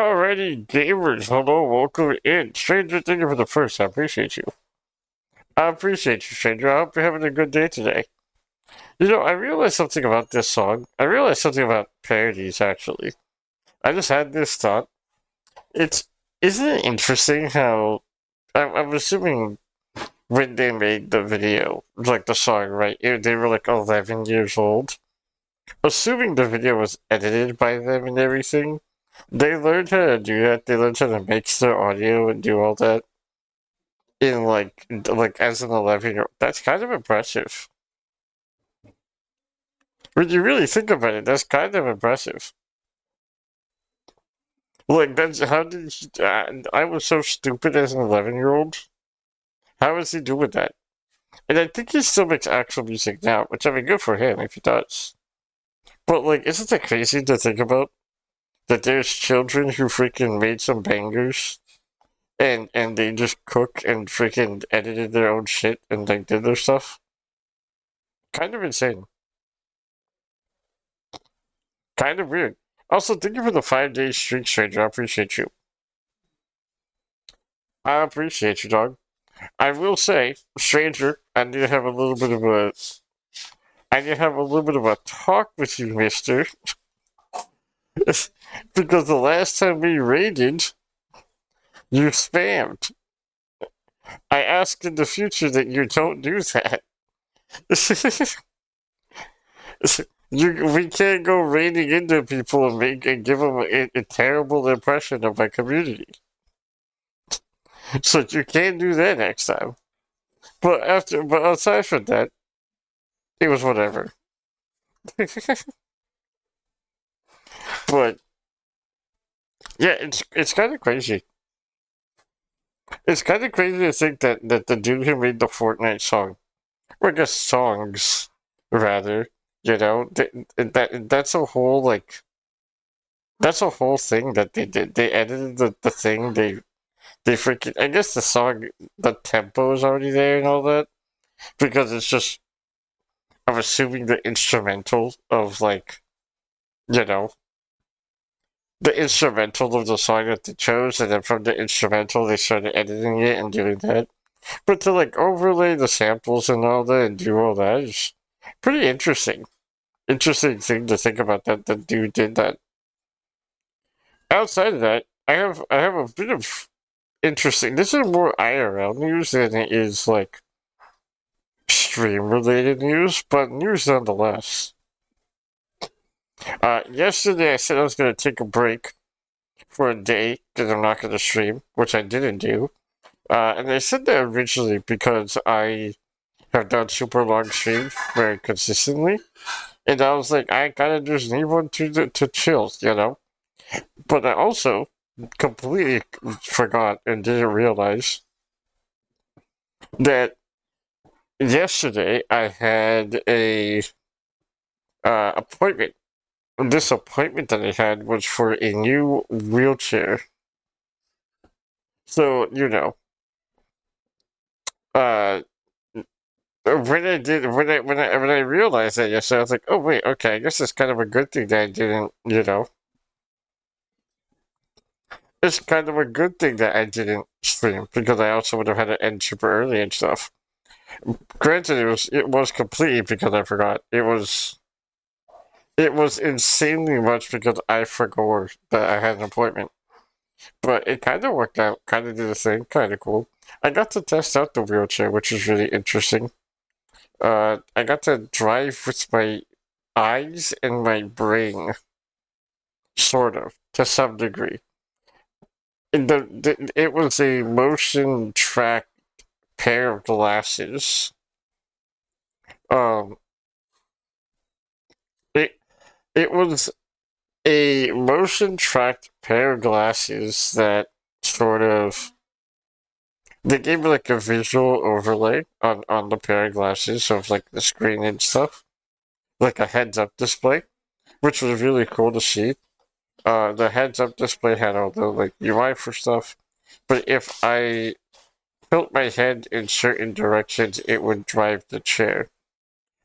Alrighty, gamers, hello, welcome in. Stranger, thank you for the first. I appreciate you. I appreciate you, Stranger. I hope you're having a good day today. I realized something about this song. I realized something about parodies, actually. I just had this thought. It's, isn't it interesting how, I'm assuming when they made the video, like the song, right, they were like 11 years old. Assuming the video was edited by them and everything, they learned how to do that. They learned how to mix their audio and do all that in like as an 11-year-old. That's kind of impressive. When you really think about it, that's kind of impressive. Like that's how did he, I was so stupid as an 11-year-old. How is he doing that? And I think he still makes actual music now, which I mean, good for him if he does. But like, isn't it crazy to think about that there's children who freaking made some bangers and they just cook and freaking edited their own shit and like did their stuff? Kind of insane. Kind of weird. Also, thank you for the 5 day streak, Stranger. I appreciate you. I appreciate you, dog. I will say, Stranger, I need to have a little bit of a. I need to have a little bit of a talk with you, Mister, because the last time we raided, you spammed. I ask in the future that you don't do that. We can't go raiding into people and give them a terrible impression of my community. So you can't do that next time. But aside from that, it was whatever. But yeah, it's kind of crazy. It's kind of crazy to think that the dude who made the Fortnite song, or I guess songs, rather, that's a whole that's a whole thing that they did. They edited the thing. They freaking. I guess the song, the tempo is already there and all that because it's just. I'm assuming the instrumental of you know the instrumental of the song that they chose, and then from the instrumental they started editing it and doing that. But to like overlay the samples and all that and do all that is pretty interesting. Interesting thing to think about that the dude did that. Outside of that, I have a bit of interesting. This is more IRL news than it is like stream related news, but news nonetheless. Yesterday I said I was going to take a break for a day because I'm not going to stream, which I didn't do. And I said that originally because I have done super long streams very consistently, and I was like, I kind of just need one to chill. But I also completely forgot and didn't realize that yesterday I had a appointment. This appointment that I had was for a new wheelchair. So uh, when I realized that yesterday, I was like, oh wait, okay, I guess it's kind of a good thing that I didn't. It's kind of a good thing that I didn't stream because I also would have had to end super early and stuff. Granted, it was completely because I forgot. It was insanely much because I forgot that I had an appointment. But it kind of worked out, kind of did the thing, kind of cool. I got to test out the wheelchair, which is really interesting. I got to drive with my eyes and my brain, sort of, to some degree. It was a motion track pair of glasses. Um, it it was a motion tracked pair of glasses that sort of they gave me like a visual overlay on the pair of glasses of like the screen and stuff, like a heads up display, which was really cool to see. The heads up display had all the like UI for stuff, but if I tilt my head in certain directions, it would drive the chair.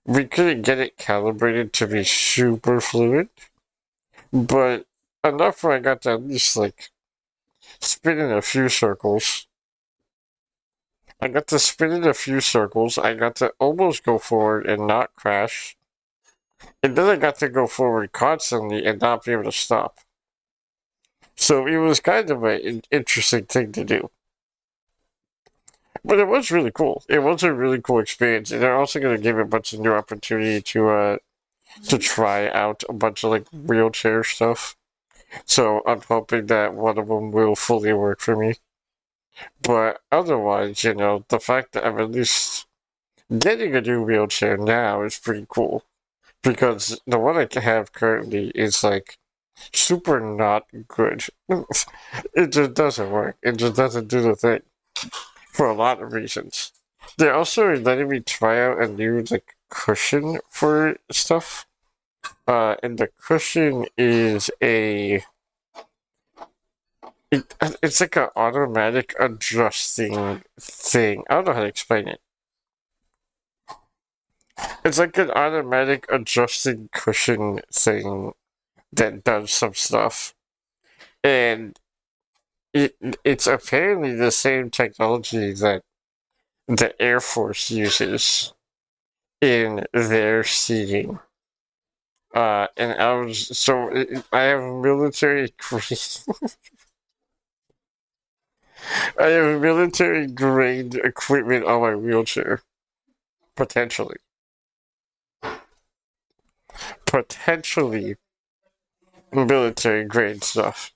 We couldn't get it calibrated to be super fluid, but enough where I got to at least like spin in a few circles. I got to spin in a few circles. I got to almost go forward and not crash. And then I got to go forward constantly and not be able to stop. So it was kind of an interesting thing to do. But it was really cool. It was a really cool experience. And they're also going to give a bunch of new opportunity to try out a bunch of like wheelchair stuff. So I'm hoping that one of them will fully work for me. But otherwise, the fact that I'm at least getting a new wheelchair now is pretty cool. Because the one I have currently is like super not good. It just doesn't work. It just doesn't do the thing for a lot of reasons. They're also letting me try out a new like cushion for stuff. And the cushion is it's like an automatic adjusting thing. I don't know how to explain it. It's like an automatic adjusting cushion thing that does some stuff. And it's apparently the same technology that the Air Force uses in their seating. And I was so I have military grade. I have military grade equipment on my wheelchair, potentially. Potentially military grade stuff.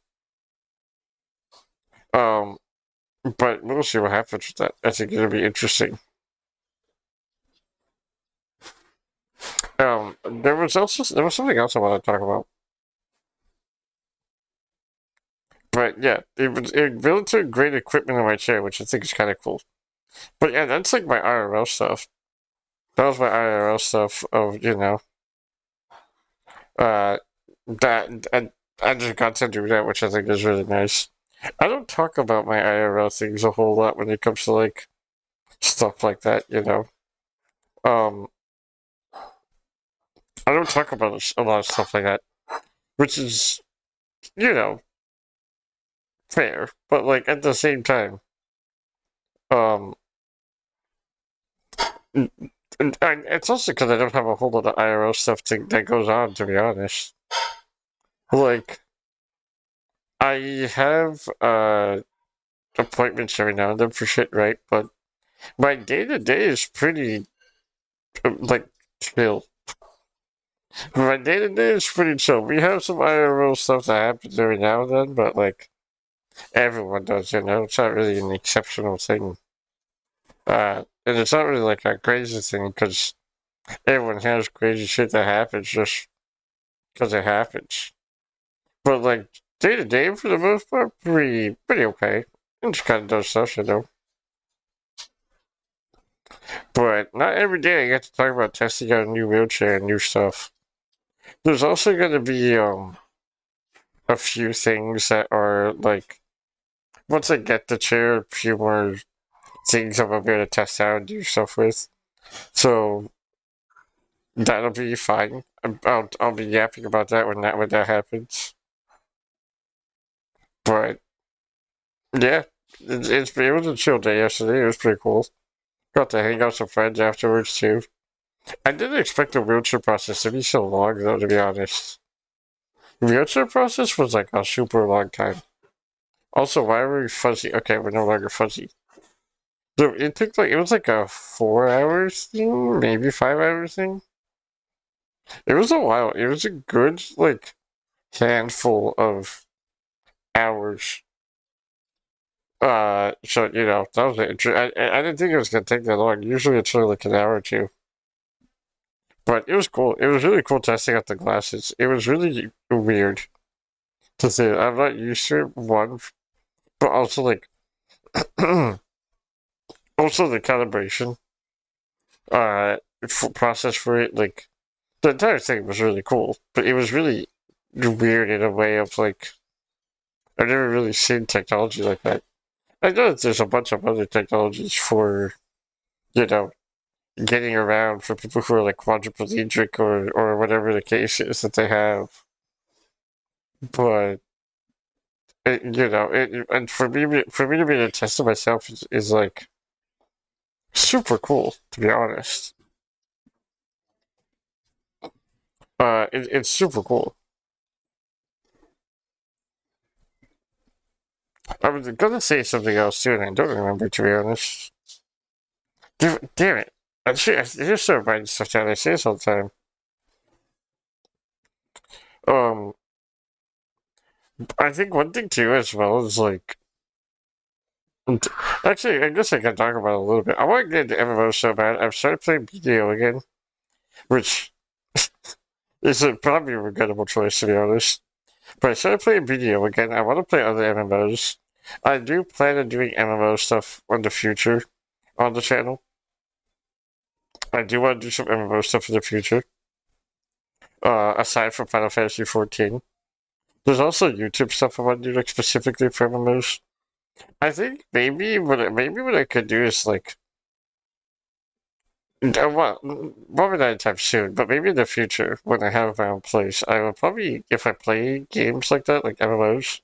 Um, but we'll see what happens with that. I think it'll be interesting. There was something else I want to talk about. But yeah, it was military grade equipment in my chair, which I think is kind of cool. But yeah, that's like my IRL stuff. That was my IRL stuff of uh, that I just got to do that, which I think is really nice. I don't talk about my IRL things a whole lot when it comes to like stuff like that. Um, I don't talk about a lot of stuff like that, which is you know fair, but like at the same time, um, and it's also because I don't have a whole lot of IRL stuff that goes on. To be honest, like I have appointments every now and then for shit, right? But my day to day is pretty like chill. My day to day is pretty chill. We have some IRL stuff that happens every now and then, but like everyone does. It's not really an exceptional thing. And it's not really like a crazy thing because everyone has crazy shit that happens just because it happens. But like day to day, for the most part, pretty okay. And just kind of does stuff. But not every day I get to talk about testing out a new wheelchair and new stuff. There's also going to be a few things that are like once I get the chair, a few more things I'm gonna be able to test out and do stuff with. So that'll be fine. I'll be yapping about that when that happens. But yeah, it was a chill day yesterday. It was pretty cool. Got to hang out with some friends afterwards too. I didn't expect the wheelchair process to be so long though, to be honest. The wheelchair process was like a super long time. Also, why were we fuzzy? Okay, we're no longer fuzzy. So it took it was like a 4 hours thing, maybe 5 hours thing. It was a while. It was a good handful of hours. So that was I didn't think it was gonna take that long. Usually it's only like an hour or two. But it was cool. It was really cool testing out the glasses. It was really weird to see. I'm not used to it, one, but also also the calibration process for it. Like the entire thing was really cool, but it was really weird in a way of I've never really seen technology like that. I know that there's a bunch of other technologies for you know getting around for people who are like quadriplegic or whatever the case is that they have. but and for me to be able to test it myself is like super cool, to be honest. It's super cool. I was gonna say something else too, and I don't remember, to be honest. Damn it! I just start writing stuff down. I say this all the time. Um, I think one thing too, as well, is like, actually, I guess I can talk about it a little bit. I want to get into MMO so bad. I've started playing BDO again, which is probably a regrettable choice, to be honest. But I started playing BDO again. I want to play other MMOs. I do plan on doing MMO stuff in the future on the channel. I do want to do some MMO stuff in the future. Aside from Final Fantasy 14. There's also YouTube stuff I want to do, like, specifically for MMOs. I think maybe what I could do is like, well, probably not anytime soon, but maybe in the future when I have my own place, I will probably, if I play games like that, like MMOs,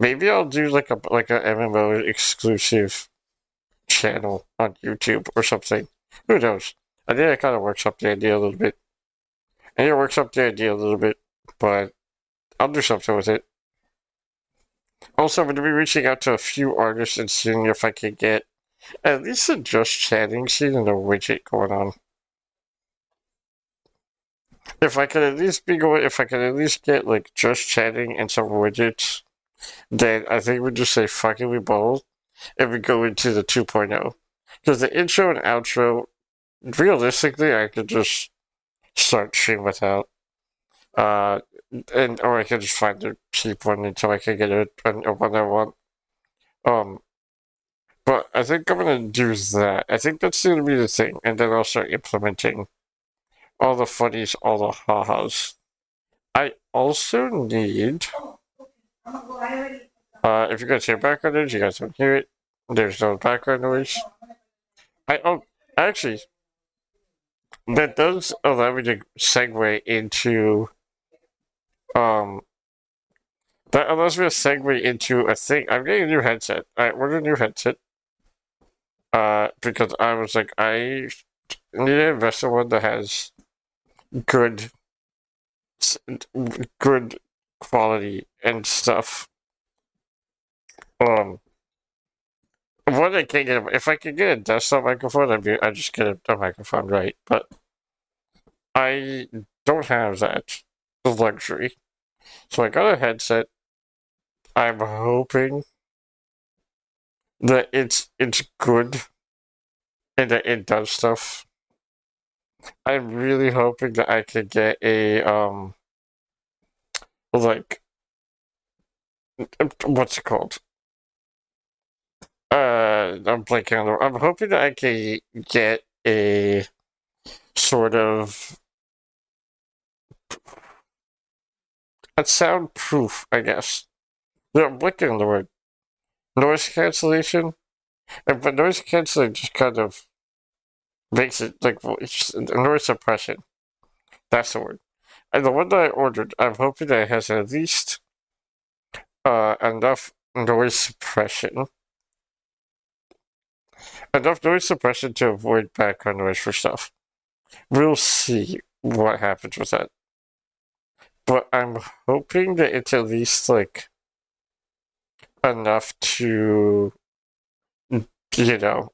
maybe I'll do like a MMO exclusive channel on YouTube or something. Who knows? I think it kind of works up the idea a little bit. I think it works up the idea a little bit, but I'll do something with it. Also, I'm going to be reaching out to a few artists and seeing if I can get at least a just chatting scene and a widget going on. If I could at least get like just chatting and some widgets, then I think we just say fuck it, we both, and we go into the 2.0. Because the intro and outro, realistically, I could just start stream without. Uh, or I could just find a cheap one until I can get a one I want. Um, but I think I'm gonna do that. I think that's gonna be the thing, and then I'll start implementing all the funnies, all the ha-has. I also need, if you guys hear background noise, you guys don't hear it. There's no background noise. Oh, actually, that does allow me to segue into, um, that allows me to segue into a thing. I'm getting a new headset. I ordered a new headset, because I was like, I need to invest in one that has good, good quality and stuff. Um, what I can get, if I could get a desktop microphone, I'd just get a microphone, right? But I don't have that luxury, so I got a headset. I'm hoping that it's good and that it does stuff. I'm really hoping that I could get a like, what's it called? I'm blanking on the. I'm hoping that I can get a sort of a soundproof, I guess. Yeah, I'm blanking on the word. Noise cancellation? But noise canceling just kind of makes it like, it's noise suppression. That's the word. And the one that I ordered, I'm hoping that it has at least enough noise suppression. Enough noise suppression to avoid background noise for stuff. We'll see what happens with that. But I'm hoping that it's at least like enough to, you know,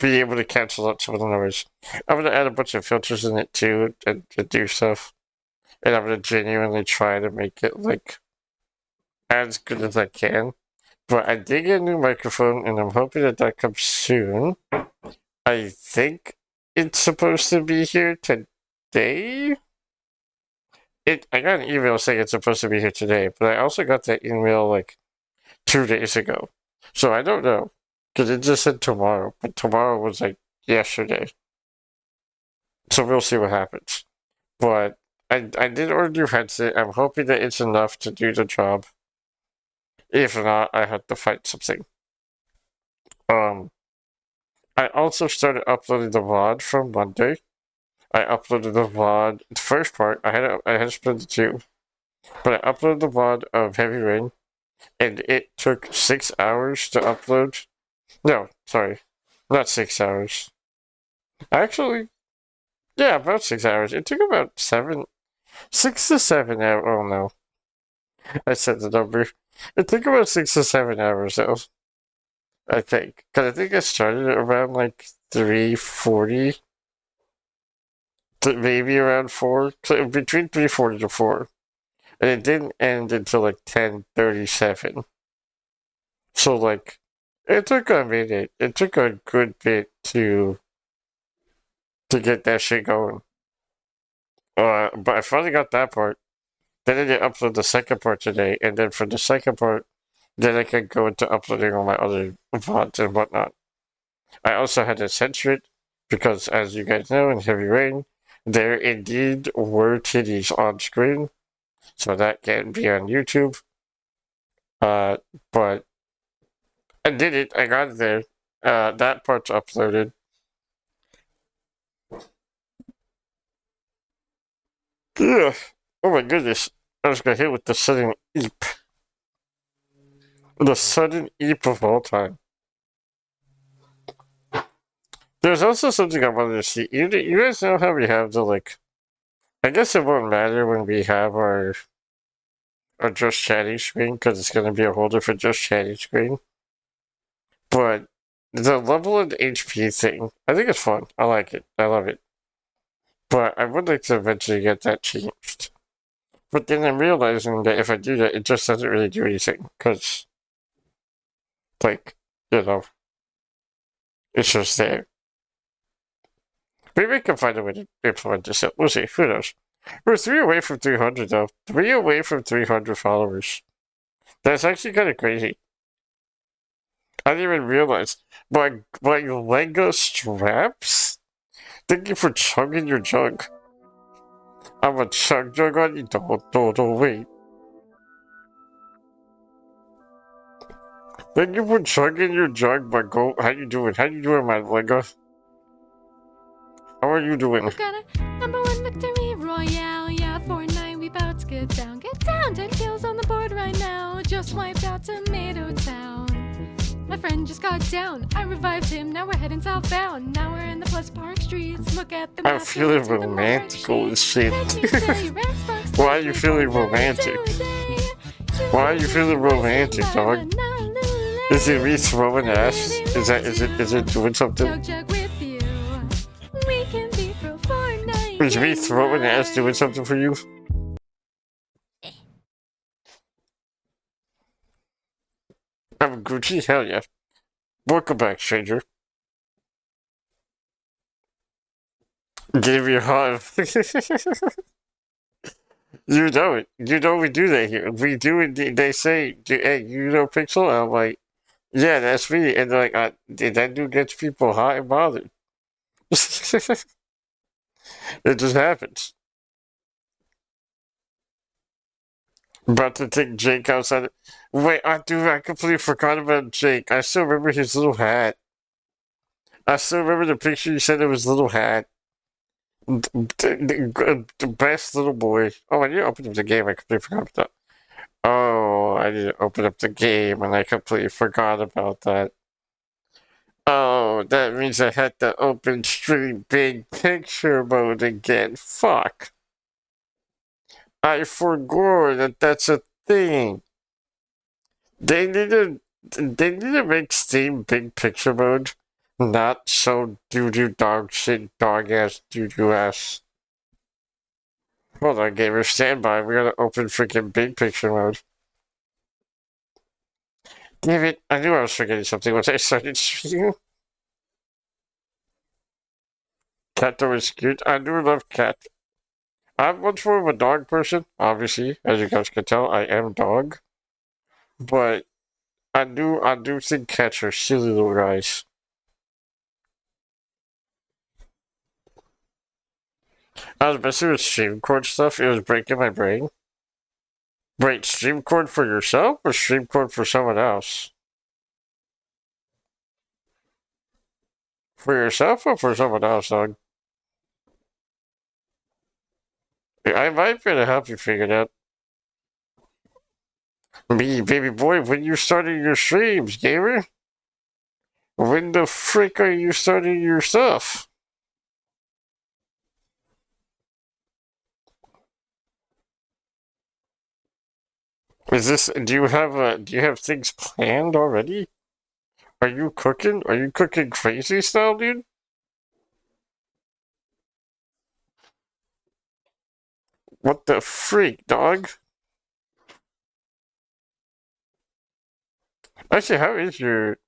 be able to cancel out some of the noise. I'm gonna add a bunch of filters in it too and do stuff. And I'm gonna genuinely try to make it like as good as I can. But I did get a new microphone, and I'm hoping that that comes soon. I think it's supposed to be here today. I got an email saying it's supposed to be here today, but I also got that email like 2 days ago. So I don't know. Because it just said tomorrow, but tomorrow was like yesterday. So we'll see what happens. But I did order a new headset. I'm hoping that it's enough to do the job. If not, I have to find something. Um, I also started uploading the VOD from Monday. I uploaded the VOD. The first part, I had to split the two. But I uploaded the VOD of Heavy Rain, and it took 6 hours to upload. No, sorry, not 6 hours. Actually, yeah, about 6 hours. It took about 6 to 7 hours. Oh no, I said the number. It took about 6 to 7 hours though. I think, because I think I started at around like 3:40, to maybe around 4, so between 3:40 to 4, and it didn't end until like 10:37. So like, it took a minute. It took a good bit to get that shit going. But I finally got that part. Then I did upload the second part today, and then for the second part, then I can go into uploading all my other VODs and whatnot. I also had to censor it because, as you guys know, in Heavy Rain, there indeed were titties on screen, so that can't be on YouTube. But I did it. I got it there. That part's uploaded. Ugh. Oh my goodness! I was gonna hit with the sudden eep, the sudden eep of all time. There's also something I wanted to see. You guys know how we have the like. I guess it won't matter when we have our just chatting screen because it's gonna be a whole different just chatting screen. But the level and HP thing, I think it's fun. I like it. I love it. But I would like to eventually get that changed. But then I'm realizing that if I do that, it just doesn't really do anything. Because, like, you know, it's just there. Maybe we can find a way to implement this. We'll see. Who knows? We're 3 away from 300, though. 3 away from 300 followers. That's actually kind of crazy. I didn't even realize. My Lego straps? Thank you for chugging your jug. I'm a chug jug on you. Don't wait. Thank you for chugging your jug, my goat. How you doing? How you doing, my Lego? How are you doing? We've got a #1 victory royale. Yeah, Fortnite, we bout to get down. Get down, 10 kills on the board right now. Just wiped out Tomato Town. My friend just got down. I revived him. Now we're heading southbound. Now we're in the Pleasant Park streets. Look at the map. I'm feeling romantic as shit. Why are you feeling romantic? Why are you feeling romantic, dog? Is it me throwing ass? Is it doing something? Is me throwing ass doing something for you? I'm Gucci, hell yeah. Welcome back, stranger. Give me a hug. You know it. You know we do that here. We do it. They say, hey, you know Pixel? And I'm like, yeah, that's me. And they're like, that dude gets people hot and bothered. It just happens. About to take Jake outside. Wait, I completely forgot about Jake. I still remember his little hat. I still remember the picture you sent of his little hat. The best little boy. Oh, I need to open up the game. I completely forgot about that. Oh, I need to open up the game, and I completely forgot about that. Oh, that means I had to open stream big picture mode again. Fuck. I forgot that that's a thing. They need to they need to make Steam big picture mode not so doo-doo dog shit dog ass doo-doo ass. Hold on, gamer, stand by. We gotta open freaking big picture mode. Damn it, I knew I was forgetting something once I started streaming. Cat though is cute. I do love cat. I'm much more of a dog person, obviously. As you guys can tell, I am dog. But I do think cats are silly little guys. I was messing with stream cord stuff, it was breaking my brain. Wait, stream cord for yourself or stream cord for someone else? For yourself or for someone else, dog? I might be able to help you figure it out. Me, baby boy, when you starting your streams, gamer? When the frick are you starting your stuff? Is this? Do you have things planned already? Are you cooking? Are you cooking crazy style, dude? What the freak, dog? Actually, how is your?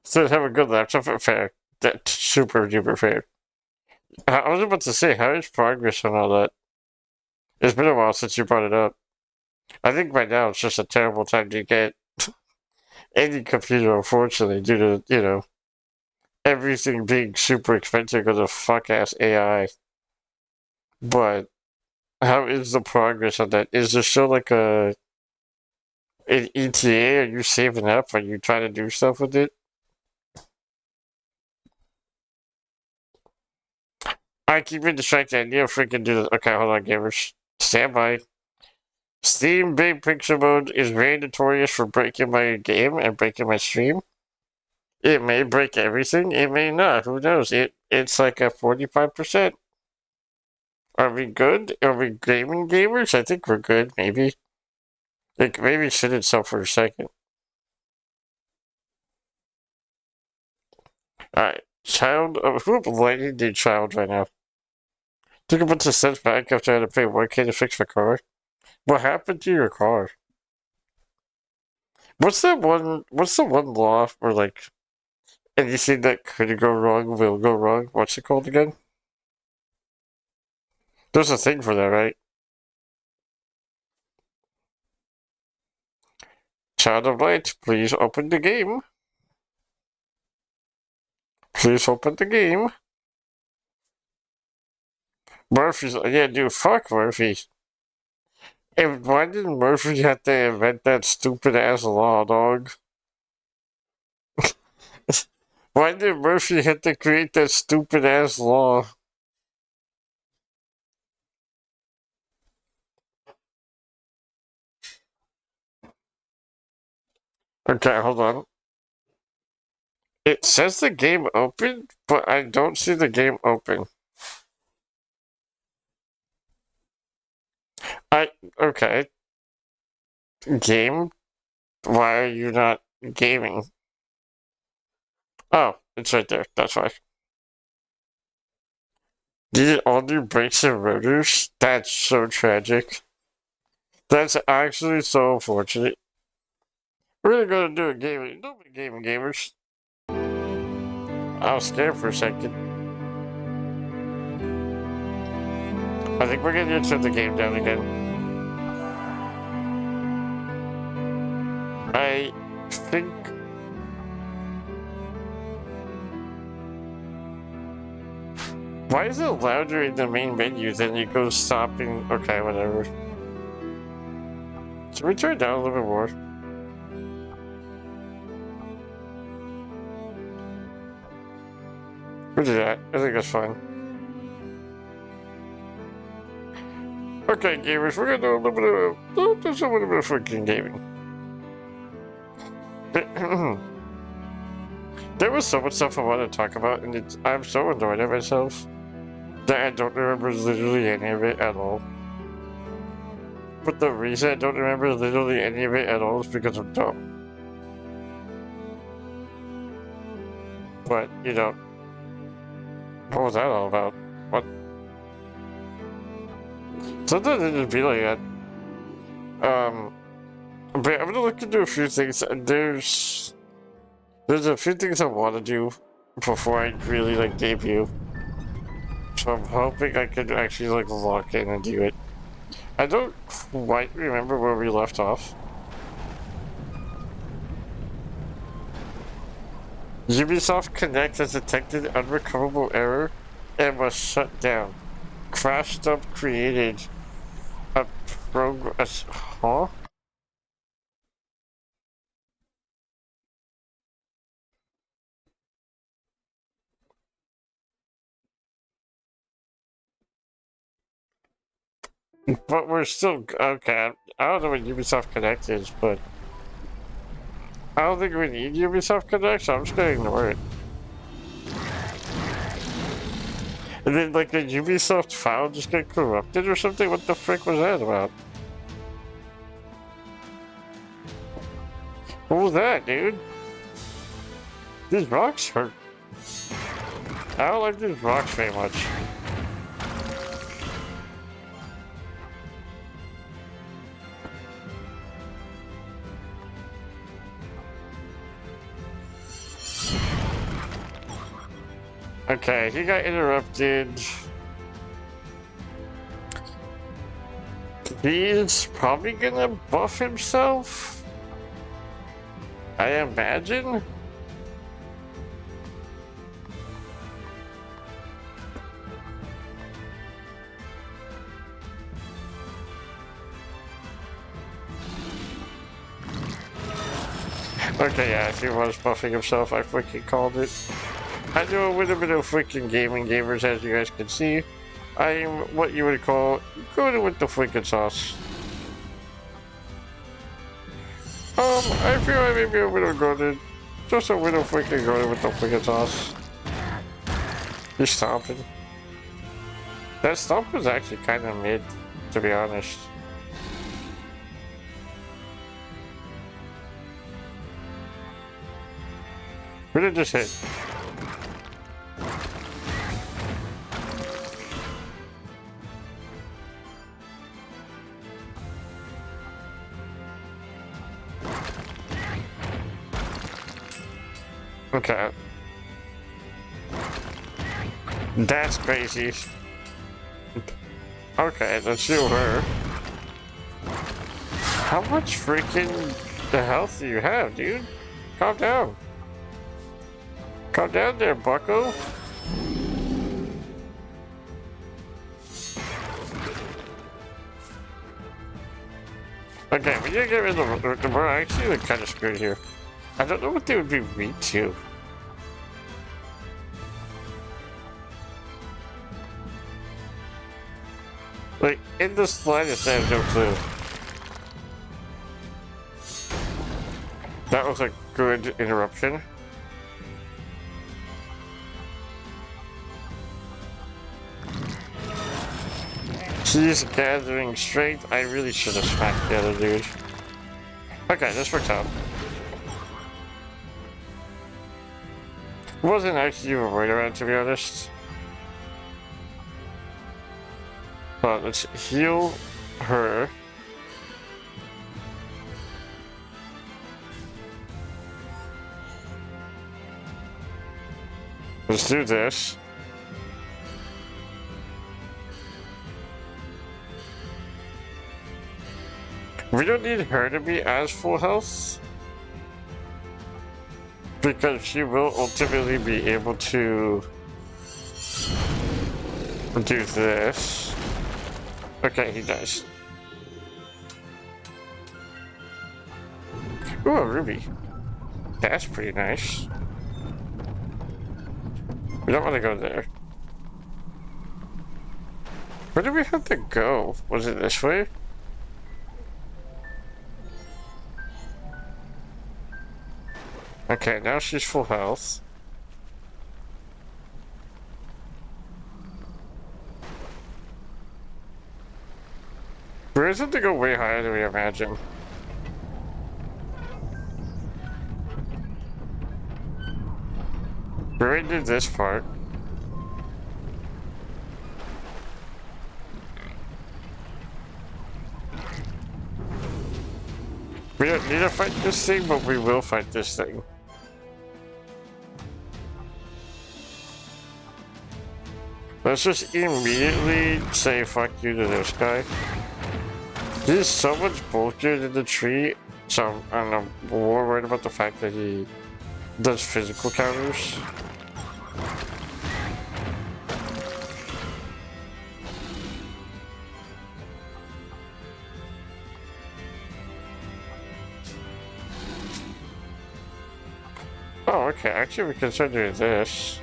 So have a good laptop, fair. That's super duper fair. I was about to say, how is progress on all that? It's been a while since you brought it up. I think by now it's just a terrible time to get any computer, unfortunately, due to, everything being super expensive because of fuck ass AI. But how is the progress on that? Is there still like an ETA? Are you saving up? Are you trying to do stuff with it? I keep being distracted. I need to freaking do this. Okay, hold on, gamers. Stand by. Steam Big Picture Mode is very notorious for breaking my game and breaking my stream. It may break everything. It may not. Who knows? It's like a 45%. Are we good? Are we gaming gamers? I think we're good. Maybe. Like maybe sit itself for a second. All right, child. Who am lighting the child right now? Took a bunch of steps back after I had to pay 1K to fix my car. What happened to your car? What's that one? What's the one law where like anything that could go wrong will go wrong? What's it called again? There's a thing for that, right? Child of light, please open the game. Please open the game. Murphy's, yeah, dude, fuck Murphy. And why did Murphy have to invent that stupid ass law, dog? Why did Murphy have to create that stupid ass law? Okay, hold on. It says the game open, but I don't see the game open. I, okay. Game? Why are you not gaming? Oh, it's right there. That's why. Did all new brakes and rotors? That's so tragic. That's actually so unfortunate. We're gonna do a gaming. Nobody gaming gamers. I was scared for a second. I think we're gonna turn the game down again. I think. Why is it louder in the main menu than it goes stopping? Okay, whatever. Should we turn it down a little bit more? We'll do that. I think that's fine. Okay, gamers, we're gonna do a little bit of freaking gaming. There was so much stuff I wanted to talk about, and I'm so annoyed at myself that I don't remember literally any of it at all. But the reason I don't remember literally any of it at all is because I'm dumb. But, what was that all about? What? Sometimes it just be like that. But I'm gonna look into a few things. There's a few things I want to do before I really debut. So I'm hoping I could actually lock in and do it. I don't quite remember where we left off. Ubisoft Connect has detected unrecoverable error and was shut down. Crashed up created a program. Huh? But we're still okay. I don't know what Ubisoft Connect is, but I don't think we need Ubisoft Connect, so I'm just gonna ignore it. And then, like, the Ubisoft file just get corrupted or something? What the frick was that about? What was that, dude? These rocks hurt. I don't like these rocks very much. Okay, he got interrupted. He's probably gonna buff himself, I imagine. Okay, yeah, he was buffing himself. I freaking called it. I know a little bit of freaking gaming gamers, as you guys can see. I'm what you would call good with the freaking sauce. I feel I may be a little goaded. Just a little freaking goaded with the freaking sauce. He's stomping. That stomp was actually kind of mid, to be honest. Who did this hit? Okay. That's crazy. Okay, let's shoot her. How much freaking the health do you have, dude? Calm down. Calm down there, bucko. Okay, we need to get rid of the we're actually like kind of screwed here. I don't know what they would be weak to. Like, in the slightest, I have no clue. That was a good interruption. She's gathering strength. I really should have smacked the other dude. Okay, this works out. Wasn't actually even worried around, to be honest. But let's heal her. Let's do this. We don't need her to be as full health, because she will ultimately be able to do this. Okay, he dies. Ooh, a ruby. That's pretty nice. We don't want to go there. Where do we have to go? Was it this way? Okay, now she's full health. Where is it to go way higher than we imagine? We already did this part. We don't need to fight this thing, but we will fight this thing. Let's just immediately say fuck you to this guy. He's so much bulkier than the tree, so I'm more worried about the fact that he does physical counters. Oh, okay, actually we can start doing this.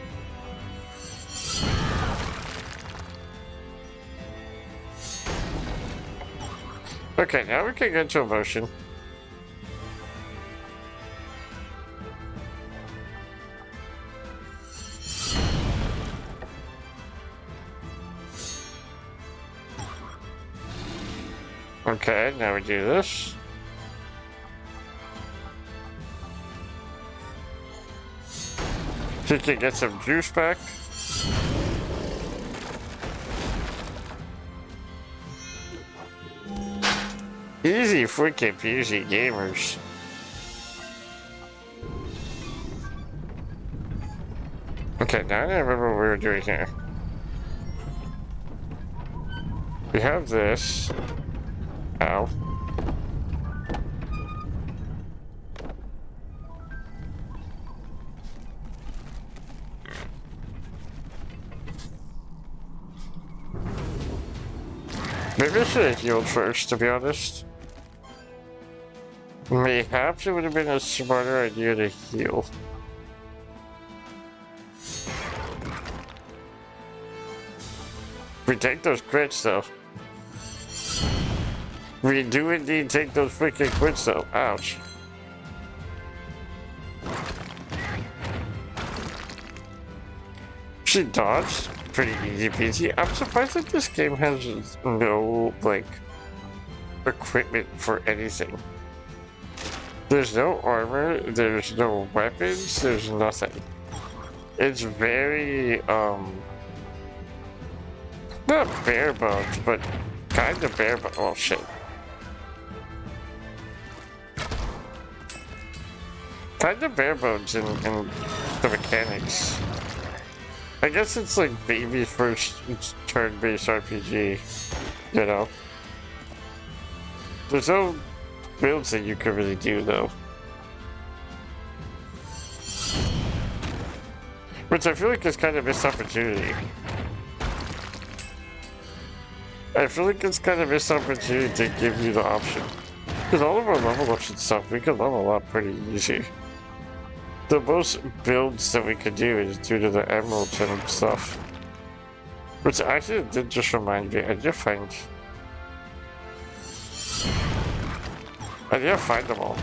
Okay, now we can get into emotion. Okay, now we do this. She can get some juice back. Easy freaking peasy gamers. Okay, now I remember what we were doing here. We have this. Ow. Maybe I should have healed first, to be honest. Mayhaps it would have been a smarter idea to heal. We take those crits though. We do indeed take those freaking crits though. Ouch. She dodged. Pretty easy peasy. I'm surprised that this game has no, like, equipment for anything. There's no armor, there's no weapons, there's nothing. It's very, not bare bones, but kind of bare bones. Oh shit. Kind of bare bones in the mechanics. I guess it's like baby's first turn-based RPG, you know? There's no builds that you could really do though. Which I feel like is kind of a missed opportunity. I feel like it's kind of a missed opportunity to give you the option. Because all of our level ups and stuff, we can level up pretty easy. The most builds that we could do is due to the emeralds and stuff. Which actually did just remind me, I did find them all.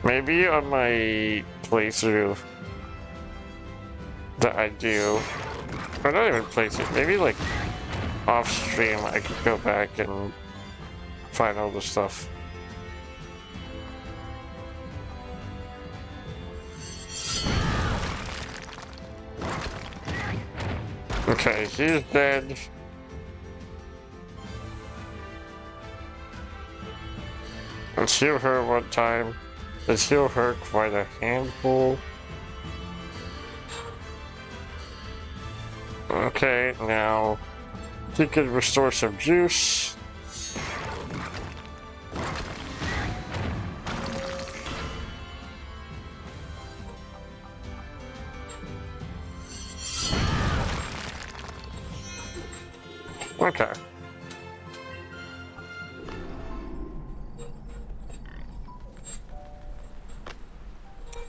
Maybe on my playthrough that I do, or not even playthrough, maybe like off stream I could go back and find all the stuff. Okay, she's dead. Let's heal her one time. Let's heal her quite a handful. Okay, now she can restore some juice. Okay.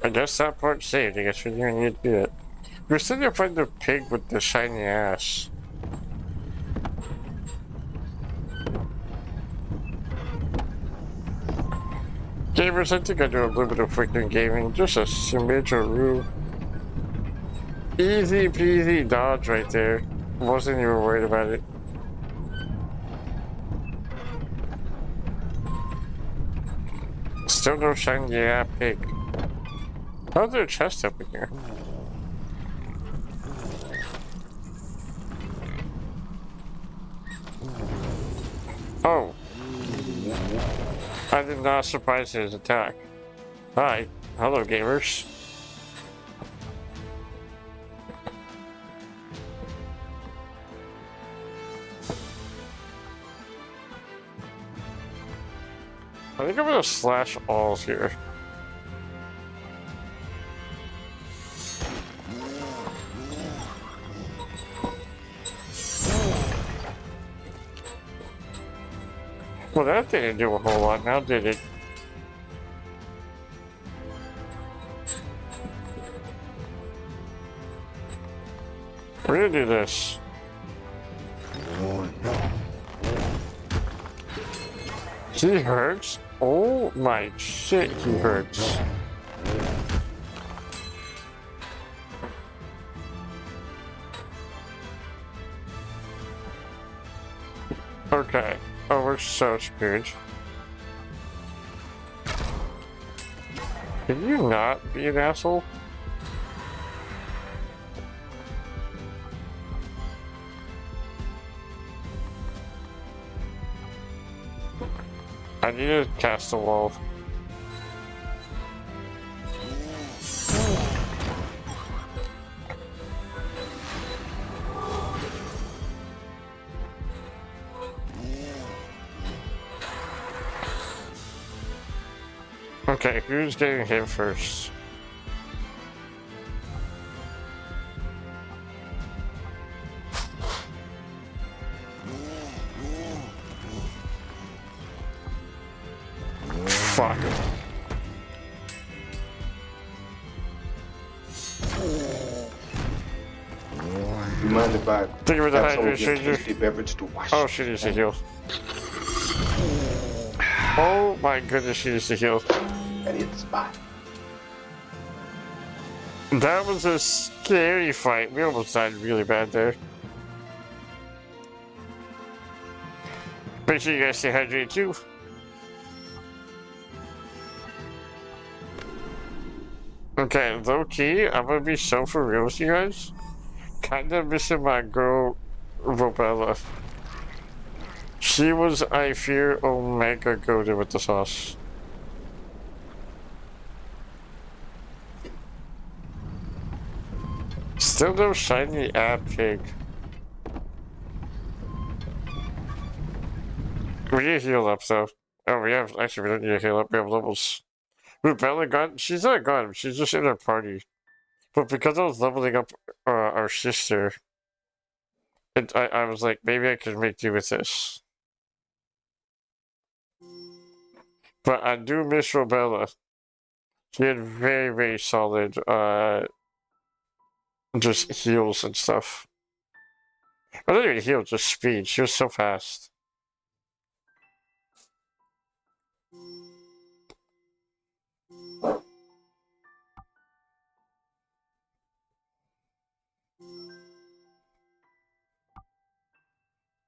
I guess that part saved. I guess we didn't need to do it. We're still gonna find the pig with the shiny ass. Gamers, I think I do a little bit of freaking gaming. Just a smidgeroo. Easy peasy dodge right there. Wasn't even worried about it. Still no shiny ass pig. How's there a chest up in here? Oh. I did not surprise his attack. Hi. Hello, gamers. I think I'm gonna slash alls here. Well, that didn't do a whole lot, now did it? We're gonna do this. He hurts? Oh my shit, he hurts. Okay. Oh, we're so screwed. Can you not be an asshole? I need to cast a wall. Okay, who's getting hit first? Fuck. You mind if I Think of the have some of your hydration. tasty beverage to wash? Oh, she needs to heal. Oh my goodness, she needs to heal. And hit the spot. That was a scary fight. We almost died really bad there. Make sure you guys stay hydrated too. Okay, low key, I'm gonna be so for real with you guys. Kinda missing my girl, Robella. She was, I fear, Omega goated with the sauce. Still no shiny app pig. We need to heal up though. Oh, we have, actually, we don't need to heal up, we have levels. Rubella gone? She's not gone, she's just in our party. But because I was leveling up our sister, I was like, maybe I could make do with this. But I do miss Robella. She had very, very solid, just heals and stuff. I don't even heal, just speed. She was so fast.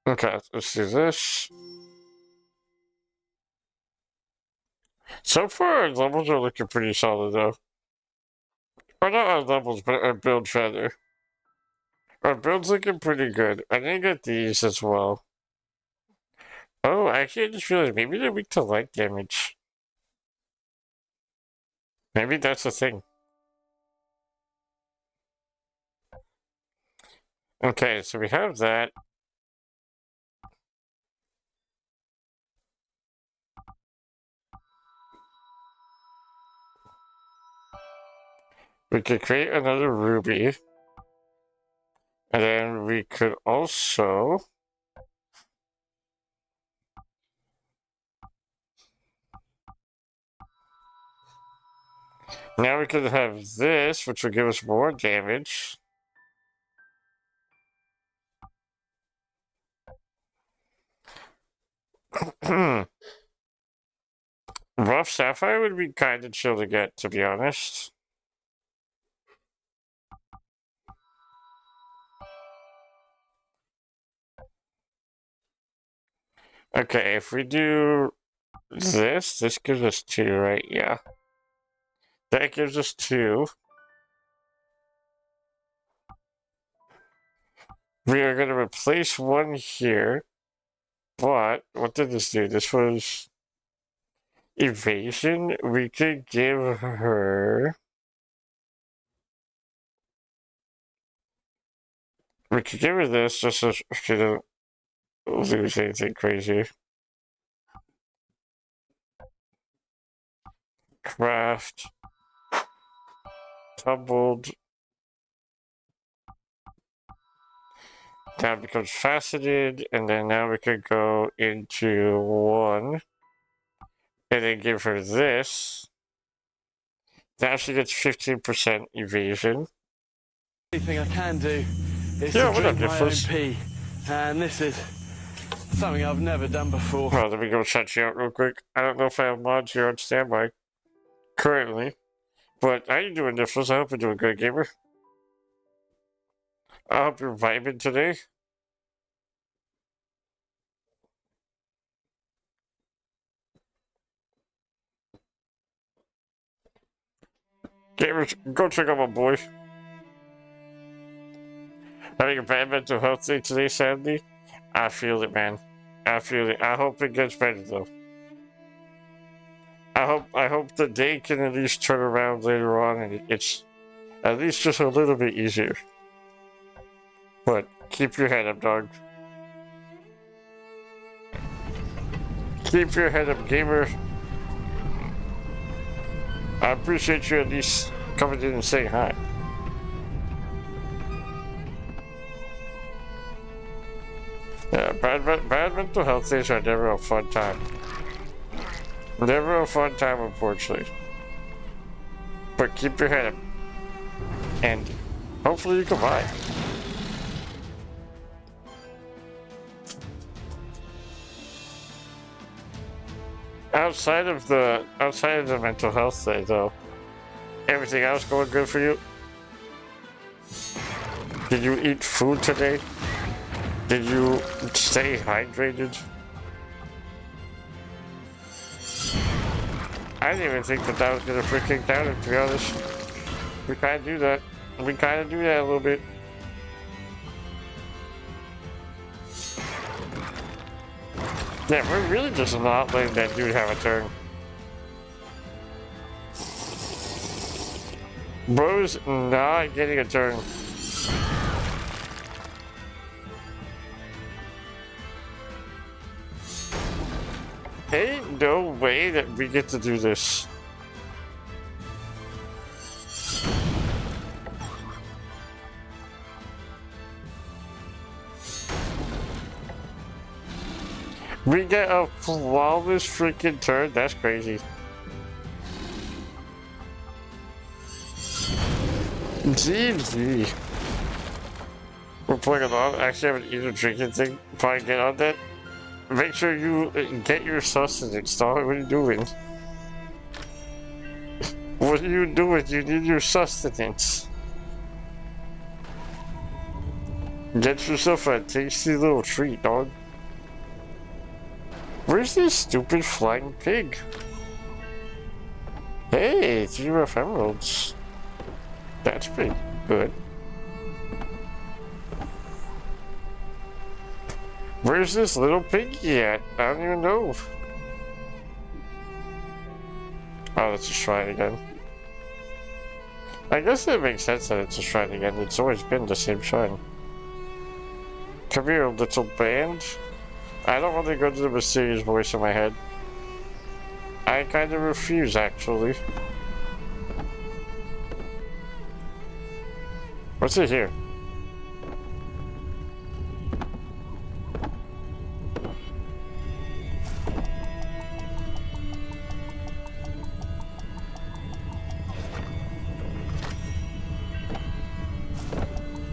Okay, let's do this. So far, our levels are looking pretty solid, though. Or not our levels, but our build feather. Our build's looking pretty good. I didn't get these as well. Oh, actually, I just realized maybe they're weak to light damage. Maybe that's the thing. Okay, so we have that. We could create another ruby. And then we could also... Now we could have this, which would give us more damage. Rough Sapphire would be kind of chill to get, to be honest. Okay, if we do this gives us 2, right? Yeah. That gives us 2. We are going to replace 1 here. But, what did this do? This was evasion. We could give her... We could give her this just so she doesn't lose anything crazy. Craft. Tumbled. Now it becomes faceted, and then now we could go into 1. And then give her this. Now she gets 15% evasion. The only thing I can do is Yeah, to what up, drink my own Nicholas? pee, and this is something I've never done before. Well, let me go check you out real quick. I don't know if I have mods here on standby currently, but how you doing, Nicholas? I hope you're doing good, gamer. I hope you're vibing today. Gamers, go check out my boy. Having a bad mental health day today, sadly. I feel it, man. I feel it. I hope it gets better, though. I hope the day can at least turn around later on and it's at least just a little bit easier. But keep your head up, dog. Keep your head up, gamer. I appreciate you at least coming in and saying hi. Yeah, bad mental health days are never a fun time. Never a fun time, unfortunately. But keep your head up. And hopefully you can buy. Outside of the mental health day, though, everything else going good for you? Did you eat food today? Did you stay hydrated? I didn't even think that was gonna freaking count it, to be honest. We kinda do that. We kinda do that a little bit. Yeah, we're really just not letting that dude have a turn. Bro's not getting a turn. Ain't no way that we get to do this. We get a flawless freaking turn? That's crazy. GG. We're playing a lot. Actually, I haven't eaten a drinking thing. Probably get on that. Make sure you get your sustenance, dog. What are you doing? What are you doing? You need your sustenance. Get yourself a tasty little treat, dog. Where's this stupid flying pig? Hey, 3 rough emeralds. That's pretty good. Where's this little piggy at? I don't even know. Oh, that's a shrine again. I guess it makes sense that it's a shrine again. It's always been the same shrine. Come here, little band. I don't want to go to the mysterious voice in my head. I kind of refuse, actually. What's it here?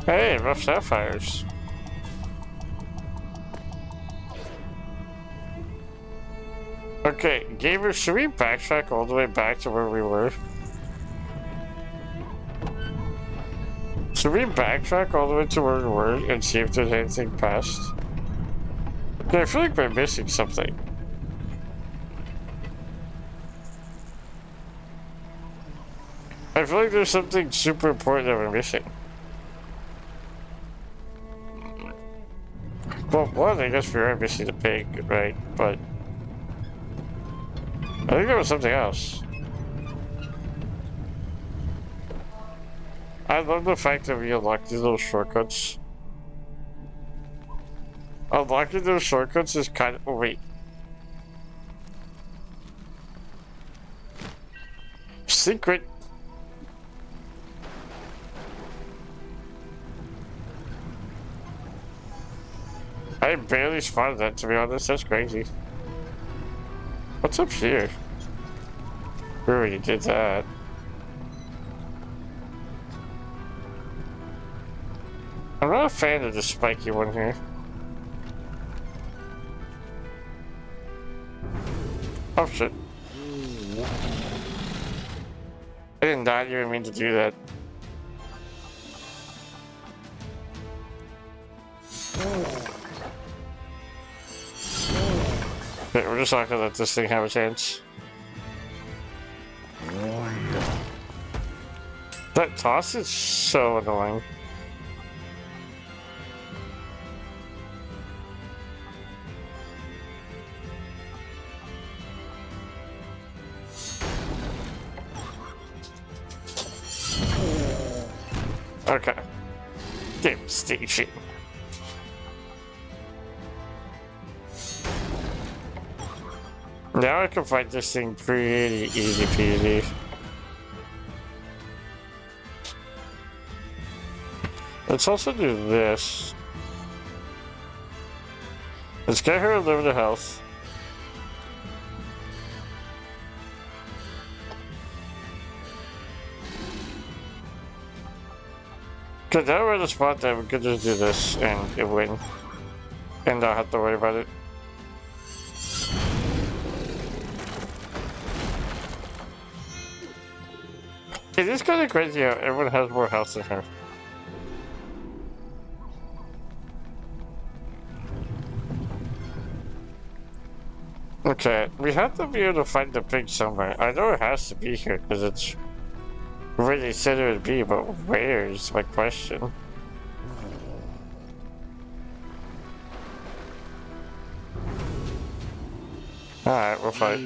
Hey, rough sapphires. Okay, gamer, should we backtrack all the way back to where we were? Should we backtrack all the way to where we were and see if there's anything past? Okay, I feel like we're missing something. I feel like there's something super important that we're missing. Well, one, I guess we are missing the pig, right? But I think there was something else. I love the fact that we unlocked these little shortcuts. Unlocking those shortcuts is kind of... Oh, wait. Secret. I barely spotted that, to be honest. That's crazy. What's up here? We already did that. I'm not a fan of the spiky one here. Oh shit. I did not even mean to do that. Okay, we're just not gonna let this thing have a chance. That toss is so annoying. Okay. Game station. Now I can fight this thing pretty easy peasy. Let's also do this. Let's get her a limited health. Cause now we're in a spot that we could just do this and win. And not have to worry about it. It is kind of crazy how everyone has more health than her. Okay, we have to be able to find the pig somewhere. I know it has to be here because it's where they said it would be, but where is my question? Alright, we'll fight.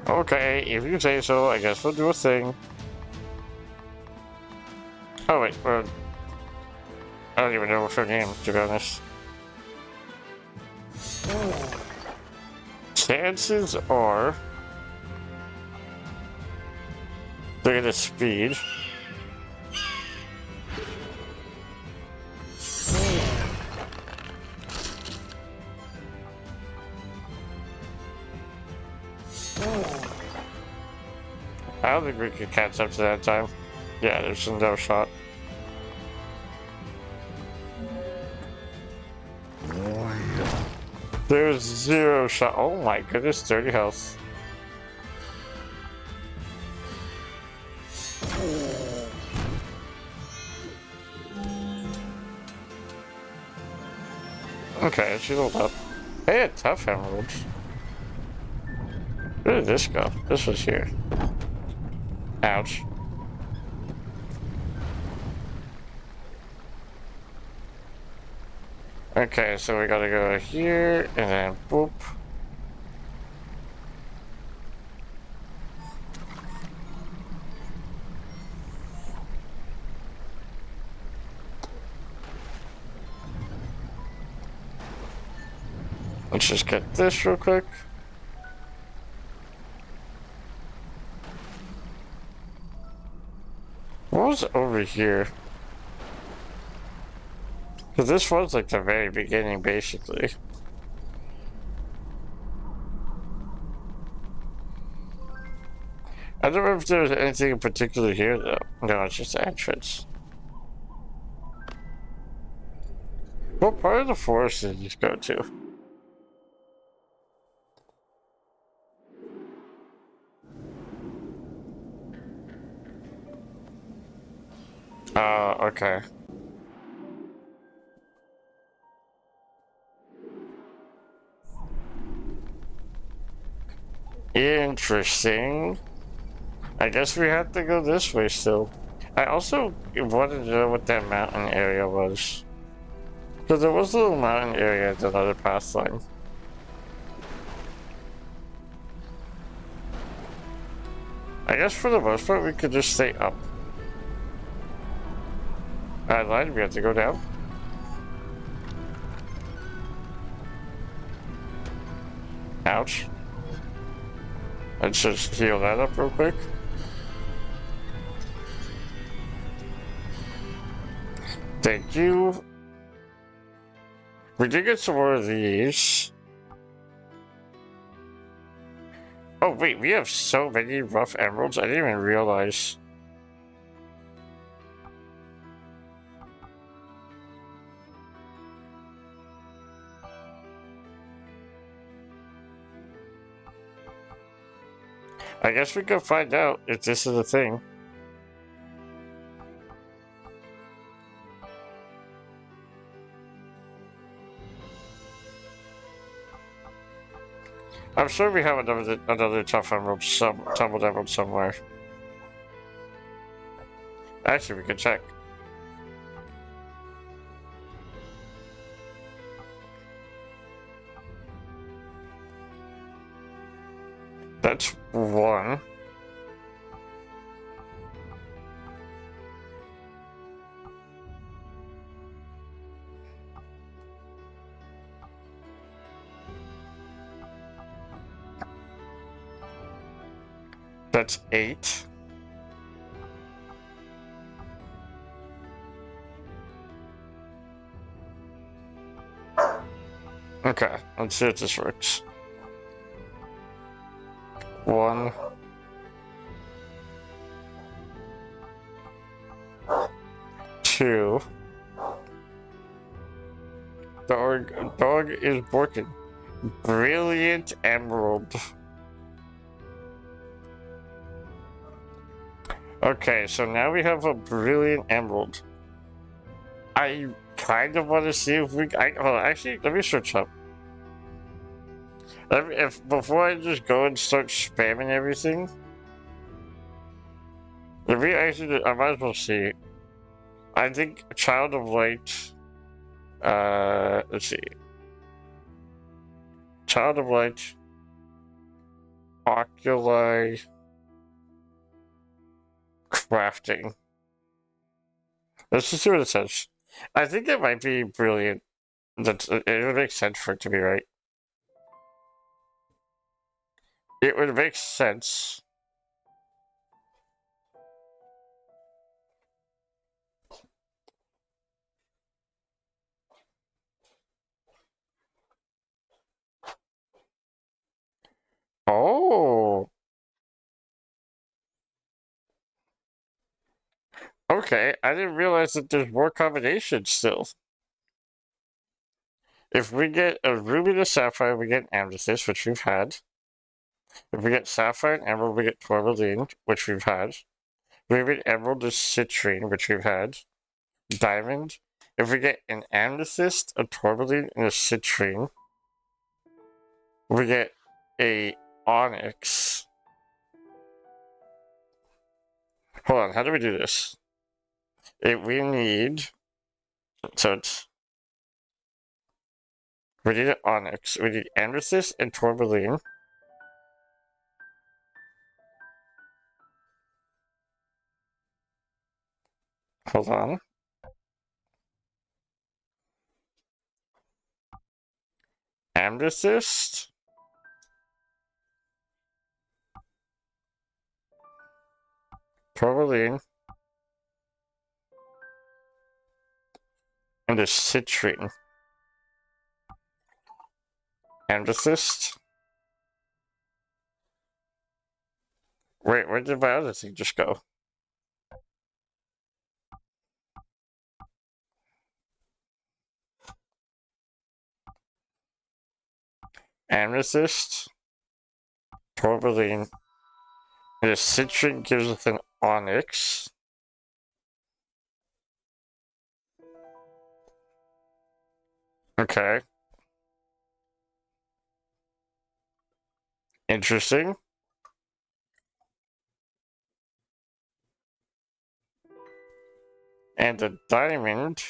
Okay, if you say so, I guess we'll do a thing. Oh wait, I don't even know what's her name, to be honest. Chances are they're gonna speed. I don't think we can catch up to that time. Yeah, there's no shot. There's zero shot. Oh my goodness, 30 health. Okay, she's all up. Hey, a tough emerald. Where did this go? This was here. Ouch. Okay, so we gotta go here, and then boop. Let's just get this real quick. What was over here? Because this was like the very beginning, basically. I don't remember if there was anything in particular here, though. No, it's just the entrance. What part of the forest did you go to? Oh, okay. Interesting. I guess we have to go this way still. I also wanted to know what that mountain area was. Because there was a little mountain area at another path line. I guess for the most part we could just stay up. I lied, we have to go down. Ouch. Let's just heal that up real quick. Thank you. We did get some more of these. Oh wait, we have so many rough emeralds, I didn't even realize. I guess we could find out if this is a thing. I'm sure we have another tough emerald, tumbled emerald somewhere. Actually, we can check. That's one. That's 8. Okay, let's see if this works. 1, 2. Dog is barking. Brilliant emerald. Okay, so now we have a brilliant emerald. I kind of want to see if we. Hold on, actually, let me search up. If before I just go and start spamming everything, let me actually. I might as well see. I think Child of Light. Let's see. Child of Light. Oculi. Crafting. Let's just see what it says. I think it might be brilliant. It would make sense for it to be right. It would make sense. Oh. Okay, I didn't realize that there's more combinations still. If we get a ruby to sapphire, we get amethyst, which we've had. If we get sapphire and emerald, we get tourmaline, which we've had. Ruby and emerald is citrine, which we've had. Diamond. If we get an amethyst, a tourmaline, and a citrine, we get a onyx. Hold on, how do we do this? We need. So it's. We need an onyx. We need amethyst and tourmaline. Hold on. Amethyst. Tourmaline. And a citrine. Amethyst. Wait, where did my other thing just go? Amethyst. Tourmaline. And a citrine gives us an onyx. Okay. Interesting. And a diamond.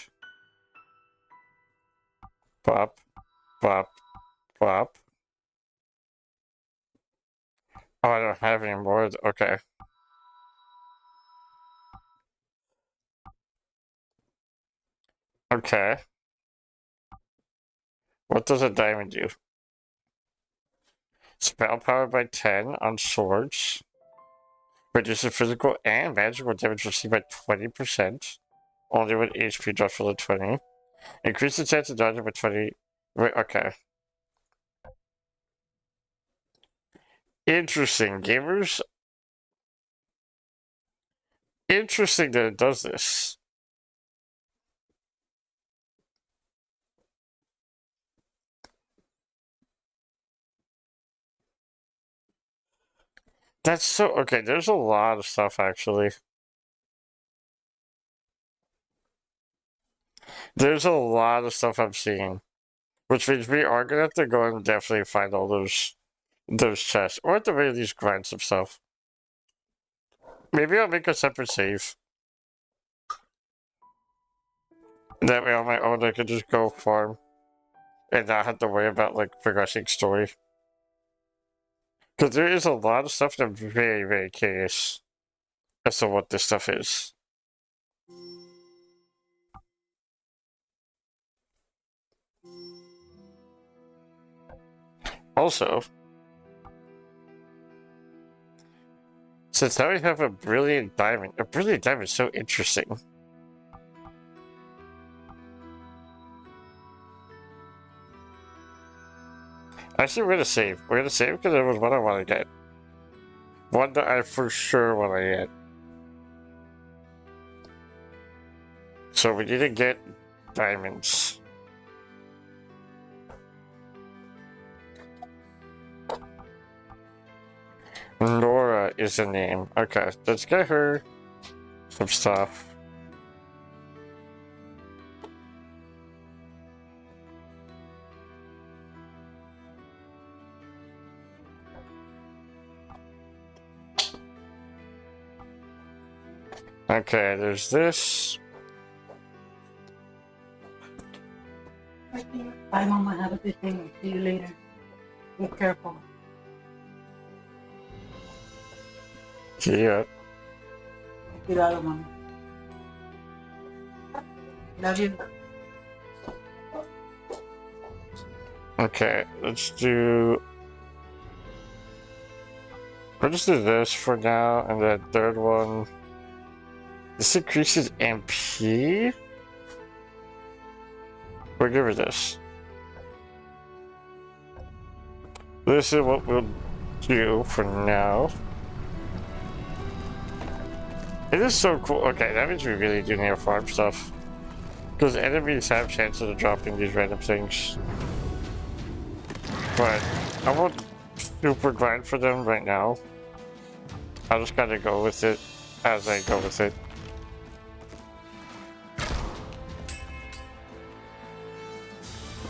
Pop, pop, pop. Oh, I don't have any more. Okay. Okay. What does a diamond do? Spell power by 10 on swords. Reduces physical and magical damage received by 20%. Only when HP drops below 20. Increase the chance of dodging by 20. Wait, okay. Interesting, gamers. Interesting that it does this. That's so okay. There's a lot of stuff actually. There's a lot of stuff I'm seeing, which means we are gonna have to go and definitely find all those chests, or at the very least grind some stuff. Maybe I'll make a separate save. That way on my own I can just go farm and not have to worry about like progressing story. Because there is a lot of stuff that I'm very, very curious as to what this stuff is. Also, since now we have a brilliant diamond is so interesting. Actually, we're gonna save. We're gonna save because there was one I want to get. One that I for sure want to get. So we need to get diamonds. Nora is the name. Okay, let's get her some stuff. Okay, there's this. Bye, Mama. Have a good day. See you later. Be careful. Yeah. Cuidado, Mama. Love you. Okay, let's do. We'll just do this for now, and the third one. This increases MP? We'll give her this. This is what we'll do for now. It is so cool. Okay, that means we really do need to farm stuff. Because enemies have chances of dropping these random things. But I won't super grind for them right now. I'll just kind of go with it as I go with it.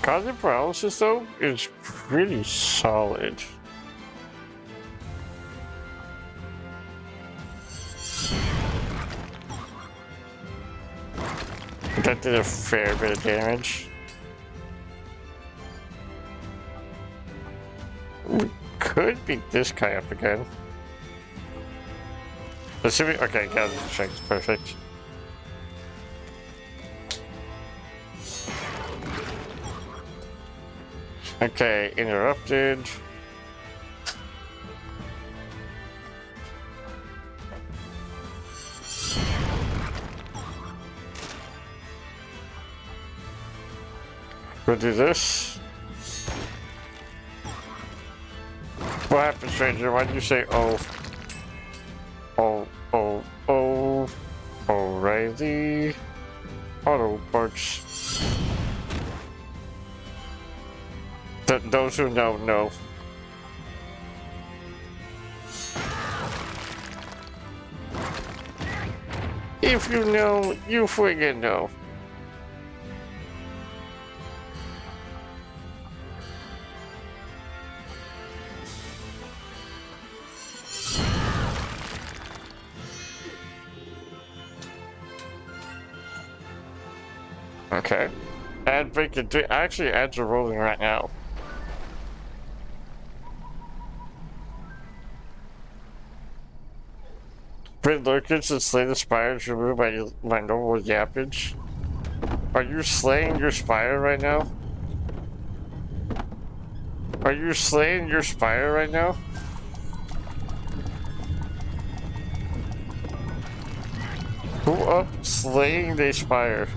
Causing paralysis though is pretty solid. That did a fair bit of damage. We could beat this guy up again. Assuming, okay, got the strength, perfect. Okay, interrupted. We'll do this. What happened, stranger? Why did you say oh? Oh, O'Reilly. Auto parts. Those who know, know. If you know, you friggin' know. Okay. Add bacon. Actually, ads are rolling right now. Bring lurkers and slay the spires removed by my normal yappage. Are you slaying your spire right now? Are you slaying your spire right now? Who up slaying the spire?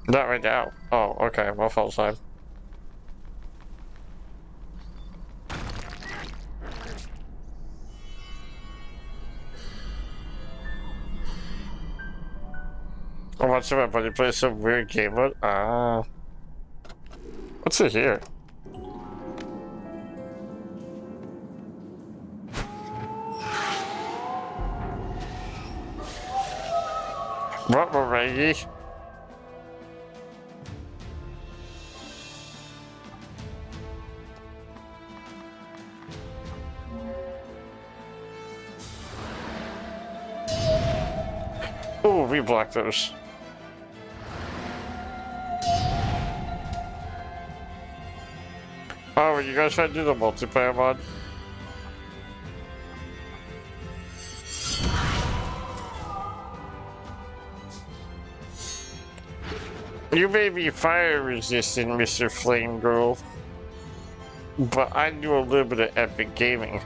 Not right now. Oh, okay, my fault time. I'm watching my buddy play some weird game mode. Ah. What's it here? What, Reggie? Oh, we blocked those. Oh, you guys trying to do the multiplayer mod? You may be fire resistant, Mr. Flame Girl, but I do a little bit of epic gaming.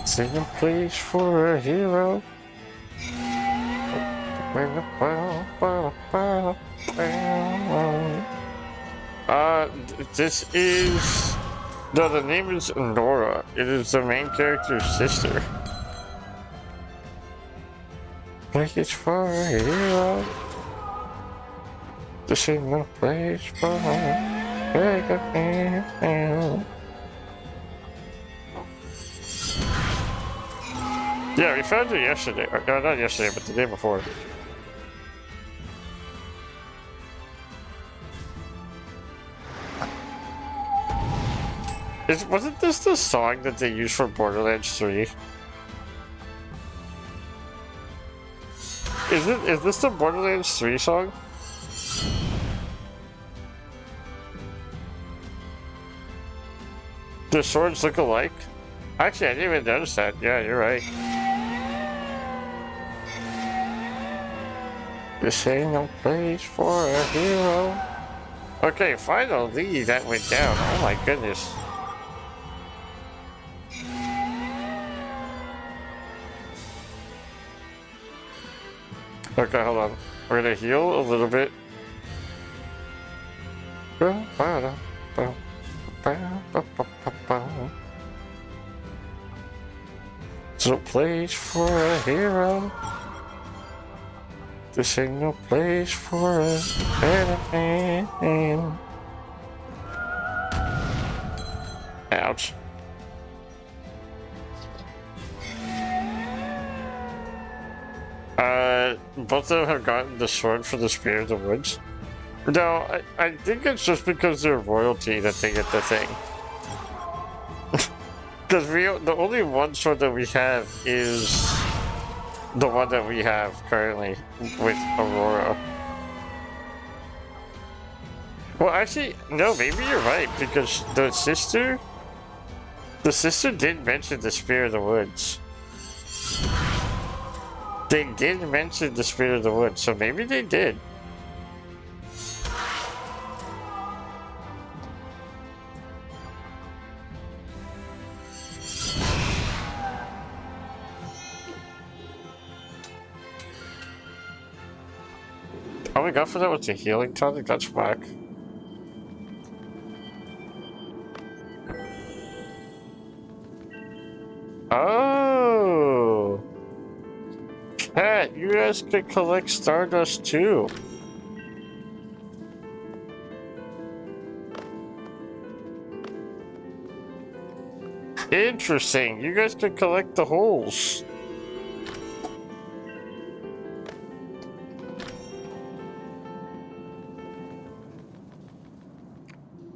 Singing place for a hero. This is... No, the name is Nora. It is the main character's sister. Place for a hero. This ain't no place for a hero. Yeah, we found it yesterday. Or, no, not yesterday, but the day before. Wasn't this the song that they used for Borderlands 3? Is this the Borderlands 3 song? The swords look alike? Actually, I didn't even notice that. Yeah, you're right. This ain't no place for a hero. Okay, finally that went down. Oh my goodness. Okay, hold on. We're gonna heal a little bit. It's no place for a hero. This ain't no place for a enemy. Ouch. Both of them have gotten the sword for the Spirit of the Woods. No, I think it's just because they're royalty that they get the thing. Because the only one sword that we have is the one that we have currently with Aurora. Well, actually, no, maybe you're right, because the sister did mention the Spirit of the Woods. They did mention the Spirit of the Woods, so maybe they did. All we got for that was the healing tonic. That's whack. Oh! Cat, you guys could collect Stardust too. Interesting. You guys could collect the holes.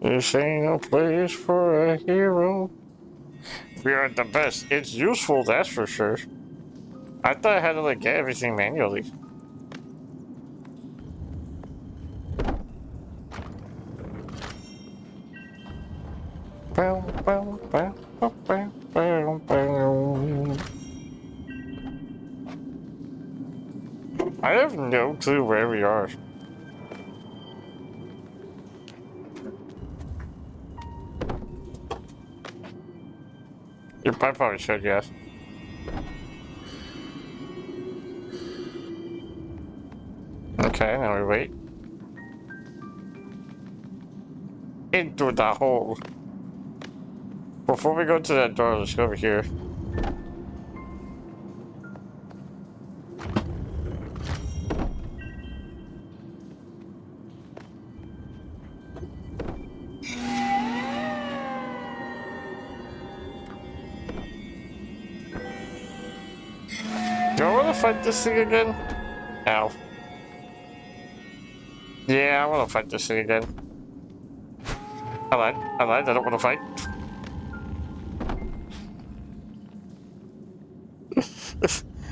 This ain't no place for a hero. We are the best. It's useful, that's for sure. I thought I had to like get everything manually. Well. I have no clue where we are. I probably should, yes. Okay, now we wait. Into the hole. Before we go to that door, let's go over here. Do I want to fight this thing again? Ow. Yeah, I want to fight this thing again. I lied, I don't want to fight.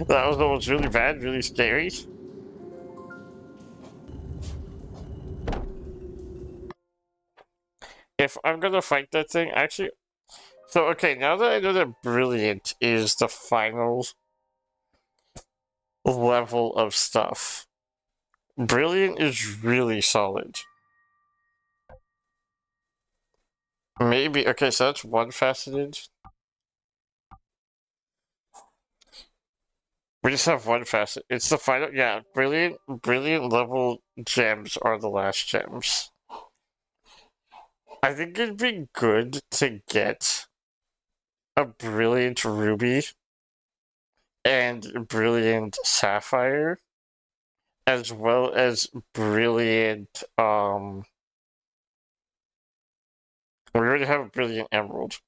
That was really bad, really scary. If I'm gonna fight that thing, actually... So, okay, now that I know that Brilliant is the final level of stuff, Brilliant is really solid. Maybe, okay, so that's one faceted. We just have one facet. It's the final, yeah, Brilliant level gems are the last gems. I think it'd be good to get a Brilliant Ruby and Brilliant Sapphire, as well as Brilliant, we already have a Brilliant Emerald.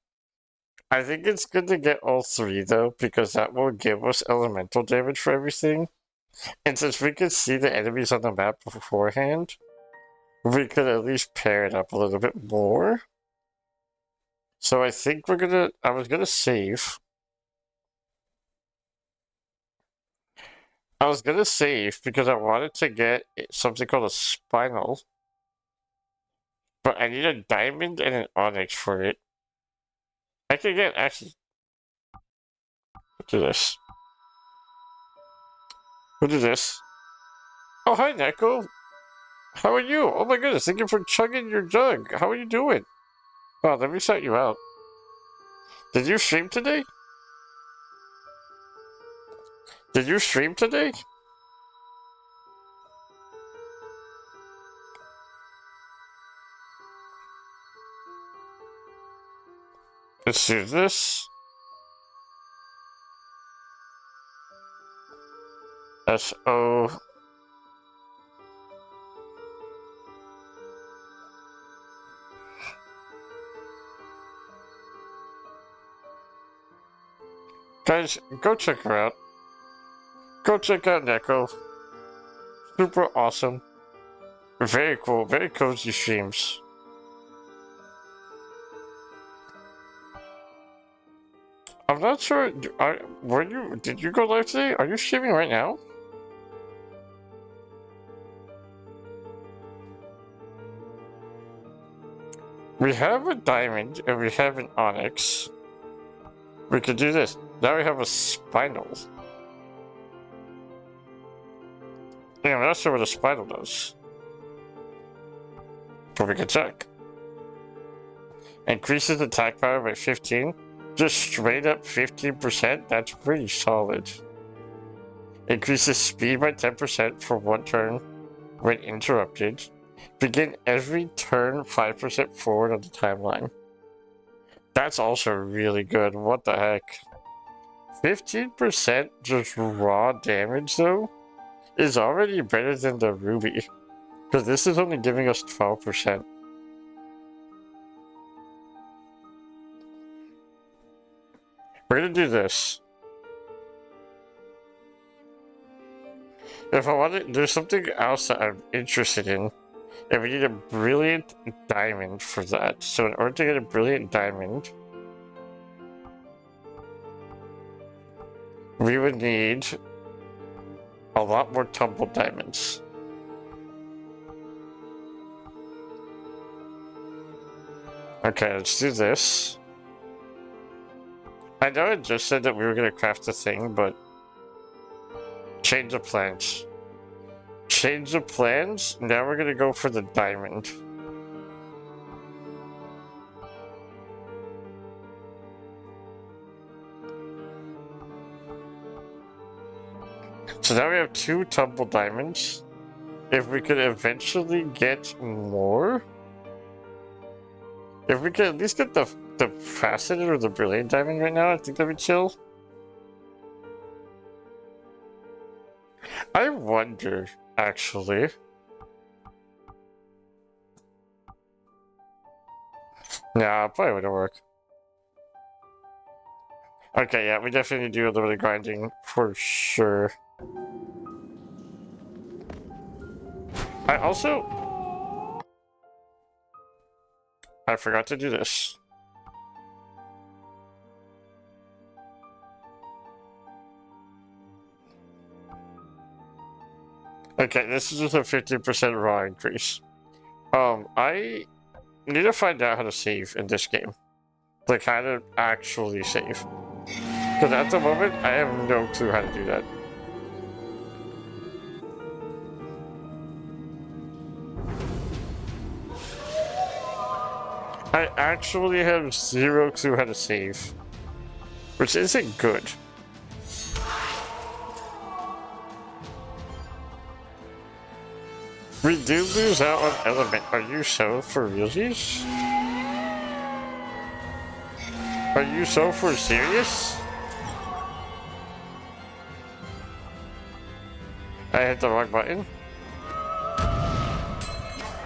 I think it's good to get all three, though, because that will give us elemental damage for everything. And since we could see the enemies on the map beforehand, we could at least pair it up a little bit more. So I think I was gonna save. I was gonna save because I wanted to get something called a spinal. But I need a diamond and an onyx for it. I can get, actually... do this. We'll do this. Oh, hi, Neko. How are you? Oh my goodness, thank you for chugging your jug. How are you doing? Wow, let me shout you out. Did you stream today? Did you stream today? Let's do this. S-O... Guys, go check her out. Go check out Neko. Super awesome. Very cool, very cozy streams. I'm not sure, did you go live today? Are you streaming right now? We have a diamond and we have an onyx. We could do this. Now we have a spinal. Yeah, I'm not sure what a spinal does. But we can check. Increases attack power by 15. Just straight up 15%? That's pretty solid. Increases speed by 10% for 1 turn when interrupted. Begin every turn 5% forward on the timeline. That's also really good. What the heck? 15% just raw damage, though, is already better than the Ruby. Because this is only giving us 12%. We're gonna do this. If I want to, there's something else that I'm interested in. And we need a brilliant diamond for that. So in order to get a brilliant diamond, we would need a lot more tumbled diamonds. Okay, let's do this. I know it just said that we were gonna craft a thing, but change of plans. Change of plans. Now we're gonna go for the diamond. So now we have 2 tumble diamonds. If we could eventually get more, if we could at least get the faceted or the brilliant diamond right now, I think that'd be chill. I wonder, actually. Nah, probably wouldn't work. Okay, yeah, we definitely do a little bit of grinding for sure. I forgot to do this. Okay, this is just a 50% raw increase. I need to find out how to save in this game. Like, how to actually save. Because at the moment, I have no clue how to do that. I actually have 0 clue how to save. Which isn't good. We do lose out on element. Are you so for realsies? Are you so for serious? I hit the wrong button.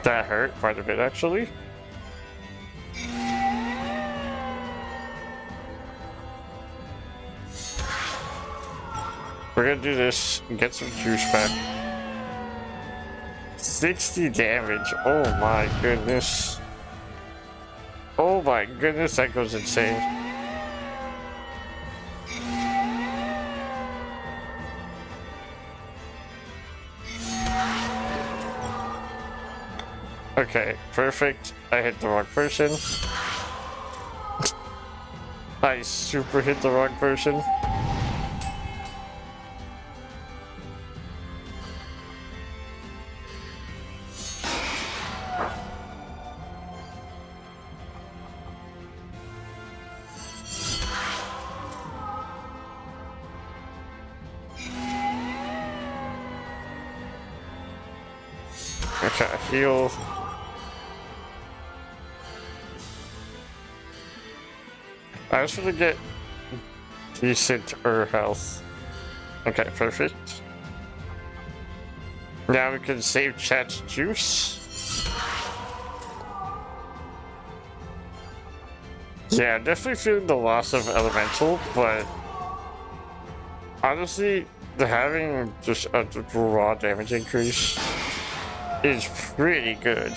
That hurt quite a bit, actually. We're gonna do this and get some juice back. 60 damage. Oh my goodness. Oh my goodness, that goes insane. Okay, perfect. I hit the wrong person. I super hit the wrong person. Okay, heal. I just want to get decent health. Okay, perfect. Now we can save chat's juice. Yeah, I'm definitely feeling the loss of elemental, but honestly, having just a raw damage increase is pretty good.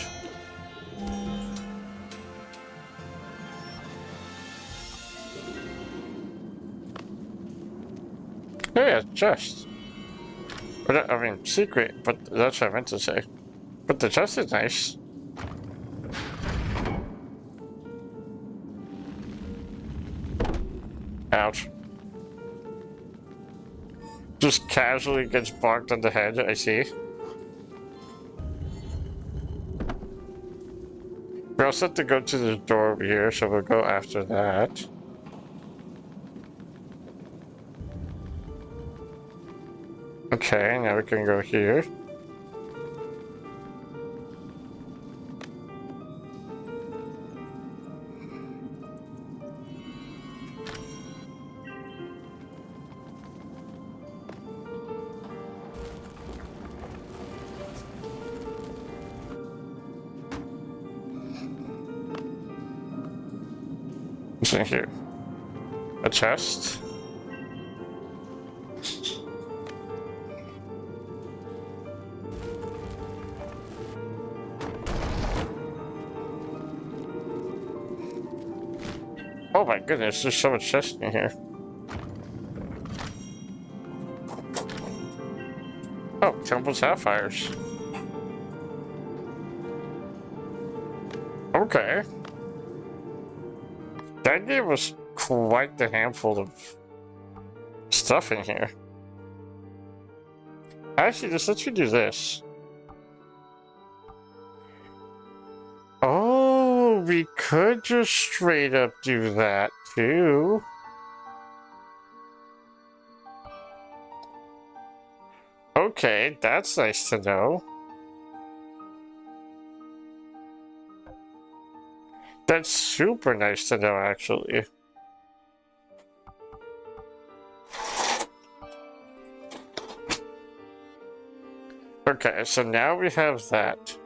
Oh yeah, chest. But I mean, secret, but that's what I meant to say. But the chest is nice. Ouch. Just casually gets bonked on the head, I see. We also have to go to the door over here, so we'll go after that. Okay, now we can go here. What's in here? A chest? Oh my goodness, there's so much chest in here. Oh, Temple Sapphires. Okay. That game was quite the handful of stuff in here. Actually, just let me do this. Oh, we could just straight up do that too. Okay, that's nice to know. That's super nice to know, actually. Okay, so now we have that.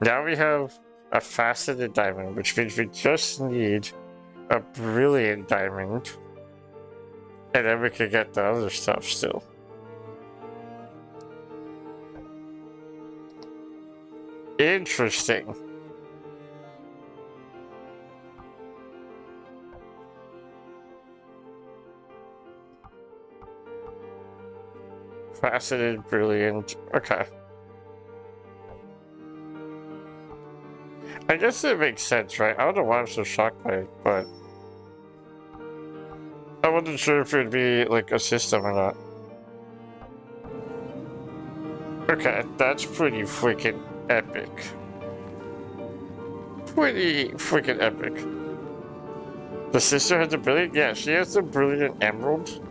Now we have a faceted diamond, which means we just need a brilliant diamond. And then we can get the other stuff still. Interesting. Faceted, brilliant. Okay. I guess it makes sense, right? I don't know why I'm so shocked by it, but I wasn't sure if it would be like a system or not. Okay, that's pretty freaking epic. Pretty freaking epic. The sister has the brilliant? Yeah, she has the brilliant emerald.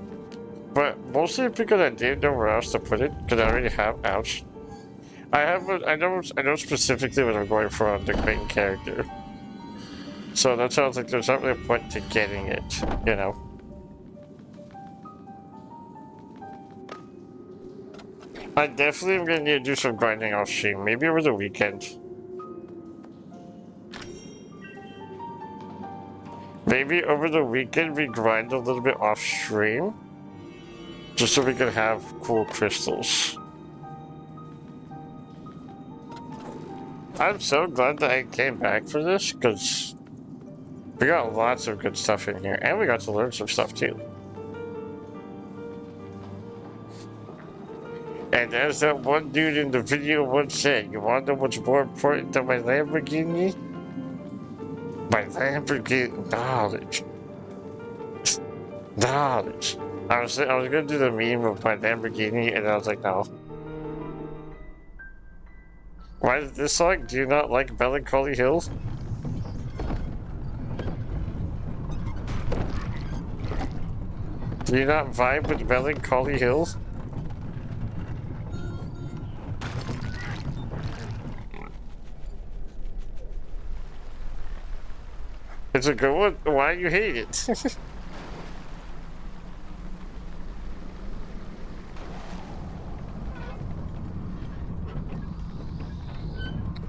But mostly because I didn't know where else to put it, because I already have, ouch. I know specifically what I'm going for on the main character. So that sounds like there's not really a point to getting it, you know. I definitely am gonna need to do some grinding off stream, maybe over the weekend. Maybe over the weekend we grind a little bit off stream. Just so we can have cool crystals. I'm so glad that I came back for this, because we got lots of good stuff in here, and we got to learn some stuff too. And as that one dude in the video once said, you want to know what's more important than my Lamborghini? My Lamborghini knowledge. Knowledge. I was gonna do the meme of my Lamborghini, and I was like, no. Why is this song? Do you not like Melancholy Hills? Do you not vibe with Melancholy Hills? It's a good one. Why do you hate it?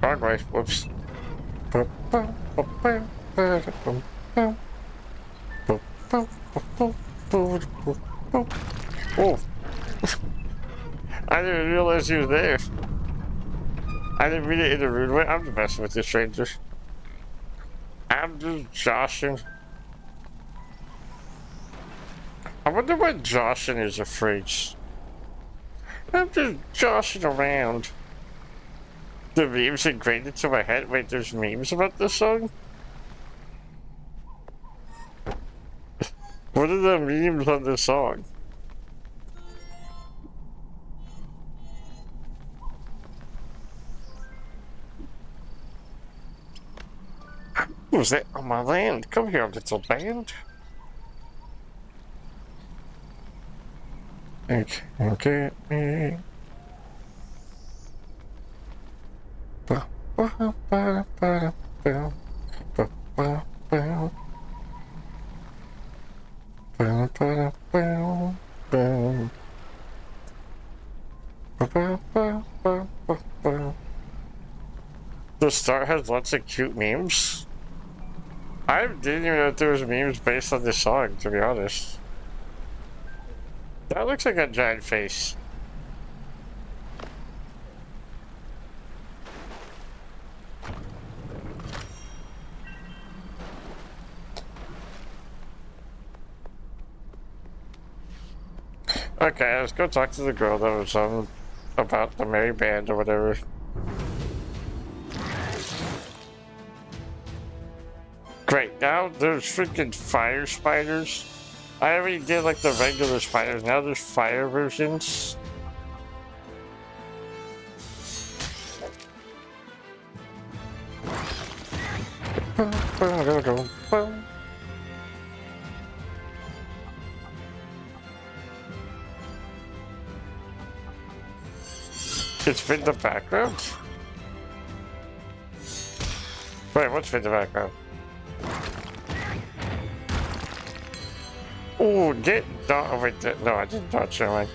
Wrong way. Whoops. Oh. I didn't realize you were there. I didn't mean it in a rude way. I'm just messing with you, stranger. I'm just joshing. I wonder what joshing is a phrase. I'm just joshing around. The memes ingrained into my head. Wait, there's memes about this song? What are the memes on this song? Who's that on my land? Come here, little land. Okay. The start has lots of cute memes. I didn't even know if there was memes based on this song, to be honest. That looks like a giant face. Okay, let's go talk to the girl that was on about the merry band or whatever. Great. now there's freaking fire spiders. I already did like the regular spiders. Now there's fire versions. It's been the background? Wait, what's been the background? Oh, get dodge. Oh, wait, no, I didn't dodge that one.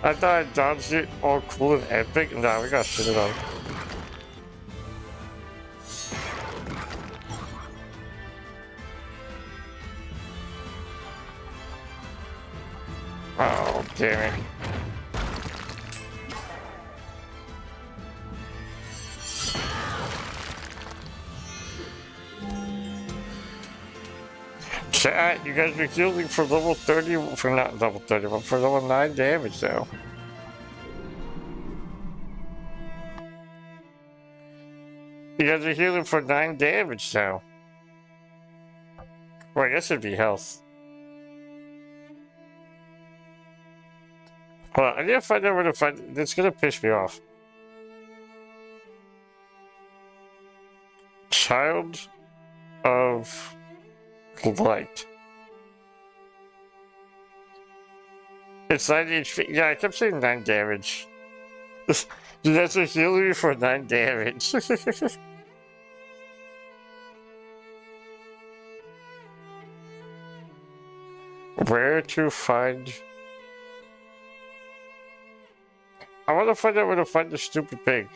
I thought I dodged it all cool and epic. Nah, we got shit on. Oh, damn it. Chat, you guys are healing for level 30, for not level 30, but for level 9 damage though. You guys are healing for 9 damage now. Well, I guess it'd be health. Hold on, I need to find out where to find. It's gonna piss me off. Child of Light. It's 9 HP. Yeah, I kept saying 9 damage. You guys are healing for 9 damage. Where to find... I want to find out where to find the stupid pig.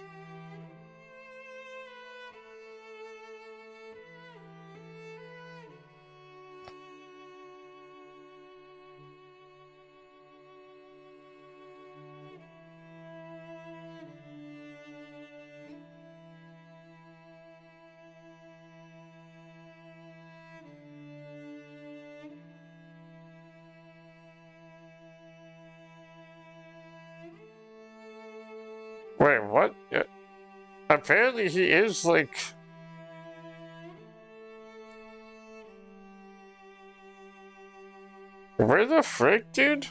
Wait, what? Yeah. Apparently he is like... Where the frick, dude?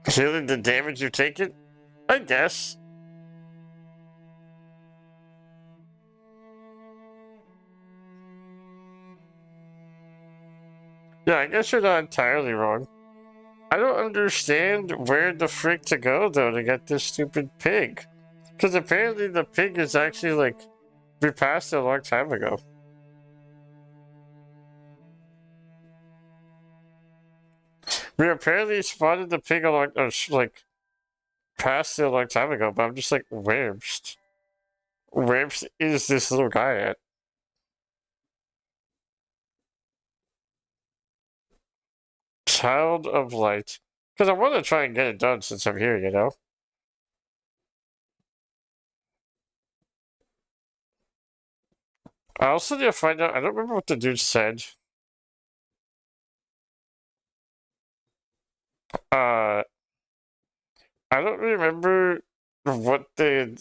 Healing the damage you've taken? I guess. Yeah, I guess you're not entirely wrong. I don't understand where the frick to go, though, to get this stupid pig. Because apparently the pig is actually, like, we passed it a long time ago. We apparently spotted the pig a long, like, passed it a long time ago, but I'm just like, where's is this little guy at? Child of Light. Because I want to try and get it done since I'm here, you know? I also need to find out, I don't remember what the dude said. I don't remember what the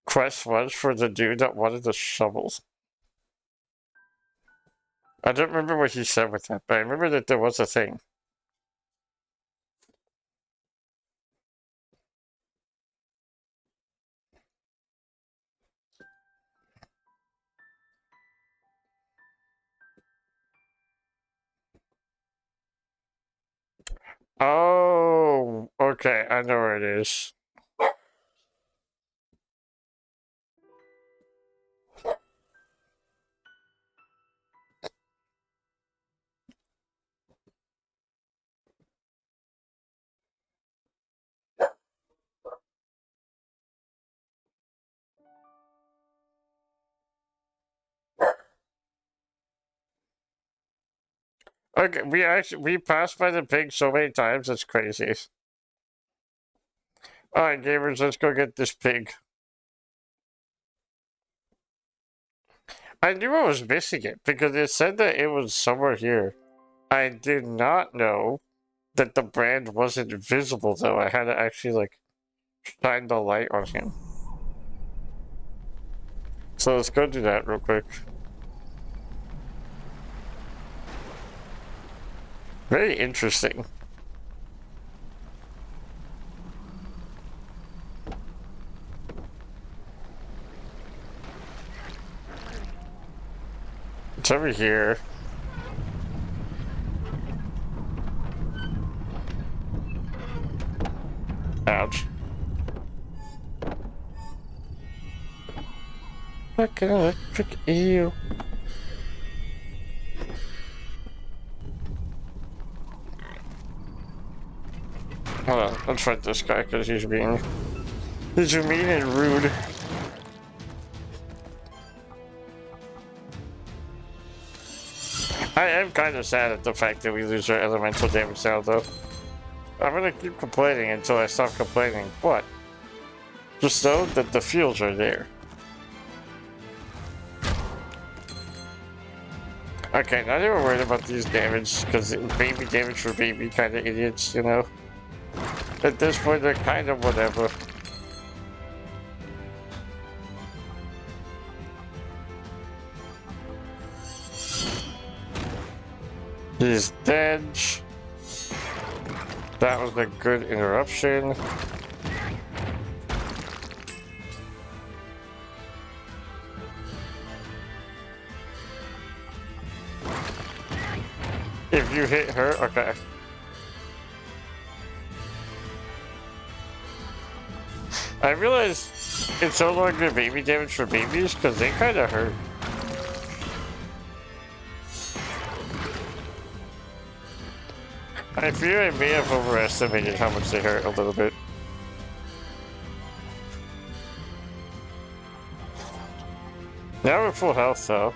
quest was for the dude that wanted the shovels. I don't remember what he said with that, but I remember that there was a thing. Oh, okay, I know where it is. Okay, we passed by the pig so many times, it's crazy. Alright, gamers, let's go get this pig. I knew I was missing it because it said that it was somewhere here. I did not know that the brand wasn't visible though. I had to actually like shine the light on him. So let's go do that real quick. Very interesting. It's over here. Ouch. Fucking electric eel. Hold on, let's fight this guy because he's mean and rude. I am kind of sad at the fact that we lose our elemental damage now, though. I'm gonna keep complaining until I stop complaining, but just know that the fields are there. Okay, not even worried about these damage, because baby damage for baby kind of idiots, you know? At this point, they're kind of whatever. He's dead. That was a good interruption. If you hit her, okay. I realize it's no longer baby damage for babies because they kind of hurt. I fear I may have overestimated how much they hurt a little bit. Now we're full health though.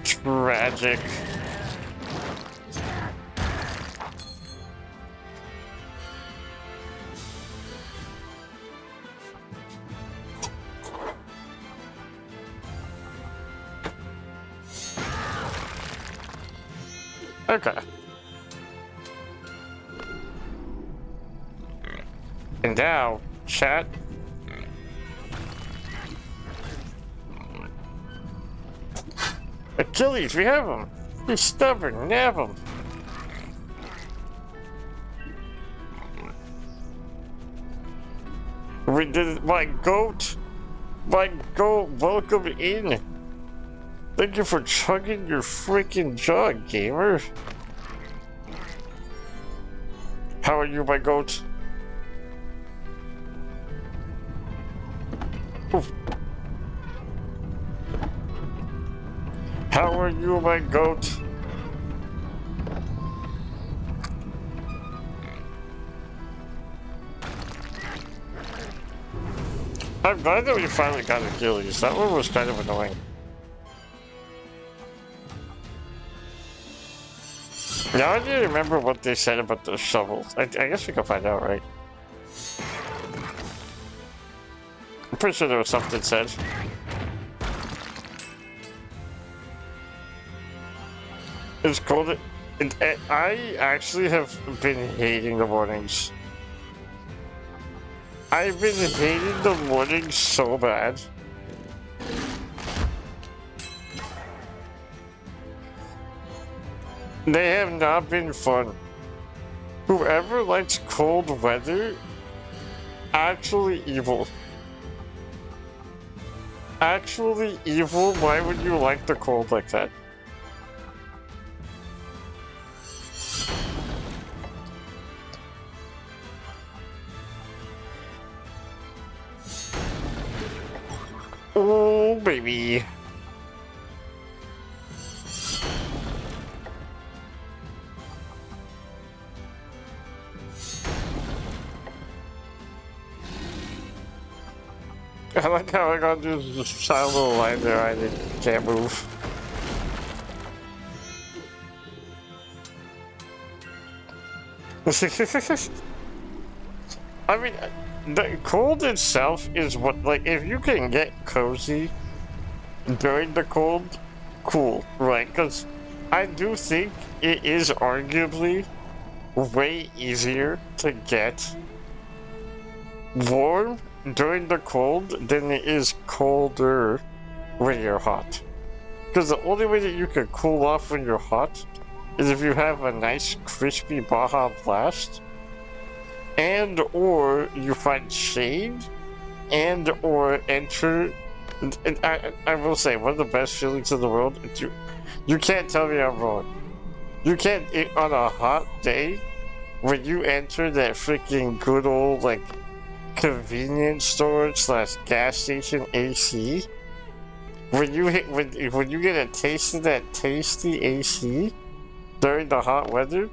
Tragic. Okay. And now, chat. Achilles, we have him. He's stubborn, nab him. We did my goat. My goat, welcome in. Thank you for chugging your freaking jug, gamer. How are you, my goat? Oof. How are you, my goat? I'm glad that we finally got Achilles. That one was kind of annoying. Now I need to remember what they said about the shovels. I guess we can find out, right? I'm pretty sure there was something said. It's cold. I actually have been hating the mornings. I've been hating the mornings so bad. They have not been fun. Whoever likes cold weather, actually evil. Actually evil? Why would you like the cold like that? Oh, baby. I like how I got this shallow little line there. I can't move. I mean, the cold itself is what, like, if you can get cozy during the cold, cool, right? Because I do think it is arguably way easier to get warm during the cold than it is colder when you're hot. Because the only way that you can cool off when you're hot is if you have a nice crispy Baja Blast, and or you find shade, and or enter. And I will say, one of the best feelings in the world, you can't tell me I'm wrong. You can't, on a hot day, when you enter that freaking good old, like, convenience store / gas station AC, when you get a taste of that tasty AC during the hot weather,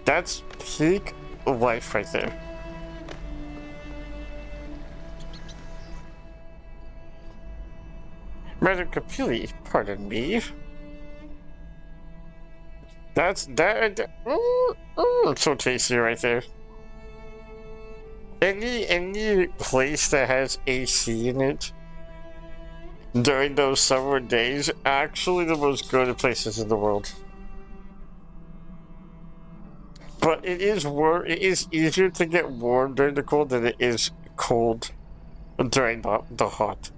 that's peak life right there. Madam Capilli, pardon me. That's so tasty right there. Any place that has AC in it during those summer days, actually the most good places in the world. But it is easier to get warm during the cold than it is cold during the hot.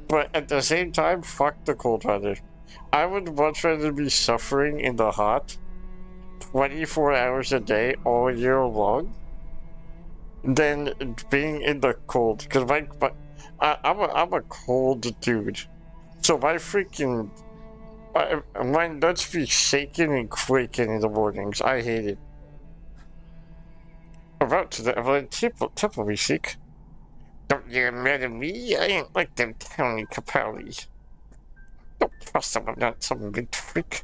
But at the same time, fuck the cold weather. I would much rather be suffering in the hot 24 hours a day all year long than being in the cold. Because I'm a cold dude. So my nuts be shaking and quaking in the mornings. I hate it. About to the temple we seek. Don't you mad at me? I ain't like them towny capellis. Don't trust them, I'm not some big freak.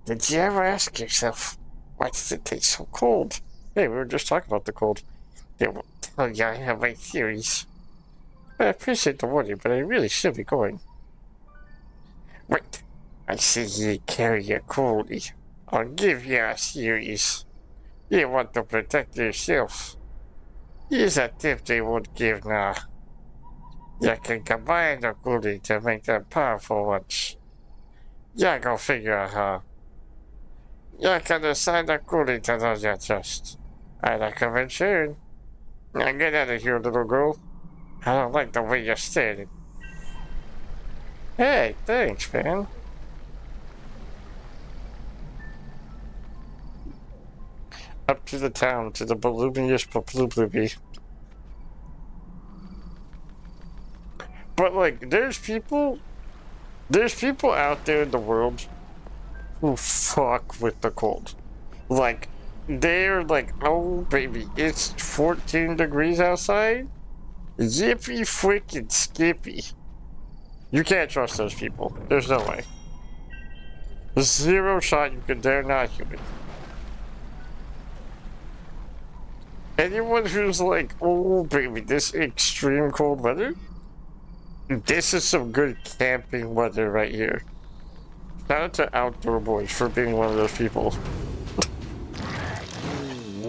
Did you ever ask yourself, why does it taste so cold? Hey, we were just talking about the cold. They won't tell you I have my theories. I appreciate the warning, but I really should be going. Wait, I see you carry a coldie. I'll give you a series. You want to protect yourself. Here's a tip they won't give now. You can combine the coolie to make them powerful ones. You go figure out how. You can assign the coolie to those you trust. I recommend sharing. Now get out of here, little girl. I don't like the way you're standing. Hey, thanks, man. Up to the town, to the ballooniest balooby. But like, there's people out there in the world who fuck with the cold. Like, they're like, oh baby, it's 14 degrees outside? Yippee freaking skippy. You can't trust those people. There's no way. Zero shot you could dare not human. Anyone who's like, oh baby, this extreme cold weather? This is some good camping weather right here. Shout out to Outdoor Boys for being one of those people.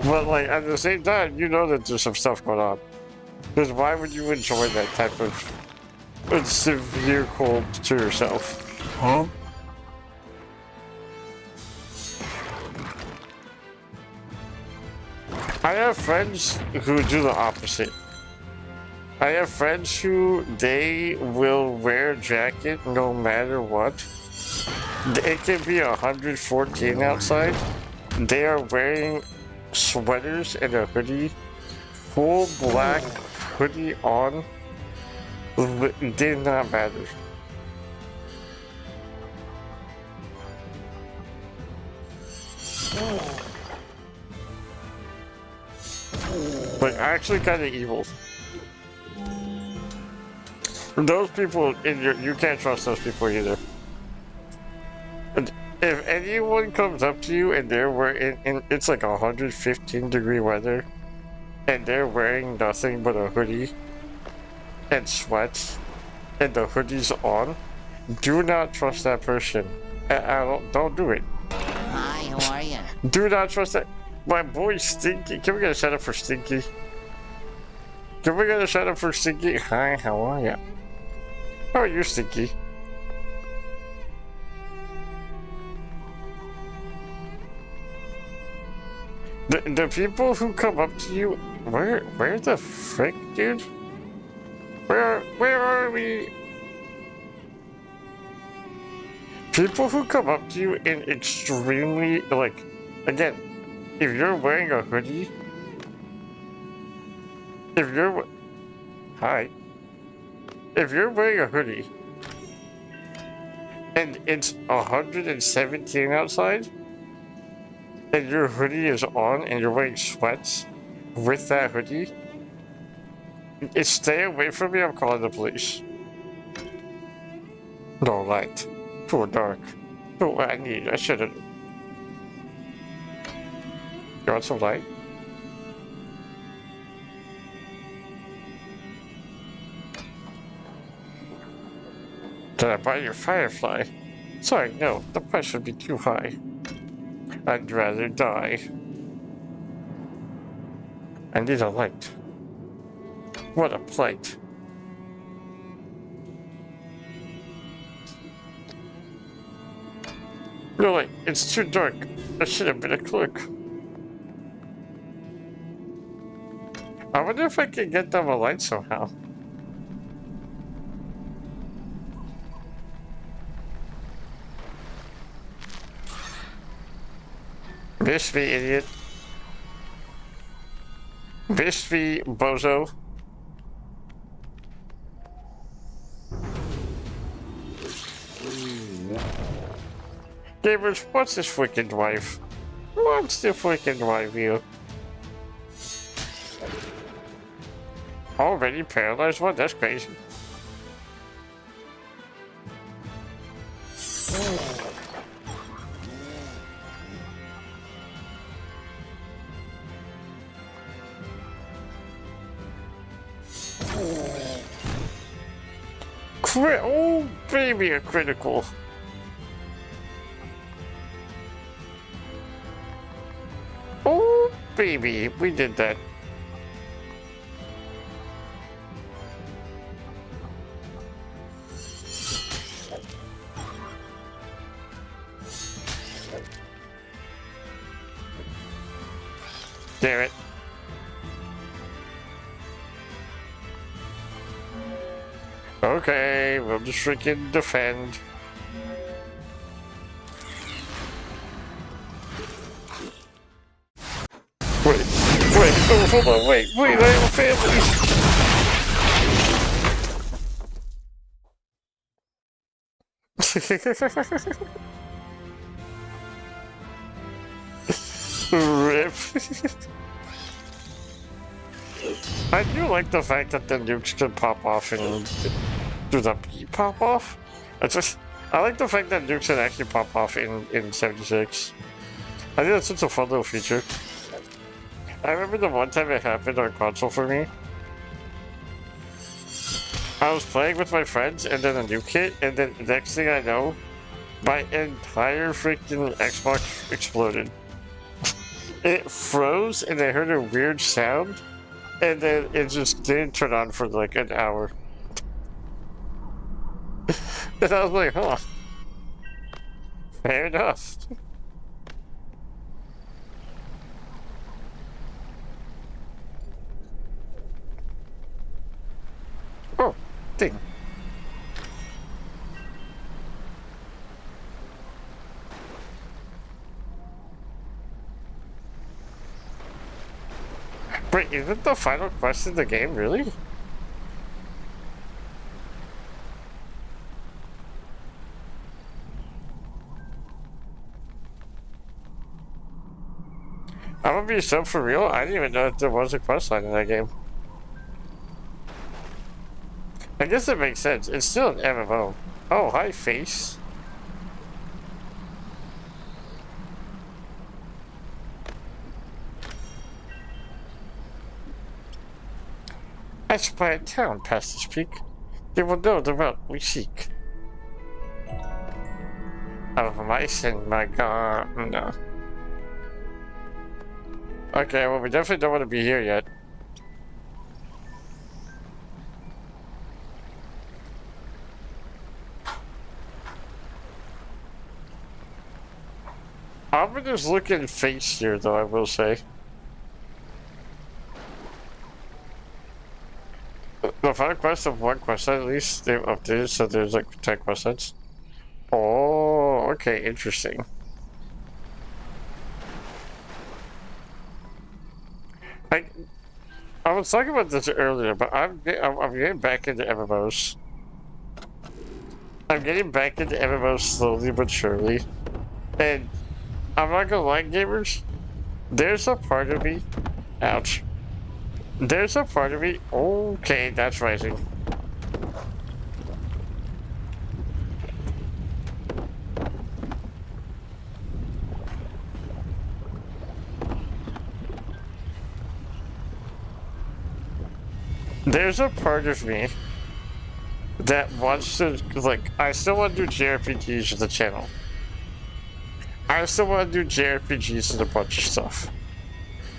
But like, at the same time, you know that there's some stuff going on. Because why would you enjoy that type of severe cold to yourself? Huh? I have friends who do the opposite. I have friends who they will wear a jacket no matter what. It can be 114 outside. They are wearing sweaters and a hoodie, full black hoodie on. Did not matter. Like, actually kind of evil. Those people, you can't trust those people either. And if anyone comes up to you and they're wearing, it's like 115-degree weather, and they're wearing nothing but a hoodie and sweats, and the hoodie's on, do not trust that person. Don't do it. Hi, how are you? Do not trust that. My boy Stinky. Can we get a shout out for Stinky? Can we get a shout out for Stinky? Hi, how are you? How are you, Stinky? The people who come up to you, where the frick, dude? Where are we? People who come up to you in extremely, like, again, if you're wearing a hoodie, hi. If you're wearing a hoodie, and it's 117 outside, and your hoodie is on, and you're wearing sweats with that hoodie, stay away from me, I'm calling the police. No light. Too dark. Oh, I should've. You want some light? Did I buy your firefly? Sorry, no, the price would be too high. I'd rather die. I need a light. What a plight. No, wait, it's too dark. I should have been a clerk. I wonder if I can get them a light somehow. Miss me, idiot. Miss me, bozo. Gamers, what's this freaking drive? What's the freaking drive here? Already paralyzed one? That's crazy. Oh, baby, a critical. Oh, baby, we did that. Damn it. Okay, we'll just freaking defend. Wait, oh, hold on, wait, I have a family! Rip. I do like the fact that the nukes can pop off and do the pop off. I like the fact that nukes can actually pop off in 76. I think that's such a fun little feature. I remember the one time it happened on console for me. I was playing with my friends and then a nuke hit, and then the next thing I know, my entire freaking Xbox exploded. It froze and I heard a weird sound, and then it just didn't turn on for like an hour. And I was like, huh. Fair enough. Oh, ding. Wait, isn't the final quest in the game, really? I'm gonna be so for real, I didn't even know if there was a quest line in that game. I guess it makes sense. It's still an MMO. Oh, hi, face. I spy a town past this peak. They will know the route we seek. Of mice and my god, no. Okay, well, we definitely don't want to be here yet. Ominous looking face here, though, I will say. The final quest of one quest at least they've updated, so there's like 10 quest sets. Oh, okay, interesting. I I was talking about this earlier, but I'm getting back into MMOs. I'm getting back into MMOs slowly but surely, and I'm not gonna lie, gamers. There's a part of me. Ouch. There's a part of me. Okay, that's rising. There's a part of me that wants to, like, I still want to do JRPGs with the channel. I still want to do JRPGs and a bunch of stuff.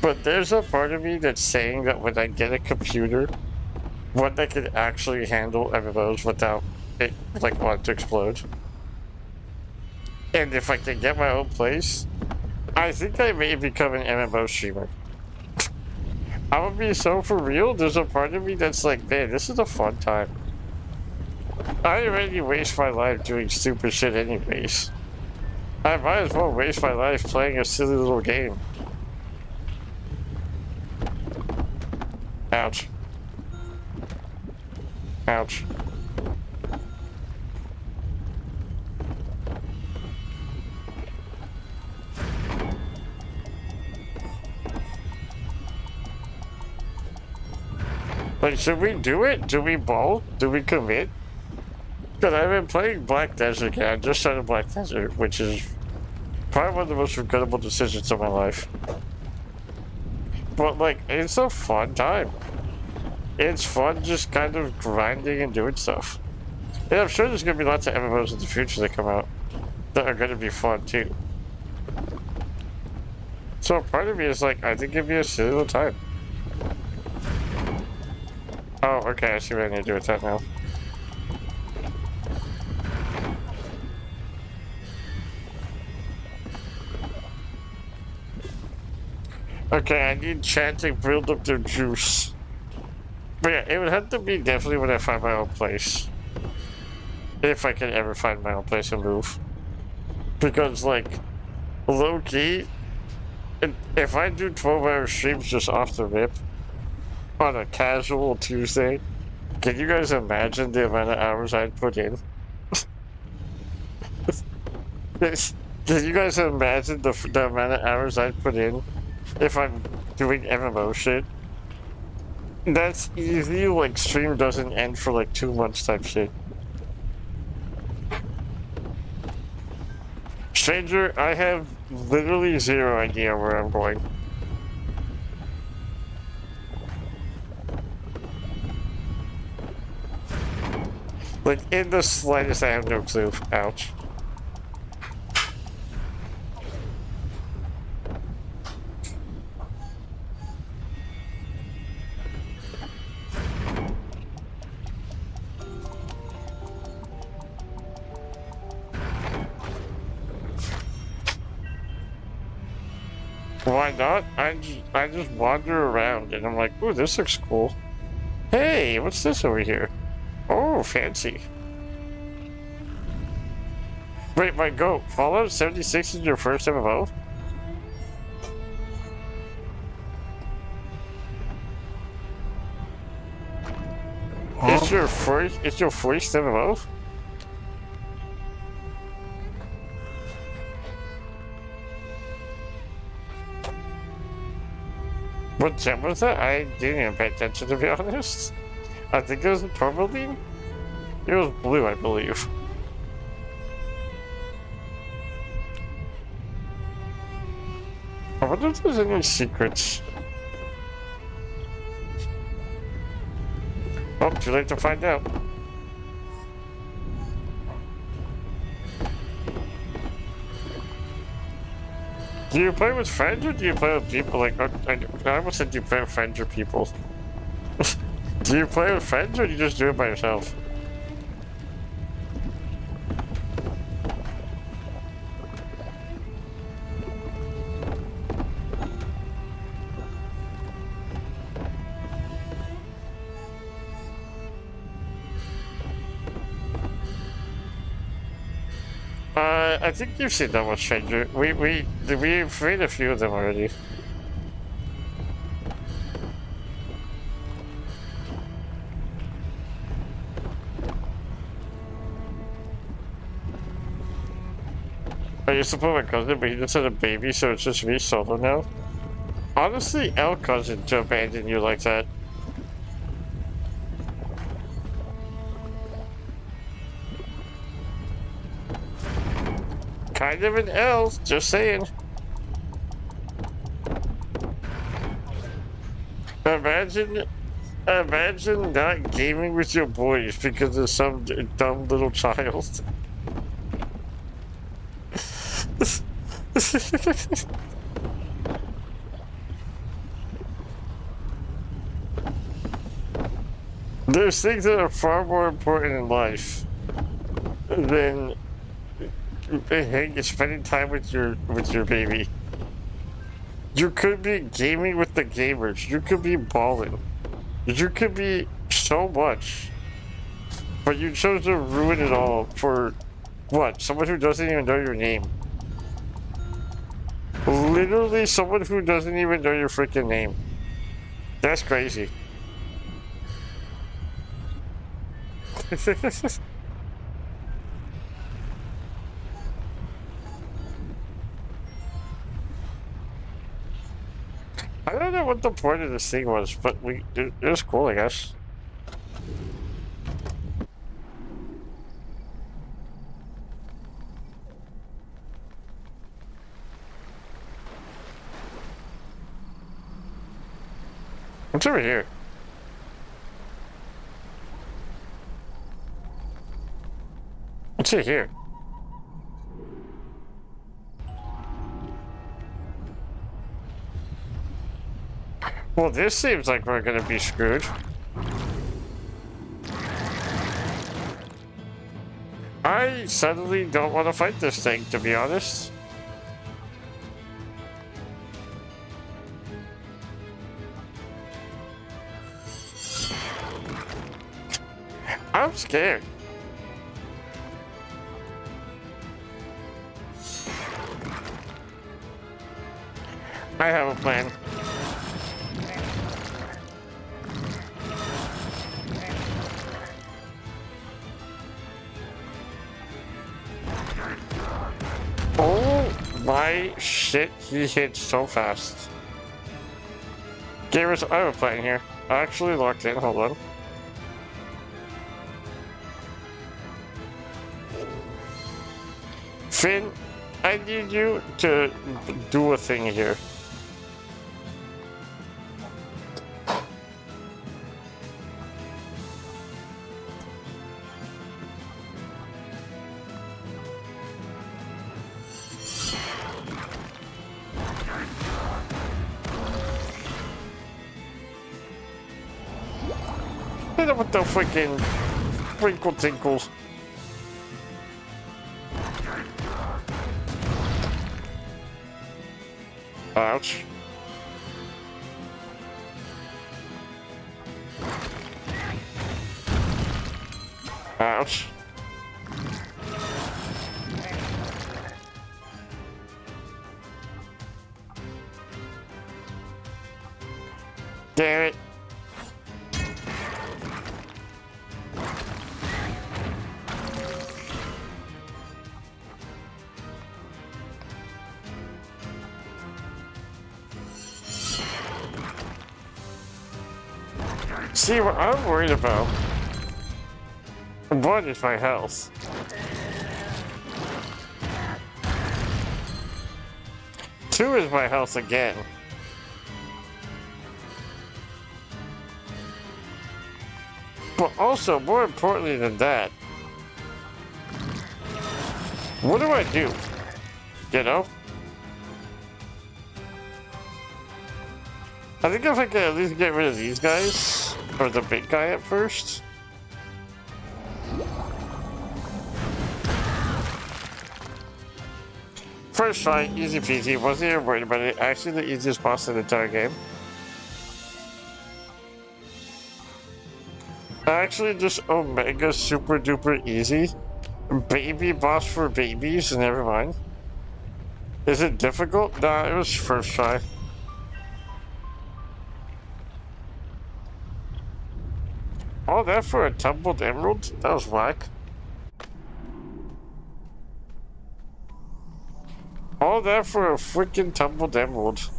But there's a part of me that's saying that when I get a computer, one that can actually handle MMOs without it, like, wanting to explode. And if I can get my own place, I think I may become an MMO streamer. I'm gonna be so for real, there's a part of me that's like, man, this is a fun time. I already waste my life doing stupid shit anyways. I might as well waste my life playing a silly little game. Ouch. Ouch. Like, should we do it? Do we bowl? Do we commit? Because I've been playing Black Desert again. I just started Black Desert, which is probably one of the most regrettable decisions of my life. But, like, it's a fun time. It's fun just kind of grinding and doing stuff. And I'm sure there's going to be lots of MMOs in the future that come out that are going to be fun, too. So part of me is like, I think it'd be a silly little time. Oh, okay, I see what I need to do with that now. Okay, I need chat to build up their juice. But yeah, it would have to be definitely when I find my own place. If I can ever find my own place and move. Because, like, low-key, if I do 12-hour streams just off the rip, on a casual Tuesday, can you guys imagine the amount of hours I'd put in? Can you guys imagine the amount of hours I'd put in if I'm doing MMO shit? That's easy, like, stream doesn't end for like 2 months type shit. Stranger, I have literally zero idea where I'm going. Like, in the slightest, I have no clue. Ouch. Why not? I just wander around and I'm like, ooh, this looks cool. Hey, what's this over here? Oh, fancy. Wait, my goat, Fallout 76 is your first MMO? Huh? It's your first MMO? What gem was that? I didn't even pay attention, to be honest. I think it was tourmaline? It was blue, I believe. I wonder if there's any secrets. Oh, too late to find out. Do you play with friends or do you play with people? Like, I almost said, do you play with friends or people? Do you play with friends or do you just do it by yourself? I think you've seen that one, Stranger. We've made a few of them already. I used to play my cousin, but he just had a baby, so it's just me solo now. Honestly, L cousin to abandon you like that. Kind of an L, just saying. Imagine not gaming with your boys because of some dumb little child. There's things that are far more important in life than spending time with your baby. You could be gaming with the gamers. You could be balling. You could be so much. But you chose to ruin it all for what? Someone who doesn't even know your name. Literally someone who doesn't even know your freaking name. That's crazy. I don't know what the point of this thing was, but it was cool, I guess. What's over here? What's it here? Well, this seems like we're gonna be screwed. I suddenly don't want to fight this thing, to be honest. I'm scared. I have a plan. Oh my shit, he hit so fast. Gamers, I have a plan here. I actually locked in, hold on. Finn, I need you to do a thing here. Hit him with the freaking twinkle tinkles. Ouch. Ouch. Damn it. See, what I'm worried about, one is my health. Two is my health again. But also, more importantly than that, what do I do? You know? I think if I can at least get rid of these guys, or the big guy at first. First try, easy peasy, wasn't even worried about it. Actually the easiest boss in the entire game. Actually just omega super duper easy. Baby boss for babies? Never mind. Is it difficult? Nah, it was first try. All that for a tumbled emerald? That was whack. All that for a freaking tumbled emerald.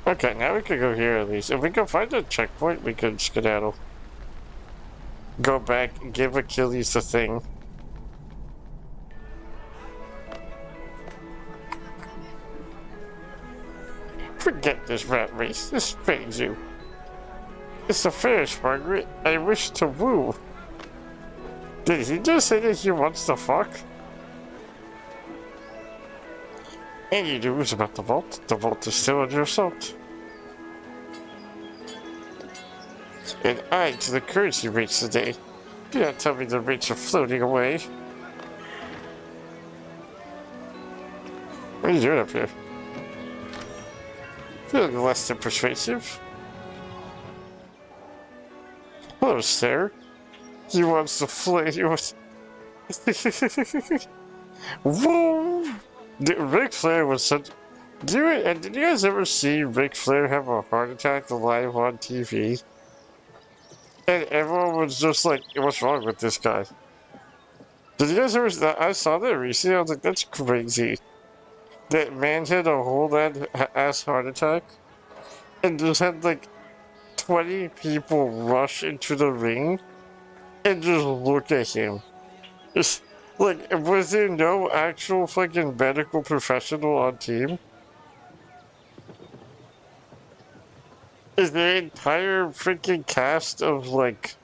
Okay, now we can go here at least. If we can find a checkpoint, we can skedaddle. Go back, give Achilles the thing. Forget this rat race. This pains you. It's a Ferris, Margaret. I wish to woo. Did he just say that he wants to fuck? Any news about the vault? The vault is still under assault. And I to the currency rates today. Do not tell me the rates are floating away. What are you doing up here? Feeling less than persuasive. Hello, sir. He wants to flay you. Whoa! Ric Flair was such. Did you guys ever see Ric Flair have a heart attack live on TV? And everyone was just like, what's wrong with this guy? Did you guys ever? I saw that recently. I was like, that's crazy. That man had a whole ass heart attack and just had like 20 people rush into the ring and just look at him. Just, like, was there no actual fucking medical professional on team? Is the entire freaking cast of like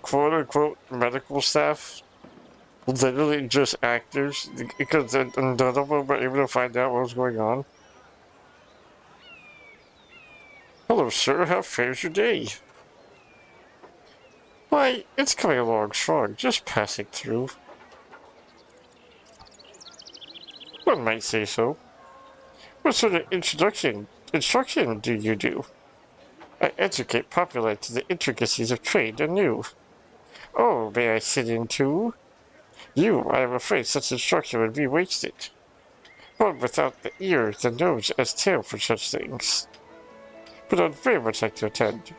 quote unquote medical staff literally just actors because none of them were able to find out what was going on? Hello, sir. How fares your day? Why, it's coming along strong. Just passing through. One might say so. What sort of instruction do you do? I educate populi to the intricacies of trade anew. Oh, may I sit in too? I am afraid such instruction would be wasted. One without the ear, the nose, as tail for such things. But I'd very much like to attend.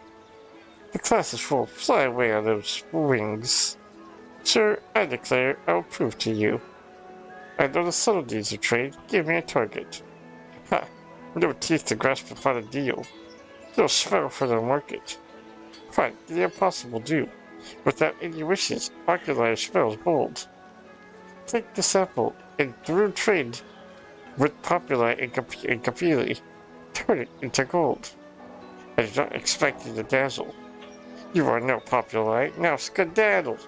The class is full. Fly away on those wings. Sir, I declare I'll prove to you. I know the subtleties of trade. Give me a target. Ha! No teeth to grasp upon a deal. No spell for the market. Fine, the impossible do. Without any wishes, oculi spells bold. Take the sample, and through trade with populi and capilli, turn it into gold. I do not expect you to dazzle. You are no populi, now skedaddle.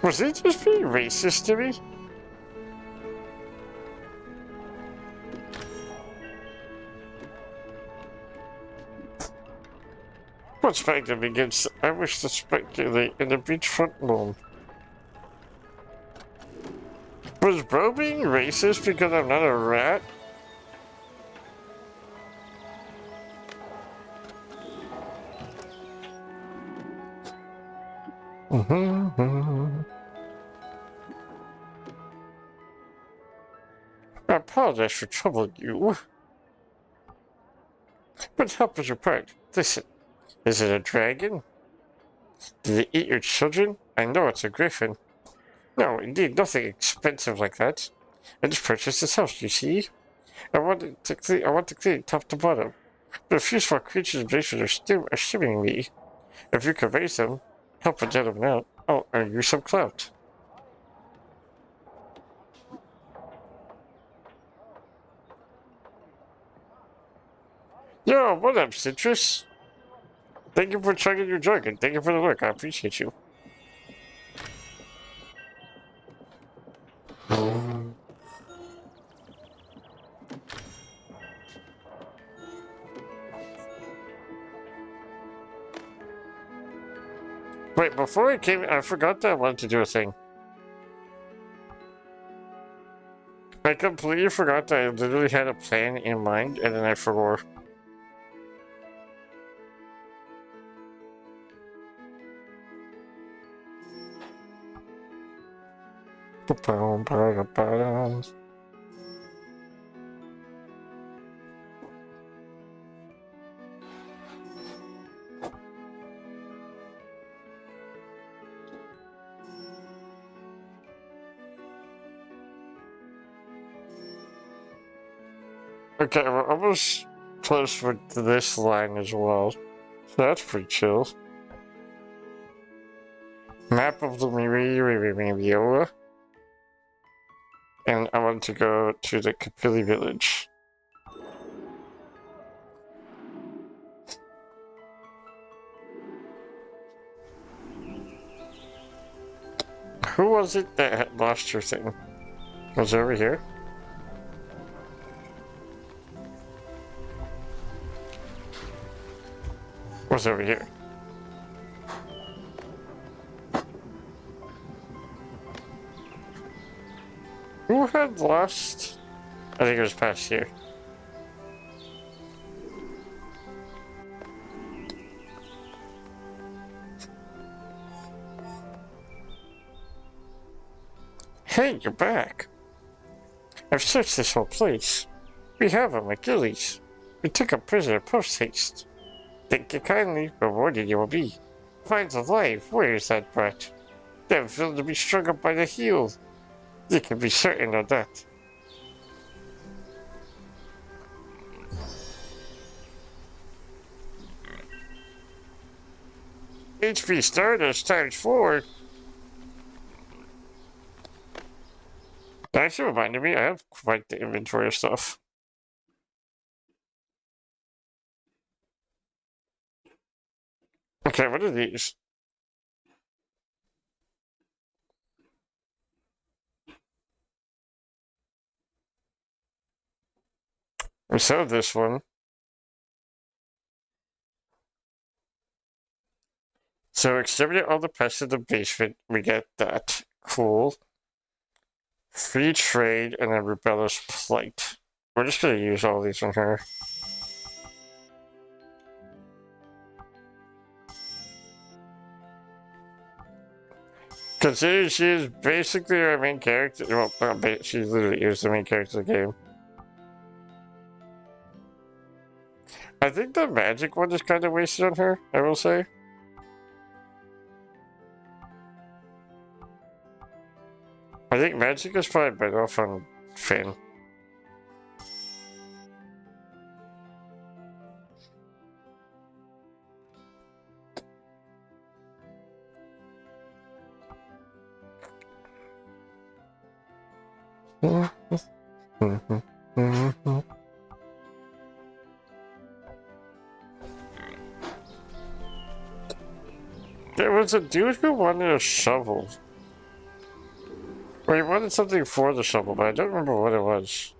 Was he just being racist to me? What's Magnum against? I wish to speculate in the beachfront lawn. Was bro being racist because I'm not a rat? I apologize for troubling you. But help is required. Listen, is it a dragon? Did it eat your children? I know it's a griffin. No, indeed, nothing expensive like that. I just purchased this house, you see? I want to clean it top to bottom. But a few small creatures and basement are still assuming me. If you can raise them, help a gentleman out, I'll earn you some clout. Yo, what up, Citrus? Thank you for chugging your jug, and thank you for the work. I appreciate you. Wait, before I came, I forgot that I wanted to do a thing. I completely forgot that I literally had a plan in mind, and then I forgot. Okay, we're almost close with this line as well. So that's pretty chill. Map of the Miriola. And I want to go to the Kapili village. Who was it that had lost her thing? Was it over here? Was it over here? Who had lost? I think it was past here. Hey, you're back. I've searched this whole place. We have him, Achilles. We took him prisoner post-haste. Thank you kindly, rewarded you will be. Finds alive, where is that brat? Them feel to be strung up by the heel. You can be certain of that. HP Stardust times 4. That actually reminded me, I have quite the inventory of stuff. Okay, what are these? We sell this one. So exterminate all the pests in the basement. We get that. Cool. Free trade and then rebellious plight. We're just gonna use all these on her. Considering she is basically our main character, well, she literally is the main character of the game. I think the magic one is kind of wasted on her, I will say. I think magic is probably better off on Finn. There was a dude who wanted a shovel. Or he wanted something for the shovel, but I don't remember what it was.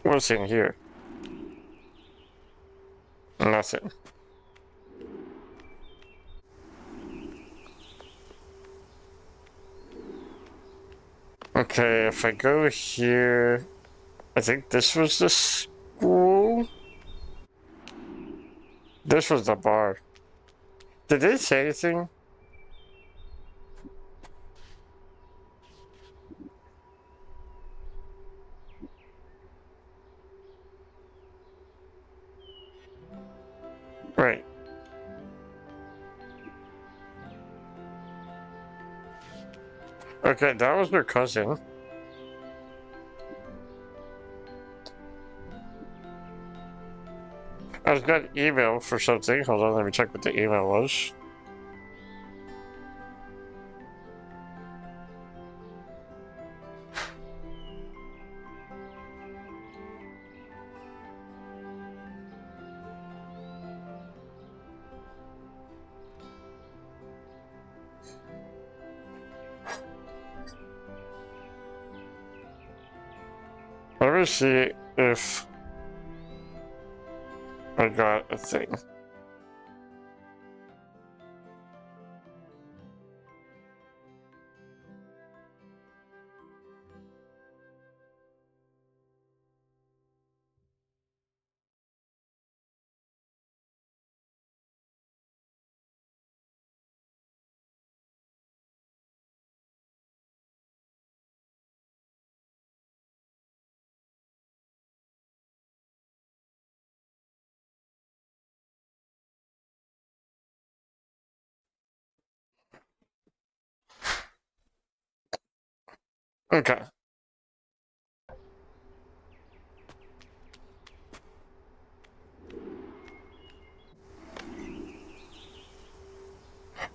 What's in here? Nothing. Okay, if I go here... I think this was the school? This was the bar. Did they say anything? Right. Okay, that was her cousin. I just got an email for something. Hold on, let me check what the email was. Let me see if I got a thing. Okay.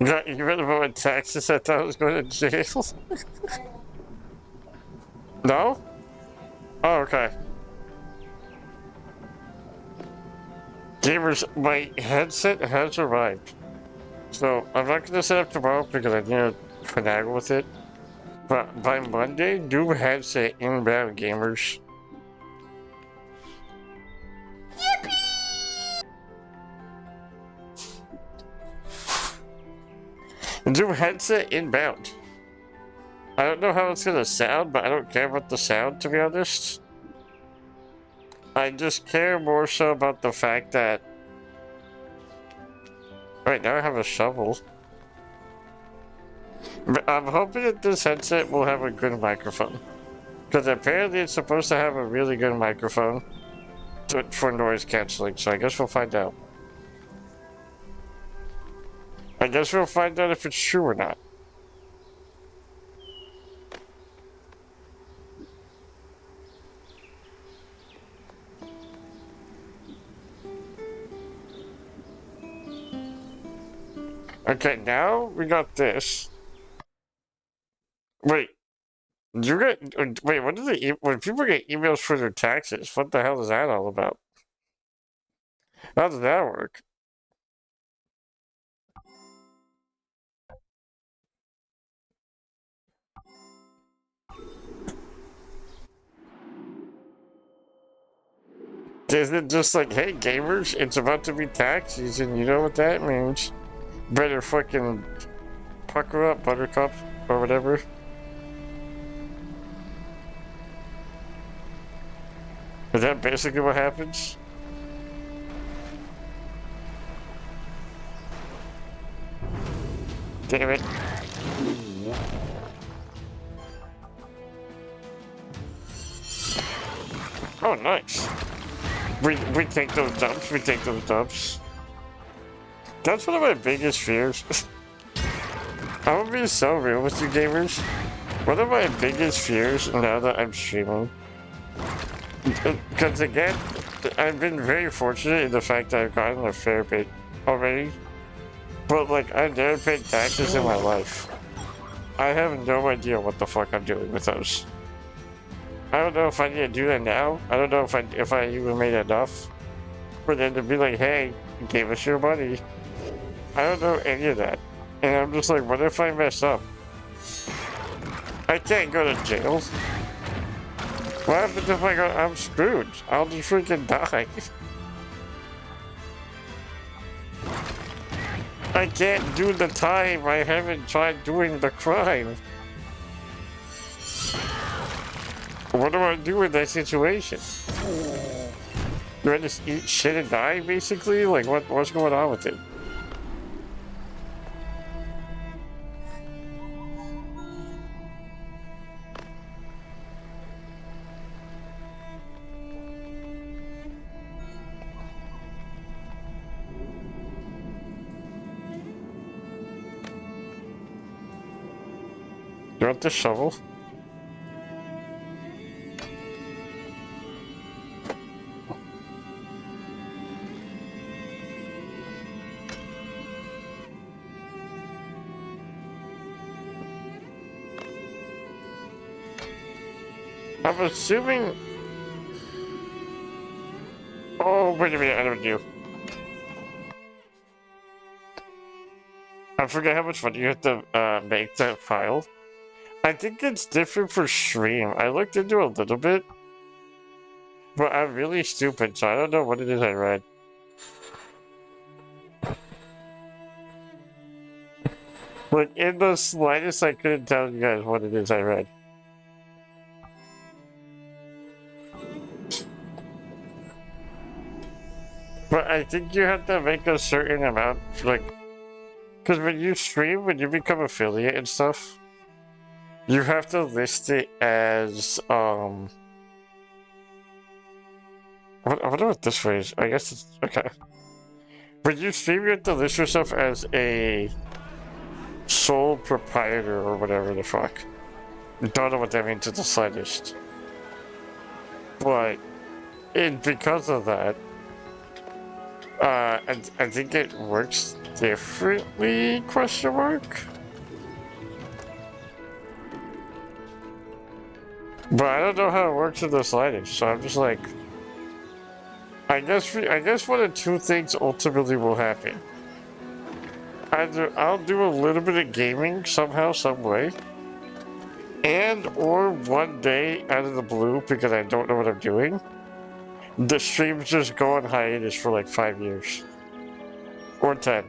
You read about my taxes? I thought I was going to jail. No? Oh, okay. Gamers, my headset has arrived. So, I'm not going to set up tomorrow because I need to finagle with it. But by Monday, new headset inbound, gamers. New headset inbound. I don't know how it's going to sound, but I don't care about the sound, to be honest. I just care more so about the fact that... Right, now I have a shovel. But I'm hoping that this headset will have a good microphone. Because apparently it's supposed to have a really good microphone for noise cancelling, so I guess we'll find out. I guess we'll find out if it's true or not. Okay, now we got this. Wait, you get wait? What do they? When people get emails for their taxes, what the hell is that all about? How does that work? Is it just like, hey gamers, it's about to be tax season, you know what that means? Better fucking pucker up, buttercup, or whatever. Is that basically what happens? Damn it. Oh, nice. We take those dumps, we take those dumps. That's one of my biggest fears. I'm gonna be so real with you gamers. One of my biggest fears now that I'm streaming, because again, I've been very fortunate in the fact that I've gotten a fair bit already, but like I've never paid taxes in my life. I have no idea what the fuck I'm doing with those. I don't know if I need to do that now. I don't know if I even made enough for them to be like, hey, give us your money. I don't know any of that. And I'm just like, what if I mess up? I can't go to jail. What happens if I go, I'm screwed? I'll just freaking die. I can't do the time. I haven't tried doing the crime. What do I do in that situation? Do I just eat shit and die, basically? Like, what's going on with it? You want the shovel? I'm assuming... Oh, wait a minute, I don't know. I forget how much money you have to make that file. I think it's different for stream. I looked into it a little bit, but I'm really stupid, so I don't know what it is I read. Like, in the slightest, I couldn't tell you guys what it is I read. But I think you have to make a certain amount, like... Because when you stream, when you become affiliate and stuff, you have to list it as, I wonder what this phrase, I guess it's, okay. When you stream, you have to list yourself as a sole proprietor or whatever the fuck. Don't know what that means to the slightest. But because of that, I think it works differently, question mark? But I don't know how it works in the slightest, so I'm just like, I guess one of two things ultimately will happen. Either I'll do a little bit of gaming somehow, some way, and or one day out of the blue, because I don't know what I'm doing, the streams just go on hiatus for like 5 years. Or 10.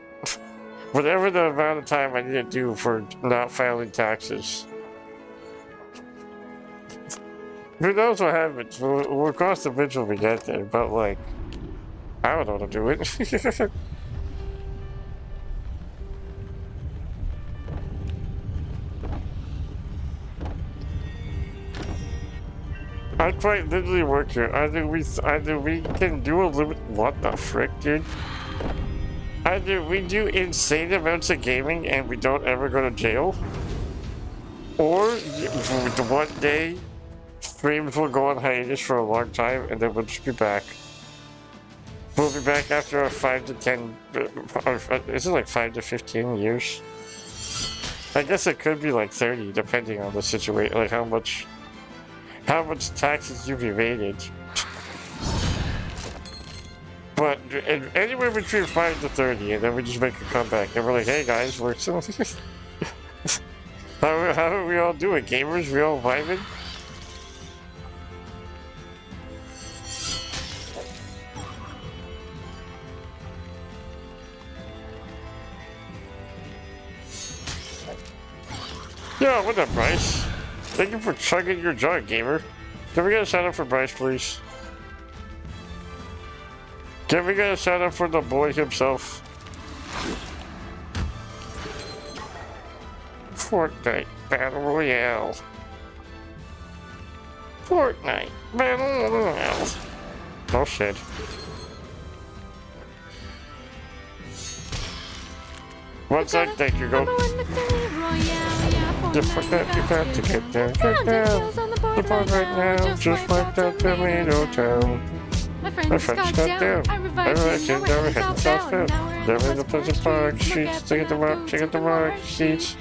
Whatever the amount of time I need to do for not filing taxes. Who knows what happens? We'll cross the bridge when we get there, but like, I don't know what I'm doing. I quite literally work here. Either we can do a little. What the frick, dude? Either we do insane amounts of gaming and we don't ever go to jail, or one day streams will go on hiatus for a long time and then we'll just be back. We'll be back after 5 to 10. Is it like 5 to 15 years? I guess it could be like 30, depending on the situation, like how much taxes you've evaded. But anywhere between 5 to 30, and then we just make a comeback, and we're like, hey guys, we're still... how are we all doing? Gamers, we all vibing? Yo, what up, Bryce? Thank you for chugging your jug, gamer. Can we get a shout out for Bryce, please? Can we get a shout out for the boy himself? Fortnite Battle Royale. Fortnite Battle Royale. Oh shit. One sec, thank you, go. Just forget you got to get there, get down. The board right now, just like that tomato town. My friend just got down. I revived him. Now we're heading southbound. They're in the Pleasant Park streets. Check out the mark seats.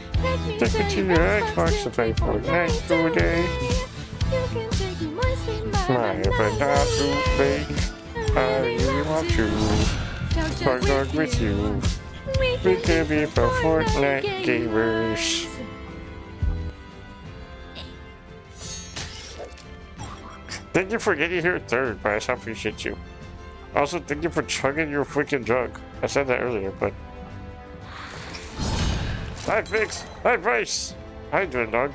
Take me to your Xbox to play Fortnite today. My but not too late. I really want to partner with you. We could be pro Fortnite gamers. Thank you for getting here third, Bryce. I appreciate you. Also, thank you for chugging your freaking jug. I said that earlier, but... Hi, Vix. Hi, Bryce. How you doing, dog?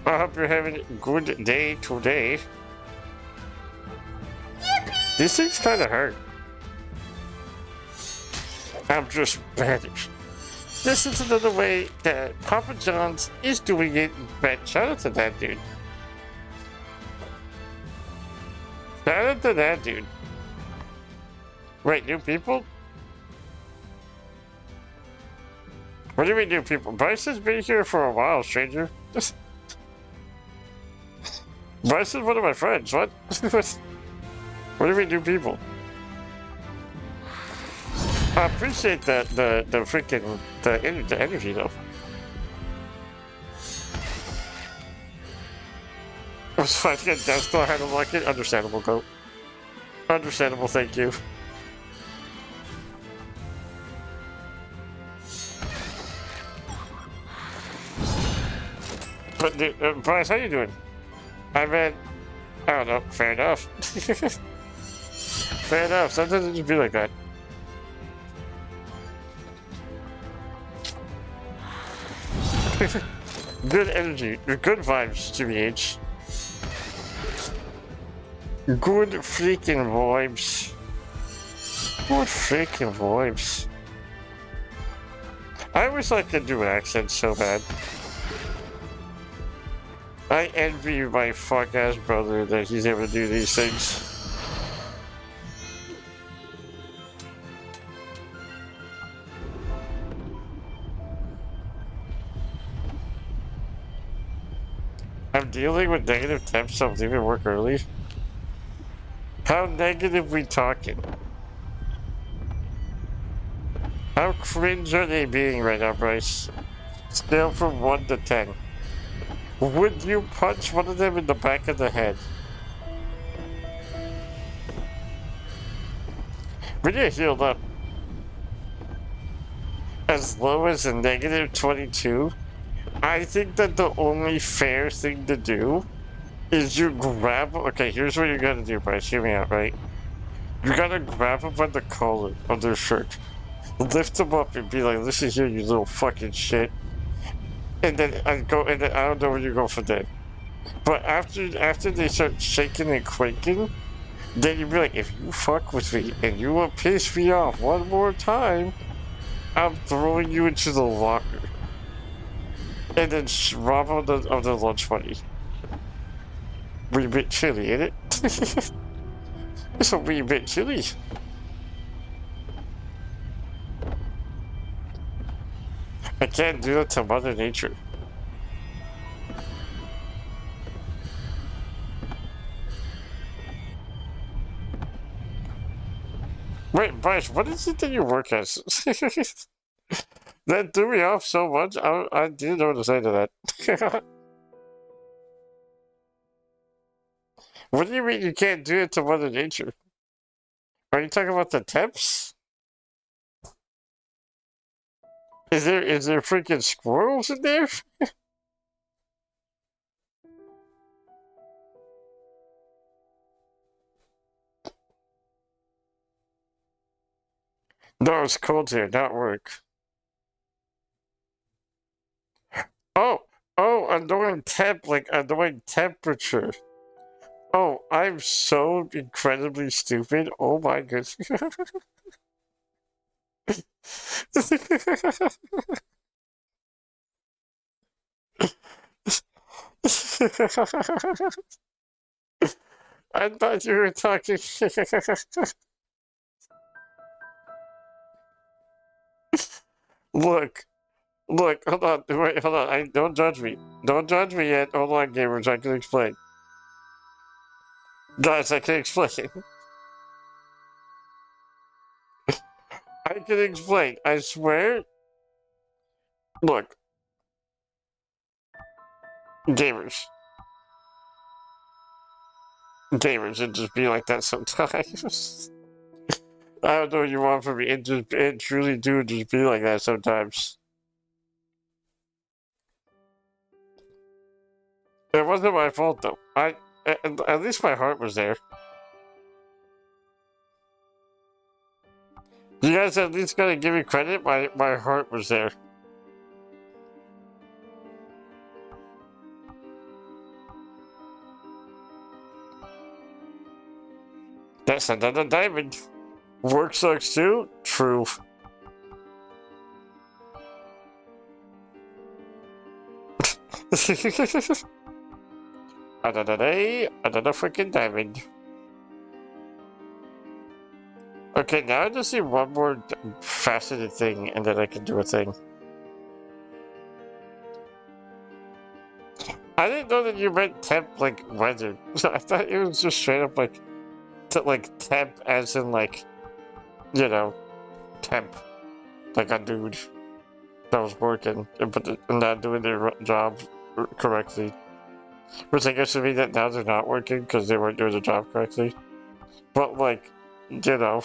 I hope you're having a good day today. Yippee! These things kind of hurt. I'm just Spanish. This is another way that Papa John's is doing it, but shout out to that dude. Shout out to that dude. Wait, new people? What do you mean new people? Bryce has been here for a while, stranger. Bryce is one of my friends, what? What do you mean new people? I appreciate the freaking the energy though. I was fighting at death, still had to like it. Understandable, goat. Understandable, thank you. But Bryce, how you doing? I mean, I don't know. Fair enough. Fair enough. Sometimes it just be like that. Good energy, good vibes, TBH. Good freaking vibes. Good freaking vibes. I wish I could do accents so bad. I envy my fuck ass brother that he's able to do these things. dealing with negative temps, so I'm leaving work early. How negative we talking? How cringe are they being right now, Bryce? Scale from 1 to 10. Would you punch one of them in the back of the head? When you're healed up as low as a negative 22, I think that the only fair thing to do is you grab... Okay, here's what you gotta do, Bryce. Hear me out, right? You gotta grab them by the collar of their shirt. Lift them up and be like, listen here, you little fucking shit. And then I don't know where you go from there. But after they start shaking and quaking, then you be like, if you fuck with me and you will piss me off one more time, I'm throwing you into the locker. And then rob of the lunch money. Wee bit chilly, ain't it? It's a wee bit chilly. I can't do that to Mother Nature. Wait, Bryce, what is it that you work as? That threw me off so much, I didn't know what to say to that. What do you mean you can't do it to Mother Nature? Are you talking about the temps? Is there freaking squirrels in there? No, it's cold here, not work. Oh, annoying annoying temperature. Oh, I'm so incredibly stupid. Oh my goodness. I thought you were talking. Look, hold on, wait, hold on. Don't judge me. Don't judge me yet. Hold on, gamers. I can explain. Guys, I can explain. I can explain. I swear. Look, gamers. Gamers, it just be like that sometimes. I don't know what you want from me. It truly do just be like that sometimes. It wasn't my fault though. At least my heart was there. You guys at least gotta give me credit. My heart was there. That's another diamond. Work sucks too? True. Another freaking diamond. Okay, now I just need one more faceted thing and then I can do a thing. I didn't know that you meant temp like weather. I thought it was just straight up like temp as in like, you know, temp. Like a dude that was working and not doing their job correctly. Which I guess would mean that now they're not working because they weren't doing the job correctly. But like, you know.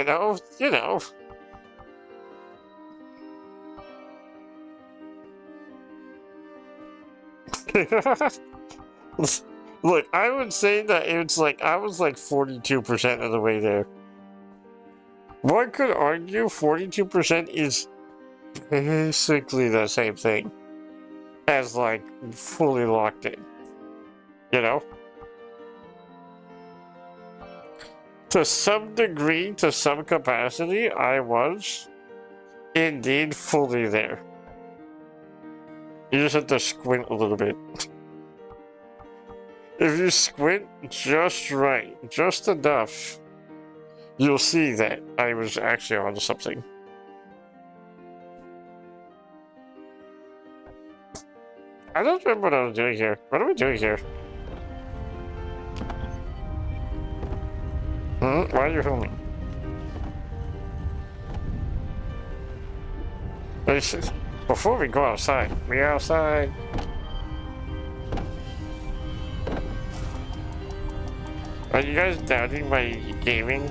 you know. Look, I would say that it's like, I was like 42% of the way there. One could argue 42% is basically the same thing as like fully locked in. You know? To some degree, to some capacity, I was indeed fully there. You just have to squint a little bit. If you squint just right, just enough, you'll see that I was actually onto something. I don't remember what I was doing here. What are we doing here? Why are you filming? Before we go outside, we're outside. Are you guys doubting my gaming?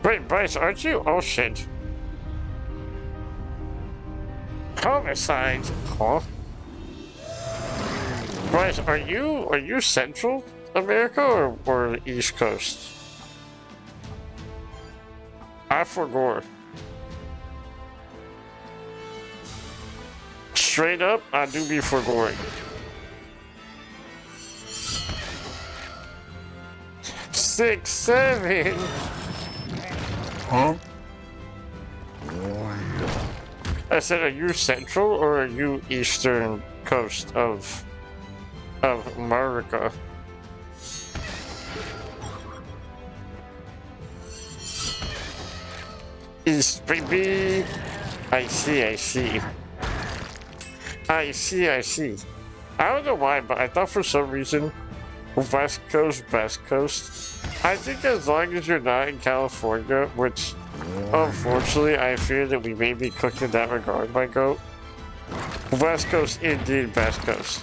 Wait, Bryce, aren't you? Oh shit. Homicide. Huh? Bryce, are you Central America or East Coast? I forgot. Straight up, I do be forgoing. 6, 7. Huh? I said, are you Central or are you Eastern Coast of America? East, baby. I see. I see. I don't know why, but I thought for some reason West Coast. I think as long as you're not in California, which unfortunately I fear that we may be cooked in that regard, my goat. West Coast, indeed, West Coast.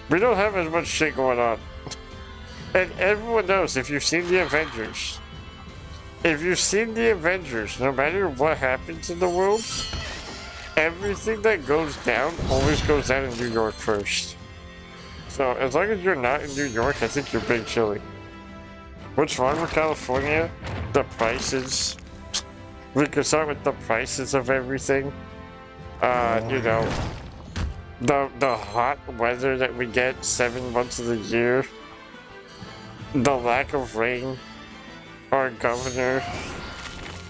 We don't have as much shit going on. And everyone knows, if you've seen the Avengers, no matter what happens in the world, everything that goes down always goes down in New York first. So as long as you're not in New York, I think you're big chilly. What's wrong with California? The prices. We could start with the prices of everything. You know, the hot weather that we get 7 months of the year. The lack of rain. Our governor,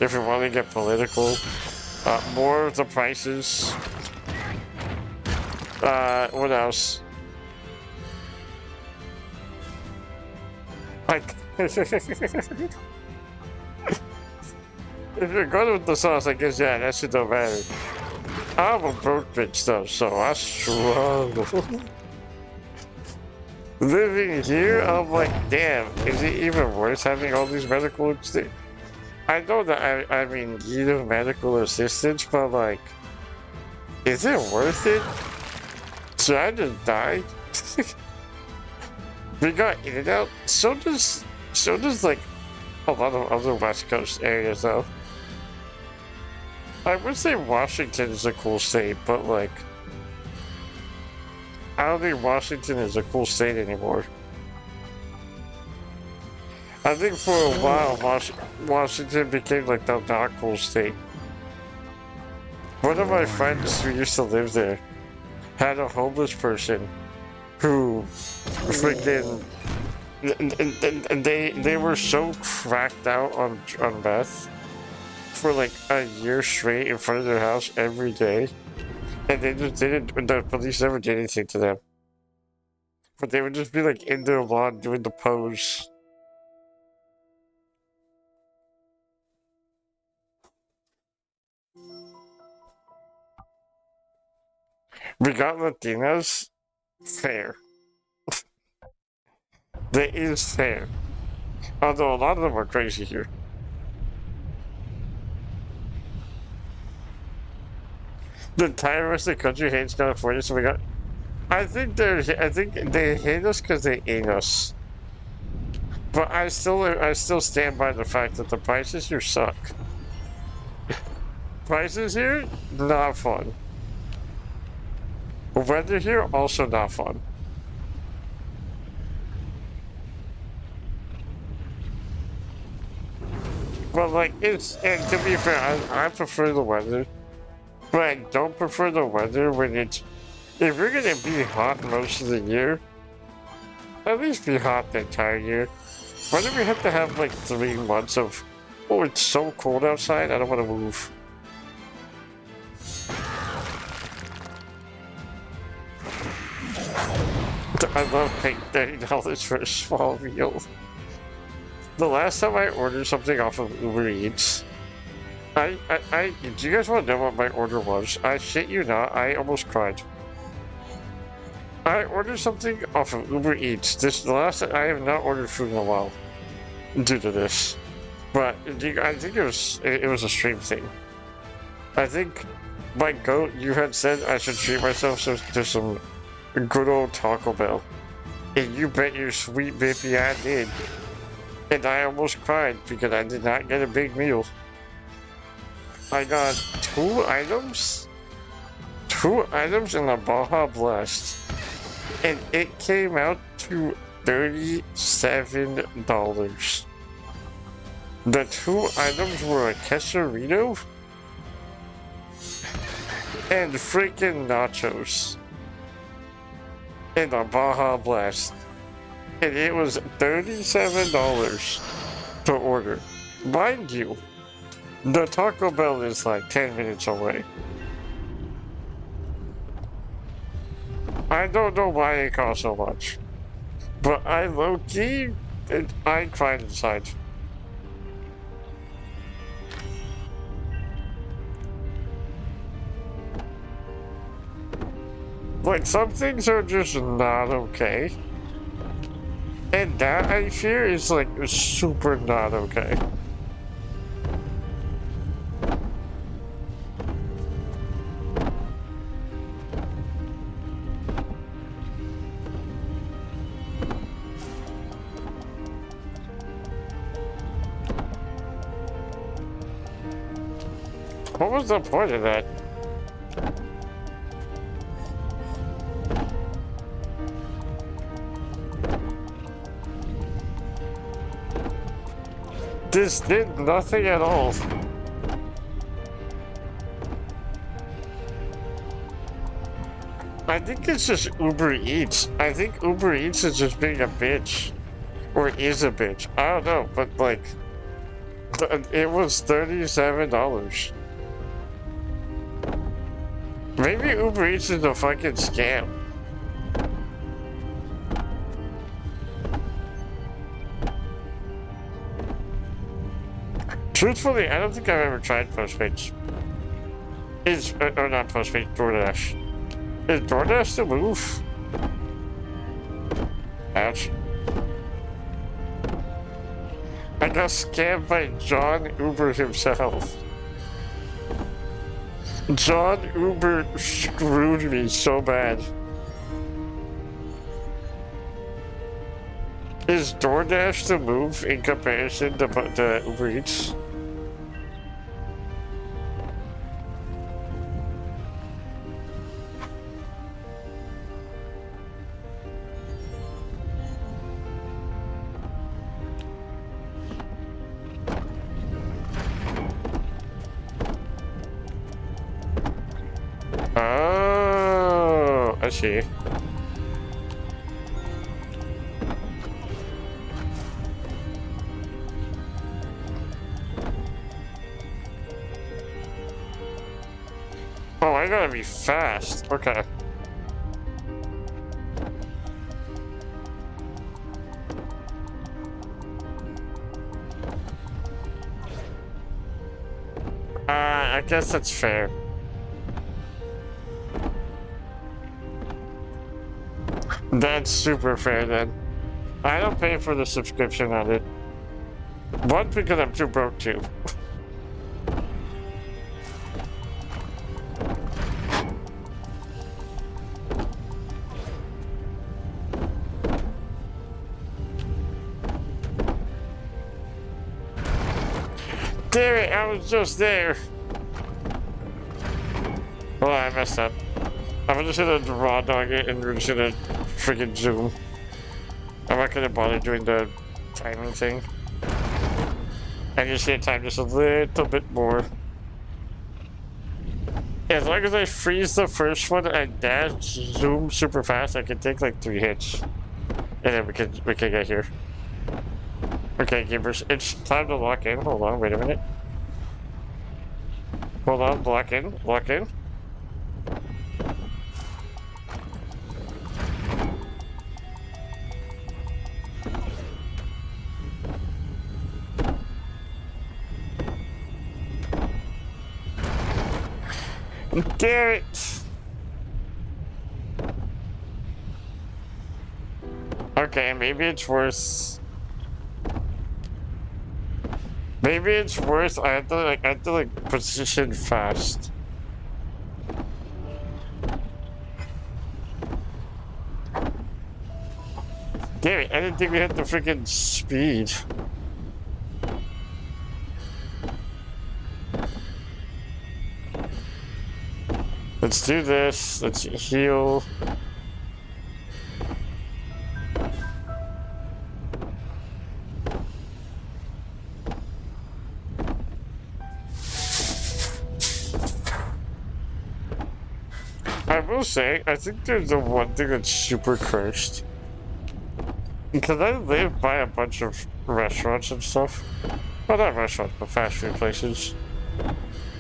if we want to get political. More of the prices. What else? Like, if you're going with the sauce, I guess, yeah, that shit don't matter. I'm a broke bitch, though, so I struggle. Living here, I'm like, damn, is it even worth having all these medical things? I know that I'm in need of medical assistance, but like, is it worth it? Should I just die? We got in and out. So does like a lot of other West Coast areas though. I would say Washington is a cool state, but like, I don't think Washington is a cool state anymore. I think for a while, Washington became like the not cool state. One of my friends who used to live there had a homeless person who freaking they were so cracked out on meth for like a year straight in front of their house every day, and they just didn't. The police never did anything to them, but they would just be like in their lawn doing the pose. We got Latinas. Fair. That is fair. Although a lot of them are crazy here. The entire rest of the country hates California, so we got. I think they hate us because they ain't us. But I still stand by the fact that the prices here suck. Prices here, not fun. Weather here, also not fun. But like, and to be fair, I prefer the weather. But I don't prefer the weather when it's, if you're gonna be hot most of the year, at least be hot the entire year. Why do we have to have like 3 months of, oh, it's so cold outside, I don't want to move. I love paying $30 for a small meal. The last time I ordered something off of Uber Eats, Do you guys want to know what my order was? I shit you not, I almost cried. I ordered something off of Uber Eats. This is the last time I have not ordered food in a while due to this. But I think it was a stream thing. I think my goat, you had said I should treat myself to some good old Taco Bell. And you bet your sweet baby I did. And I almost cried because I did not get a big meal. I got two items in the Baja Blast. And it came out to $37. The two items were a quesarito and freaking nachos in the Baja Blast. And it was $37 to order. Mind you, the Taco Bell is like 10 minutes away. I don't know why it costs so much. But I low-key, I cried inside. Like, some things are just not okay. And that, I fear, is like super not okay. What was the point of that? This did nothing at all. I think it's just Uber Eats. I think Uber Eats is just being a bitch. Or is a bitch. I don't know, but like... It was $37. Maybe Uber Eats is a fucking scam. Truthfully, I don't think I've ever tried Postmates. Or not Postmates, DoorDash. Is DoorDash the move? Ouch. I got scammed by John Uber himself. John Uber screwed me so bad. Is DoorDash the move in comparison to Uber Eats? Oh, I see. Oh, I gotta be fast. Okay. I guess that's fair. That's super fair then. I don't pay for the subscription on it. One, because I'm too broke to. Damn it, I was just there. Well, I messed up. I'm just gonna raw dog it and we're just gonna freaking zoom. I'm not gonna bother doing the timing thing. I just need time just a little bit more. As long as I freeze the first one and dash zoom super fast, I can take like 3 hits. And then we can get here. Okay, gamers, it's time to lock in. Hold on, wait a minute. Hold on, lock in, lock in. Damn it! Okay, maybe it's worth. Maybe it's worth. I have to like position fast. Damn it! I didn't think we had the freaking speed. Let's do this. Let's heal. I will say, I think there's the one thing that's super cursed. Because I live by a bunch of restaurants and stuff. Well, not restaurants, but fast food places.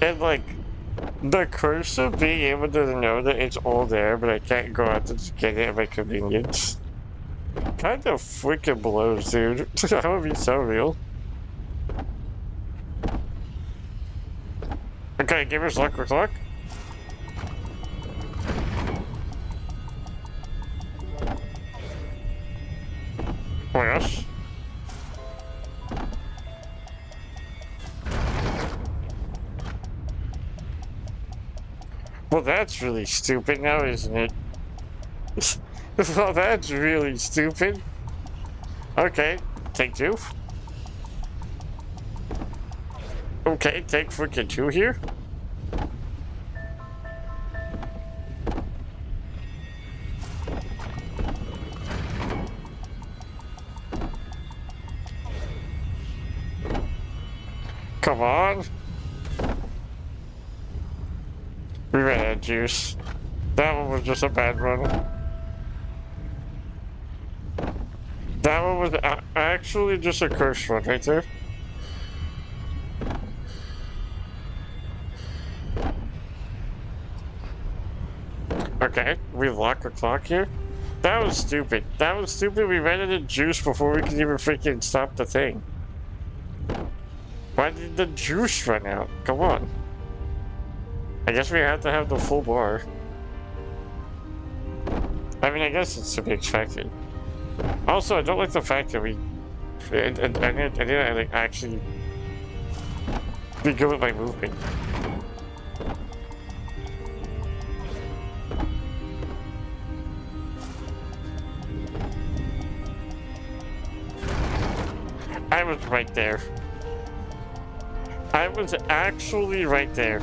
And like, the curse of being able to know that it's all there, but I can't go out to just get it at my convenience. Kind of freaking blows, dude. That would be so real. Okay, give us luck with luck. Oh, yes. Well, that's really stupid now, isn't it? Well, that's really stupid. Okay, take two. Okay, take freaking two here. Come on. We ran out of juice. That one was just a bad run. That one was actually just a curse run right there. Okay, we lock the clock here. That was stupid. That was stupid. We ran out of juice before we could even freaking stop the thing. Why did the juice run out? Come on. I guess we have to have the full bar. I mean, I guess it's to be expected. Also, I don't like the fact that I didn't like actually be good with my movement. I was right there. I was actually right there.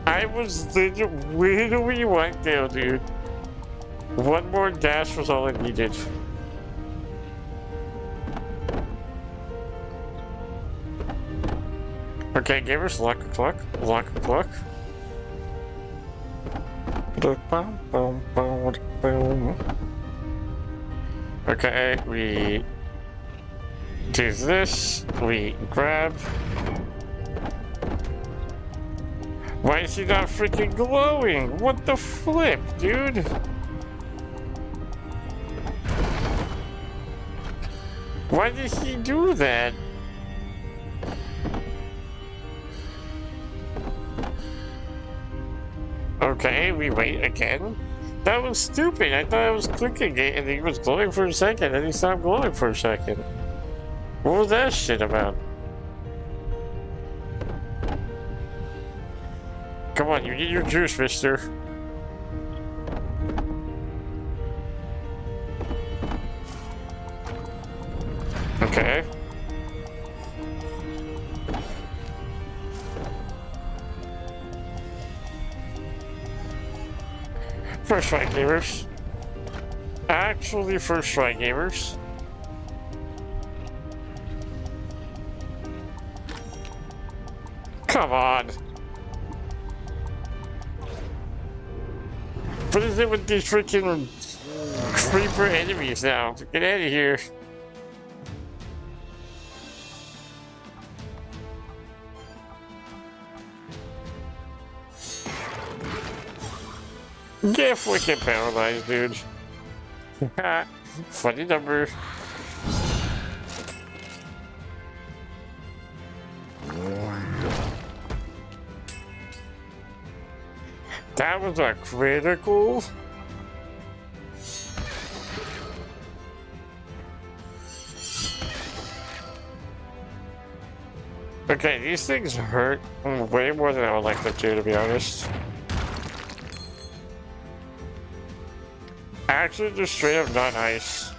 I was literally right there, dude. One more dash was all I needed. Okay, give us luck clock. Luck clock. Okay, we do this. We grab. Why is he not freaking glowing? What the flip, dude? Why did he do that? Okay, we wait again. That was stupid. I thought I was clicking it and he was glowing for a second and he stopped glowing for a second. What was that shit about? Come on, you get your juice, mister. Okay. First try, gamers. Actually, first try, gamers. Come on. What is it with these freaking creeper enemies now? Get out of here. Get freaking paralyzed, dude. Funny number. That was a critical. Okay, these things hurt way more than I would like them to be honest. Actually, just straight up not nice.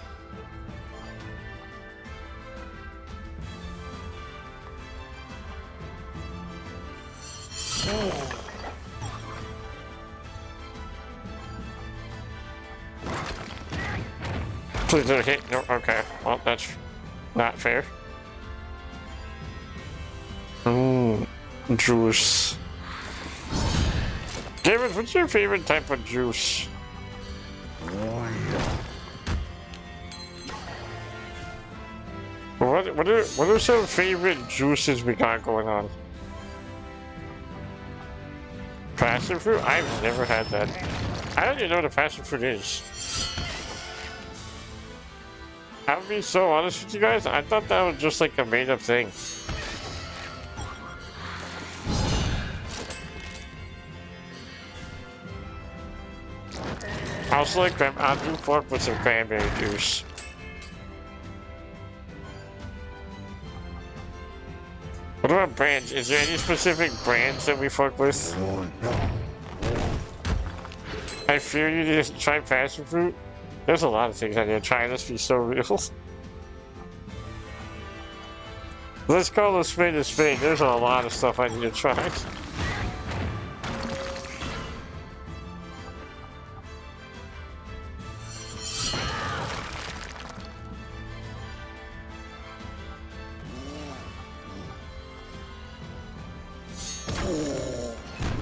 Please don't hit. No, okay. Well, that's not fair. Juice. David, what's your favorite type of juice? What are some favorite juices we got going on? Passion fruit? I've never had that. I don't even know what a passion fruit is. I'll be so honest with you guys, I thought that was just like a made up thing. I also like I'll do pork with some cranberry juice. What about brands? Is there any specific brands that we fuck with? I fear you to try passion fruit. There's a lot of things I need to try. This be so real. Let's call a spade a spade. There's a lot of stuff I need to try.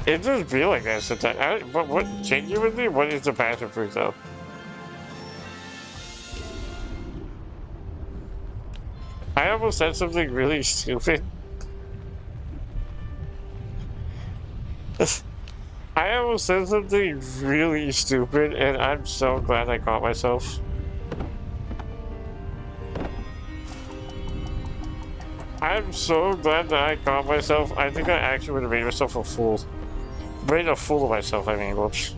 It does feel like that sometimes. But what genuinely? What is the passion fruit though? I almost said something really stupid. I almost said something really stupid, and I'm so glad I caught myself. I'm so glad that I caught myself. I think I actually would have made myself a fool. Made a fool of myself, I mean, whoops.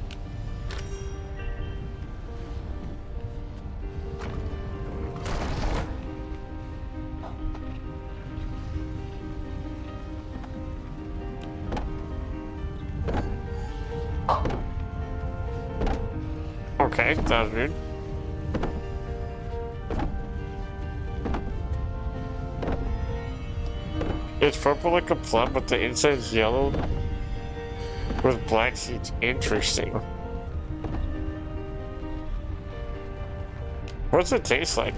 Okay, that was weird. It's purple like a plum, but the inside's yellow with black seeds. Interesting. What's it taste like?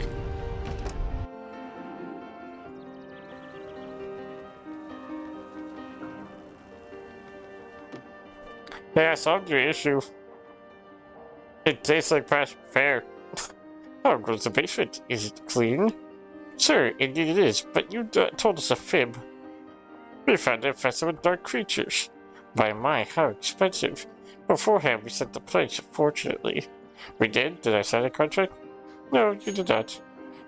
Yeah, I solved your issue. It tastes like past fair. How goes the basement? Is it clean? Sir, indeed it is, but you told us a fib. We found it infested with dark creatures. By my, how expensive. Beforehand, we sent the pledge, fortunately. We did? Did I sign a contract? No, you did not.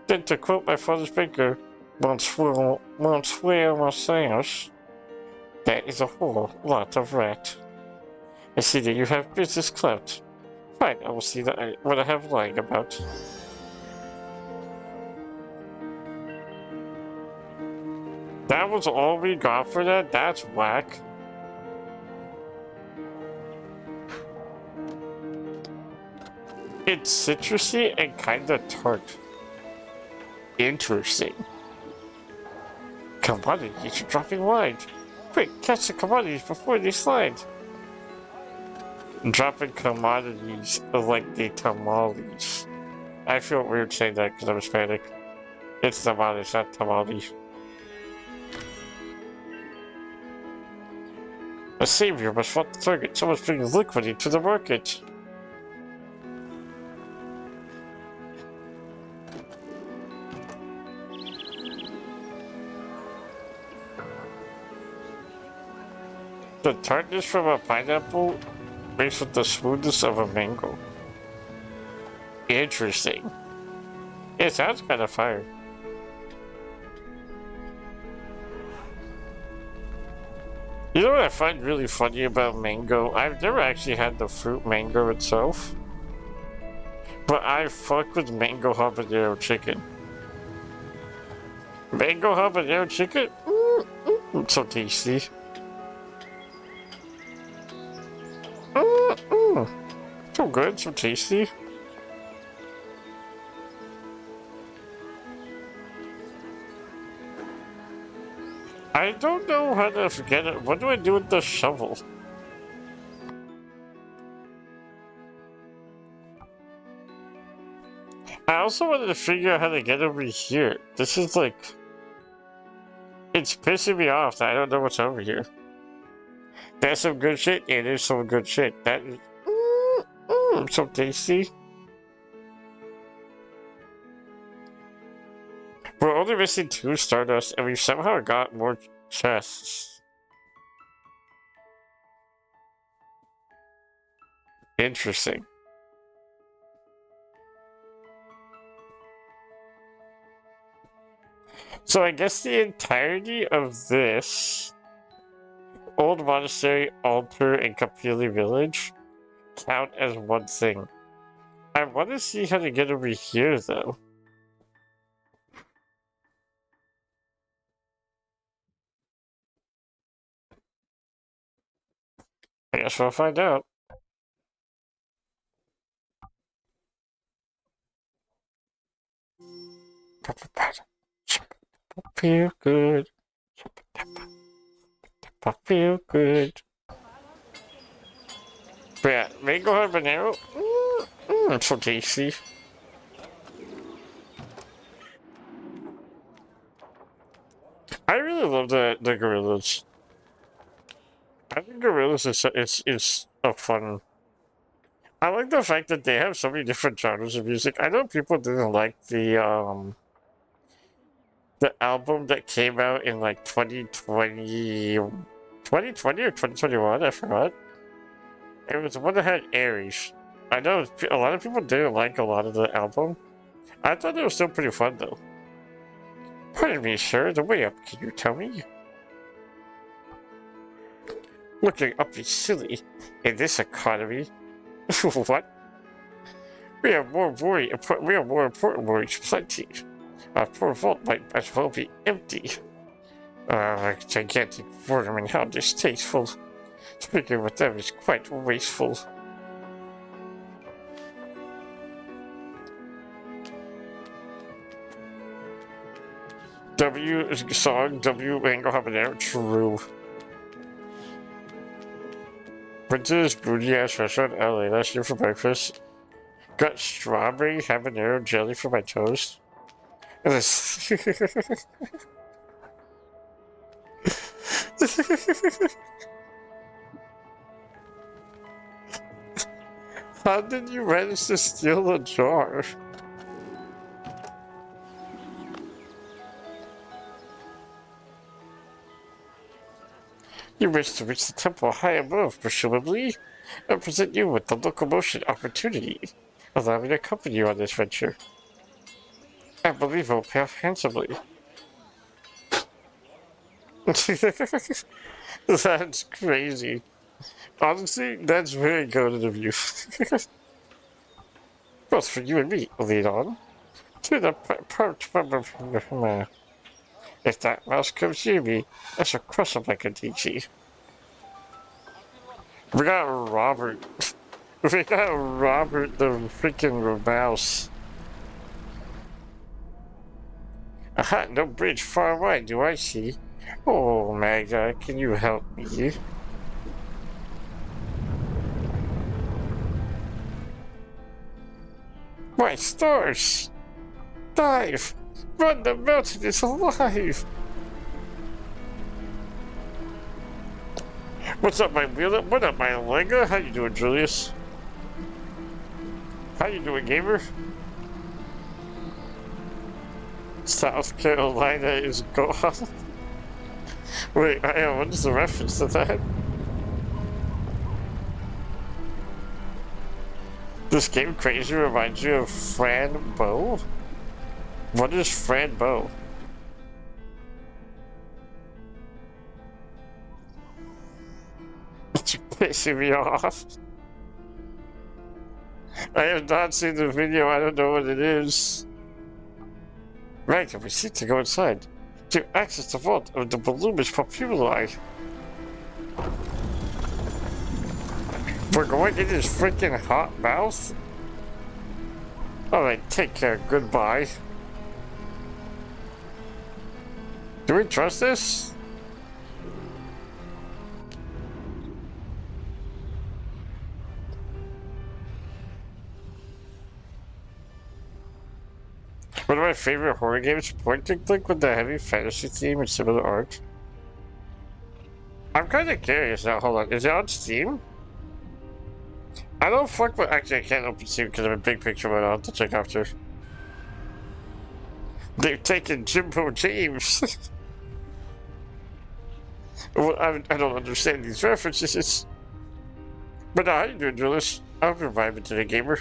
Then, to quote my father's banker, Monsieur Marseilles, that is a whole lot of rat. I see that you have business clout. Fine, I will see what I have lying about. That was all we got for that? That's whack. It's citrusy and kinda tart. Interesting. Commodities are dropping wide. Quick, catch the commodities before they slide. Dropping commodities like the tamales. I feel weird saying that because I'm Hispanic. It's tamales, not tamales. A savior must find the target. Someone's bringing liquid into the market. The tartness from a pineapple mixed with the smoothness of a mango. Interesting. It sounds kind of fire. You know what I find really funny about mango? I've never actually had the fruit mango itself. But I fuck with mango habanero chicken. Mango habanero chicken? So tasty. So good, so tasty. I don't know how to forget it. What do I do with the shovel? I also wanted to figure out how to get over here. This is like... It's pissing me off that I don't know what's over here. That's some good shit. It is some good shit. That is... so tasty. We're only missing 2 Stardust, and we've somehow got more chests. Interesting. So I guess the entirety of this Old Monastery, Altar, and Kapili Village count as one thing. I want to see how to get over here, though. I guess we'll find out. Feel good. Feel good. But yeah, mango habanero. It's so tasty. I really love the gorillas. I think gorillas is a fun. I like the fact that they have so many different genres of music. I know people didn't like the album that came out in like 2020 or 2021, I forgot. It was the one that had Aries. I know a lot of people didn't like a lot of the album. I thought it was still pretty fun though. Pardon me, sir, the way up, can you tell me? Looking up is silly in this economy. What? We have more important worries plenty. Our poor vault might as well be empty. Like gigantic vermin, how distasteful. Speaking with them is quite wasteful. W Mango Habanero, true. Went to this booty ass restaurant in LA last year for breakfast. Got strawberry habanero jelly for my toast. And this. How did you manage to steal the jar? You wish to reach the temple high above, presumably, and present you with the locomotion opportunity. Allow me to accompany you on this venture. I believe it will pay off handsomely. That's crazy. Honestly, that's very good of you. Both for you and me, lead on. To the part. If that mouse comes near me, I shall crush him like a DG. We got Robert. We got Robert the freaking mouse. Aha, no bridge far away, do I see? Oh, Magda, can you help me? My stars! Dive! Run, the mountain is alive! What's up, my wheeler? What up, my Lego? How you doing, Julius? How you doing, gamer? South Carolina is gone. Wait, what is the reference to that? This game crazy reminds you of Fran Bow? What is Fran Bow? pissing me off. I have not seen the video, I don't know what it is. Right, we seek to go inside to access the vault of the voluminous populi. We're going in his freaking hot mouth? Alright, take care, goodbye. Do we trust this? One of my favorite horror games, point and click with the heavy fantasy theme and similar art. I'm kind of curious now, hold on, is it on Steam? I don't fuck with, actually I can't open Steam because I'm a big picture, but I'll have to check after. They've taken Jimbo James. Well, I don't understand these references. But how you doing, Julius? I'll revive it today, gamer.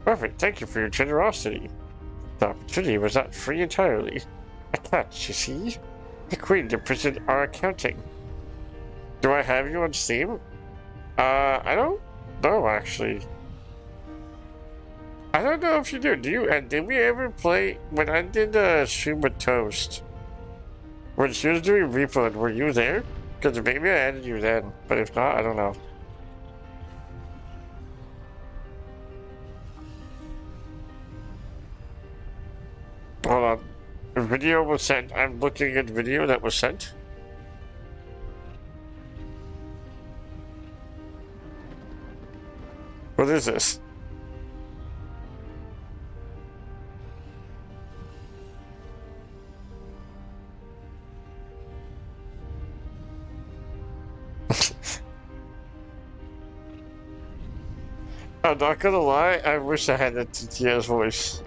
Perfect, thank you for your generosity. The opportunity was not free entirely. A catch, you see? The Queen and the Prison are accounting. Do I have you on Steam? I don't know, actually. I don't know if you do. Do you? And did we ever play... When I did stream with Toast, when she was doing Repo, were you there? Because maybe I added you then, but if not, I don't know. Hold on. A video was sent. I'm looking at the video that was sent. What is this? I'm not gonna lie, I wish I had a TTS voice.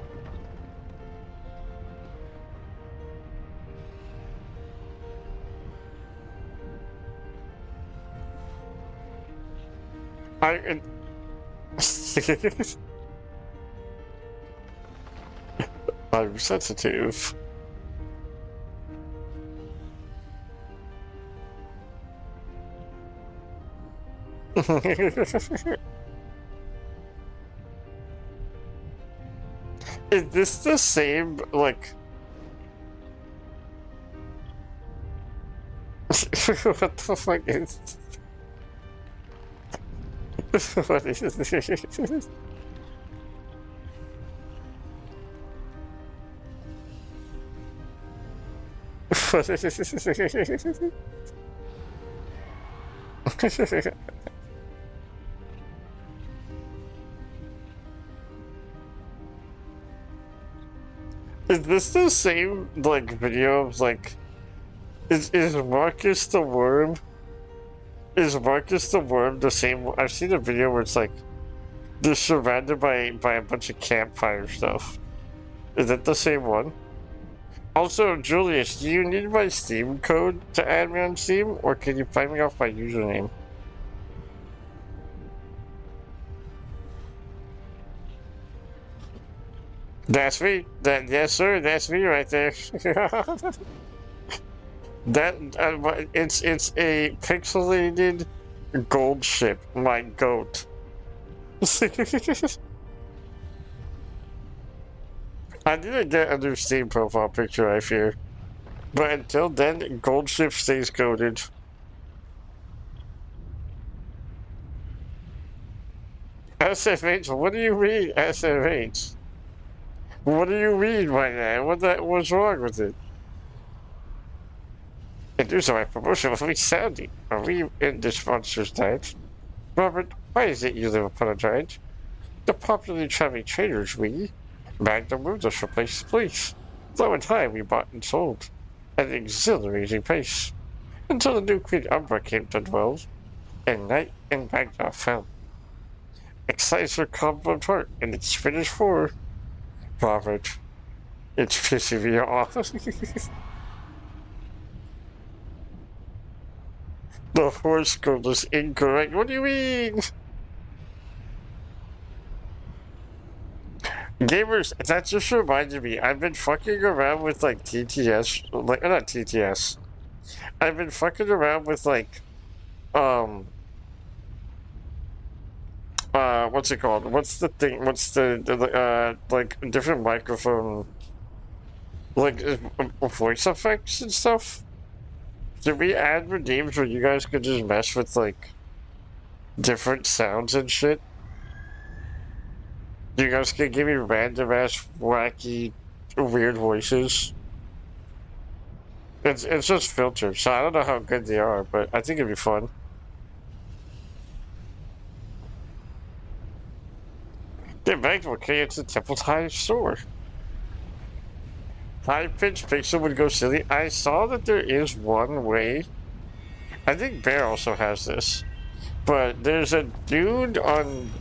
I'm sensitive. Is this the same, like... What the fuck is this? What is this? What is this? Is this the same, like, video of, like... Is Marcus the Worm... Is Marcus the Worm the same... I've seen a video where it's, like... They're surrounded by a bunch of campfire stuff. Is that the same one? Also, Julius, do you need my Steam code to add me on Steam? Or can you find me off my username? That's me. Yes, sir. That's me right there. It's a pixelated gold ship. My goat. I need to get a new Steam profile picture, I fear. But until then, gold ship stays coded. SFH? What do you mean, SFH? What do you mean by that? What's wrong with it? And news of my promotion will be sounding. Are we in this monster's diet? Robert, why is it you live upon a giant? The popularly traveling traders we Magnum moved us from place to place. Low and high we bought and sold at an exhilarating pace. Until the new Queen Umbra came to dwell, and night and Magna fell. Excites her cobweb heart, and it's finished for Robert. It's pissing me off. The horse code is incorrect. What do you mean? Gamers, that just reminded me. I've been fucking around with like TTS, like not TTS. I've been fucking around with like, what's it called? What's the thing? What's the like different microphone, like voice effects and stuff? Did we add redeems where you guys could just mess with like different sounds and shit? You guys can give me random ass wacky weird voices. It's just filtered, so I don't know how good they are, but I think it'd be fun. Get back to okay, it's a Temple's High store. High-pitched pixel would go silly. I saw that there is one way. I think Bear also has this. But there's a dude on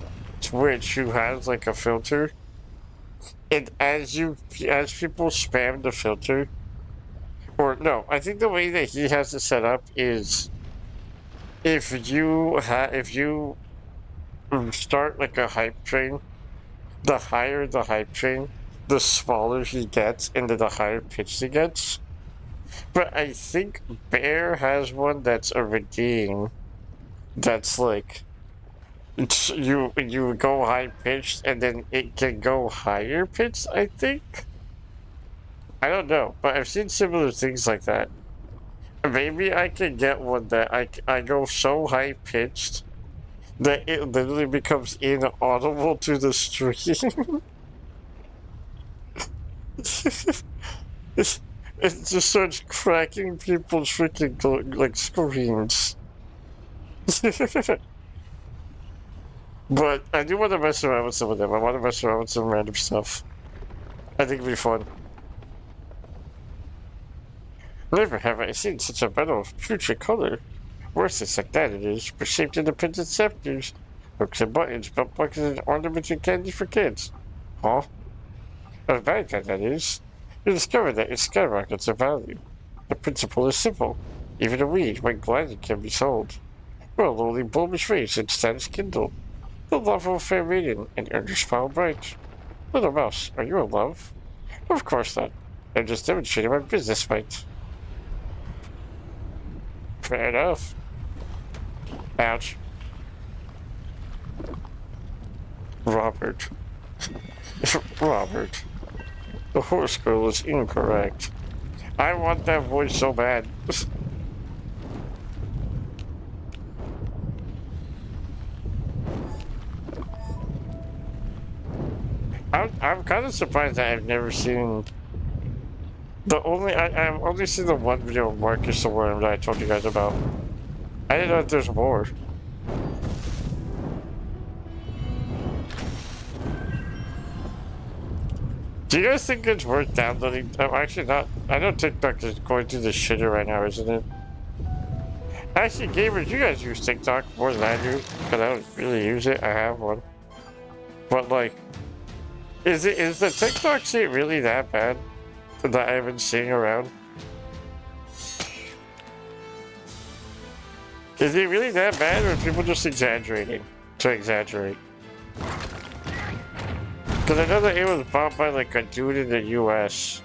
Twitch who has like a filter. And as people spam the filter, or no, I think the way that he has it set up is if you start like a hype train, the higher the hype train, the smaller he gets, and then the higher pitch he gets. But I think Bear has one that's a redeem. That's like you go high pitched, and then it can go higher pitched. I think. I don't know, but I've seen similar things like that. Maybe I can get one that I go so high pitched that it literally becomes inaudible to the stream. It just starts cracking people's freaking like screens. But I do want to mess around with some of them. I want to mess around with some random stuff. I think it'd be fun. Never have I seen such a battle of future color. Worthless like that it is, but shaped independent scepters, hooks and buttons, belt buckles, and ornaments and candy for kids. Huh? A bad guy, that is. You discover that it skyrockets in value. The principle is simple. Even a weed, when glided, can be sold. We're a lowly bulbous race and status kindled. The love of a fair maiden and earn your smile bright. Little mouse, are you in love? Of course not. I'm just demonstrating my business might. Fair enough. Ouch. Robert. Robert. The horse girl is incorrect. I want that voice so bad. I'm kind of surprised that I've never seen I've only seen the one video of Marcus the Worm that I told you guys about. I didn't know if there's more. Do you guys think it's worth downloading? Actually not. I know TikTok is going through the shitter right now, isn't it? Actually, gamers, you guys use TikTok more than I do, because I don't really use it. I have one. But like, is the TikTok shit really that bad that I've been seeing around? Is it really that bad, or are people just exaggerating to exaggerate? Because I know that it was bought by like a dude in the US,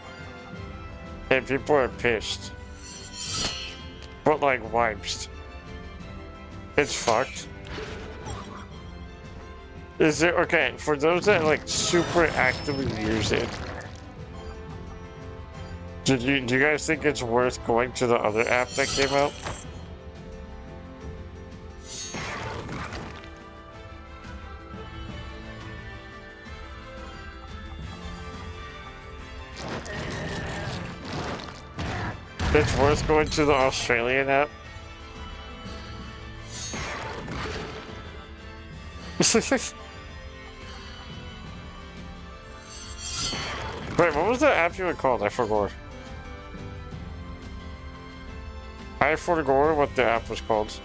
and people are pissed. But like wipes. It's fucked. Is it okay for those that like super actively use it? Do you guys think it's worth going to the other app that came out? It's worth going to the Australian app? Wait, what was the app you were called? I forgot. I forgot what the app was called.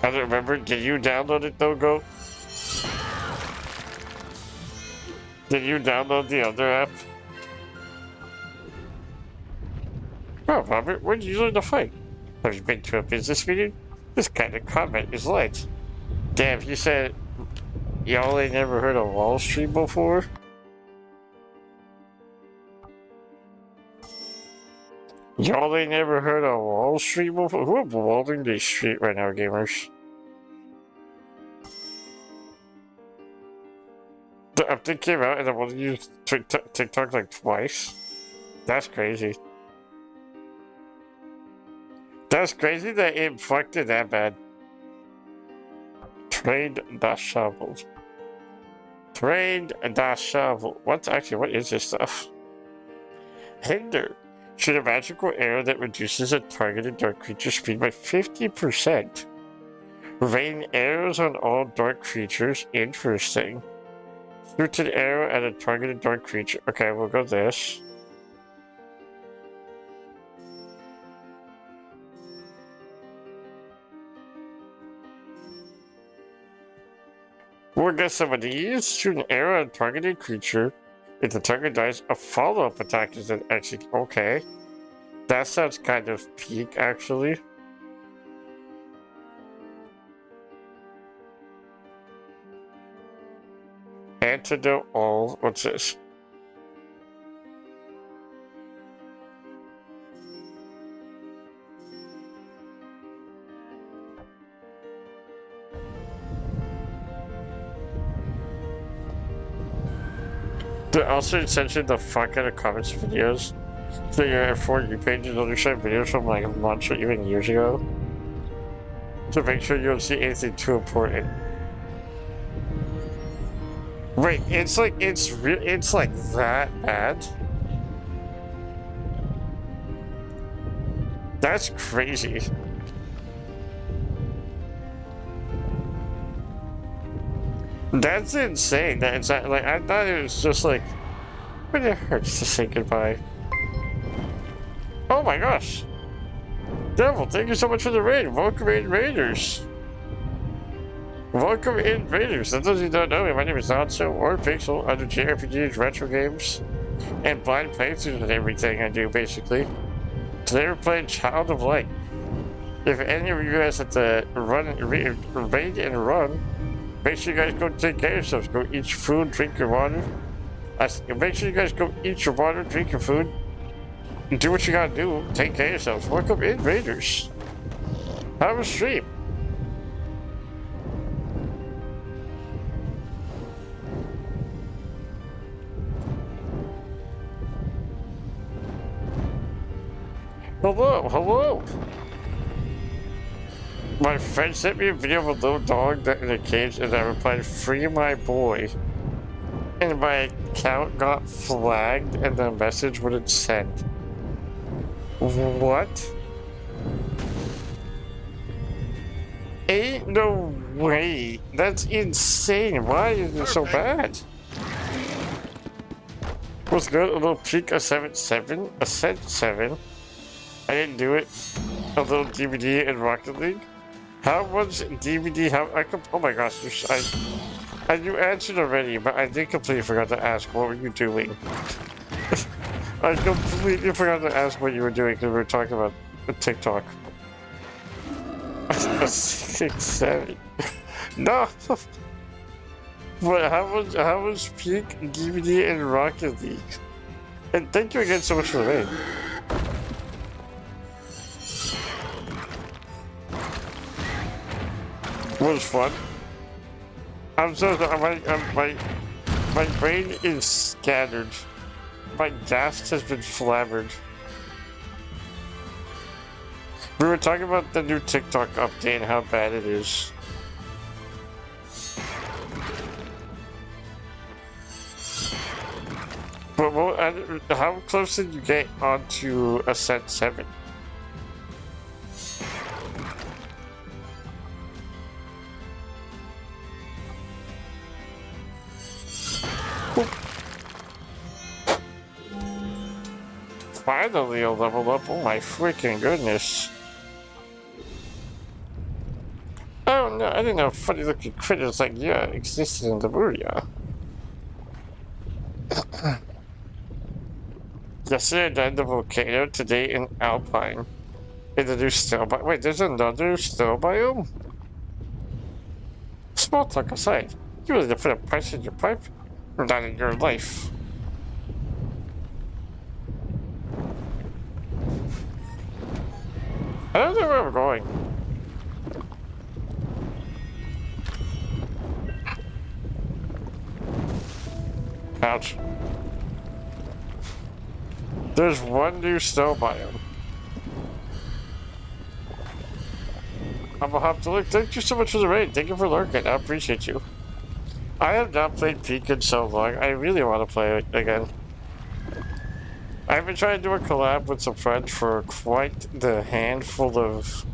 I don't remember. Did you download it though, Goat? Did you download the other app? Oh, Robert, where did you learn to fight? Have you been to a business meeting? This kind of comment is light. Damn, he said, y'all ain't never heard of Wall Street before? Y'all ain't never heard of Wall Street before? Who are walling the street right now, gamers? The update came out and I want to use TikTok like twice. That's crazy. That's crazy that it fucked it that bad. Trade the shovel. Trade the shovel. What is this stuff? Hinder. Shoot a magical arrow that reduces a targeted dark creature's speed by 50%. Rain arrows on all dark creatures. Interesting. Shoot an arrow at a targeted dark creature. Okay, we'll go this. We'll get some of these. Shoot an arrow at a targeted creature. If the target dies, a follow-up attack is then executed. Okay. That sounds kind of peak, actually. Antidote all. What's this? They also censored the fuck out of comments videos. So your For You pages only show videos from like months or even years ago. To make sure you don't see anything too important. Wait, it's like that bad? That's crazy. That's insane. That's like I thought it was just like, but it hurts to say goodbye. Oh my gosh! Devil, thank you so much for the raid. Welcome in, Raiders. Welcome in, Raiders. For those of you who don't know me, my name is Nonso or Pixel. I do JRPGs, retro games, and blind playthroughs with everything I do, basically. Today we're playing Child of Light. If any of you guys have to raid and run, make sure you guys go take care of yourselves. Go eat your food, drink your water. Make sure you guys go eat your water, drink your food, and do what you gotta do. Take care of yourselves. Welcome in, Raiders. Have a stream. Hello, hello. My friend sent me a video of a little dog that in a cage, and I replied, "Free my boy." And my account got flagged, and the message wouldn't send. What? Ain't no way. That's insane. Why is it so bad? What's good? A little peek, a 7-7, a Ascent 7. I didn't do it. A little DVD in Rocket League. How much DVD? Oh my gosh! You answered already, but I did completely forgot to ask. What were you doing? I completely forgot to ask what you were doing because we were talking about TikTok. A 6-7. No. But how much peak DVD in Rocket League? And thank you again so much for the raid. Was fun. I'm so sorry. My brain is scattered. My gas has been flabbered. We were talking about the new TikTok update and how bad it is. But how close did you get onto Ascent 7? Finally a level up, oh my freaking goodness. Oh no, I didn't know funny looking critters like you existed in the Buria. Yesterday I died in the volcano, today in Alpine. In the new snow biome. Wait, there's another snow biome? Small talk aside, you really put a price in your pipe? Not in your life. I don't know where I'm going. Ouch. There's one new snow biome. I'm gonna have to look. Thank you so much for the raid. Thank you for lurking. I appreciate you. I have not played Peak in so long. I really want to play it again. I've been trying to do a collab with some friends for quite the handful of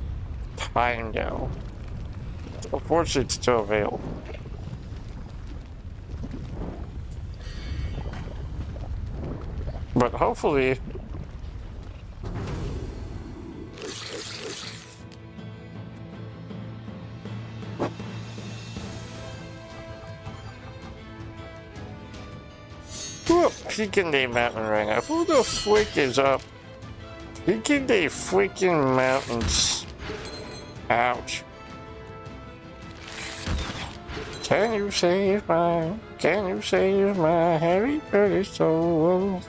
time now. Unfortunately, it's to avail. But hopefully... Who up Peking Day Mountain right now? Who the frick is up Peking Day freaking mountains? Ouch. Can you save my Harry Curtis soul?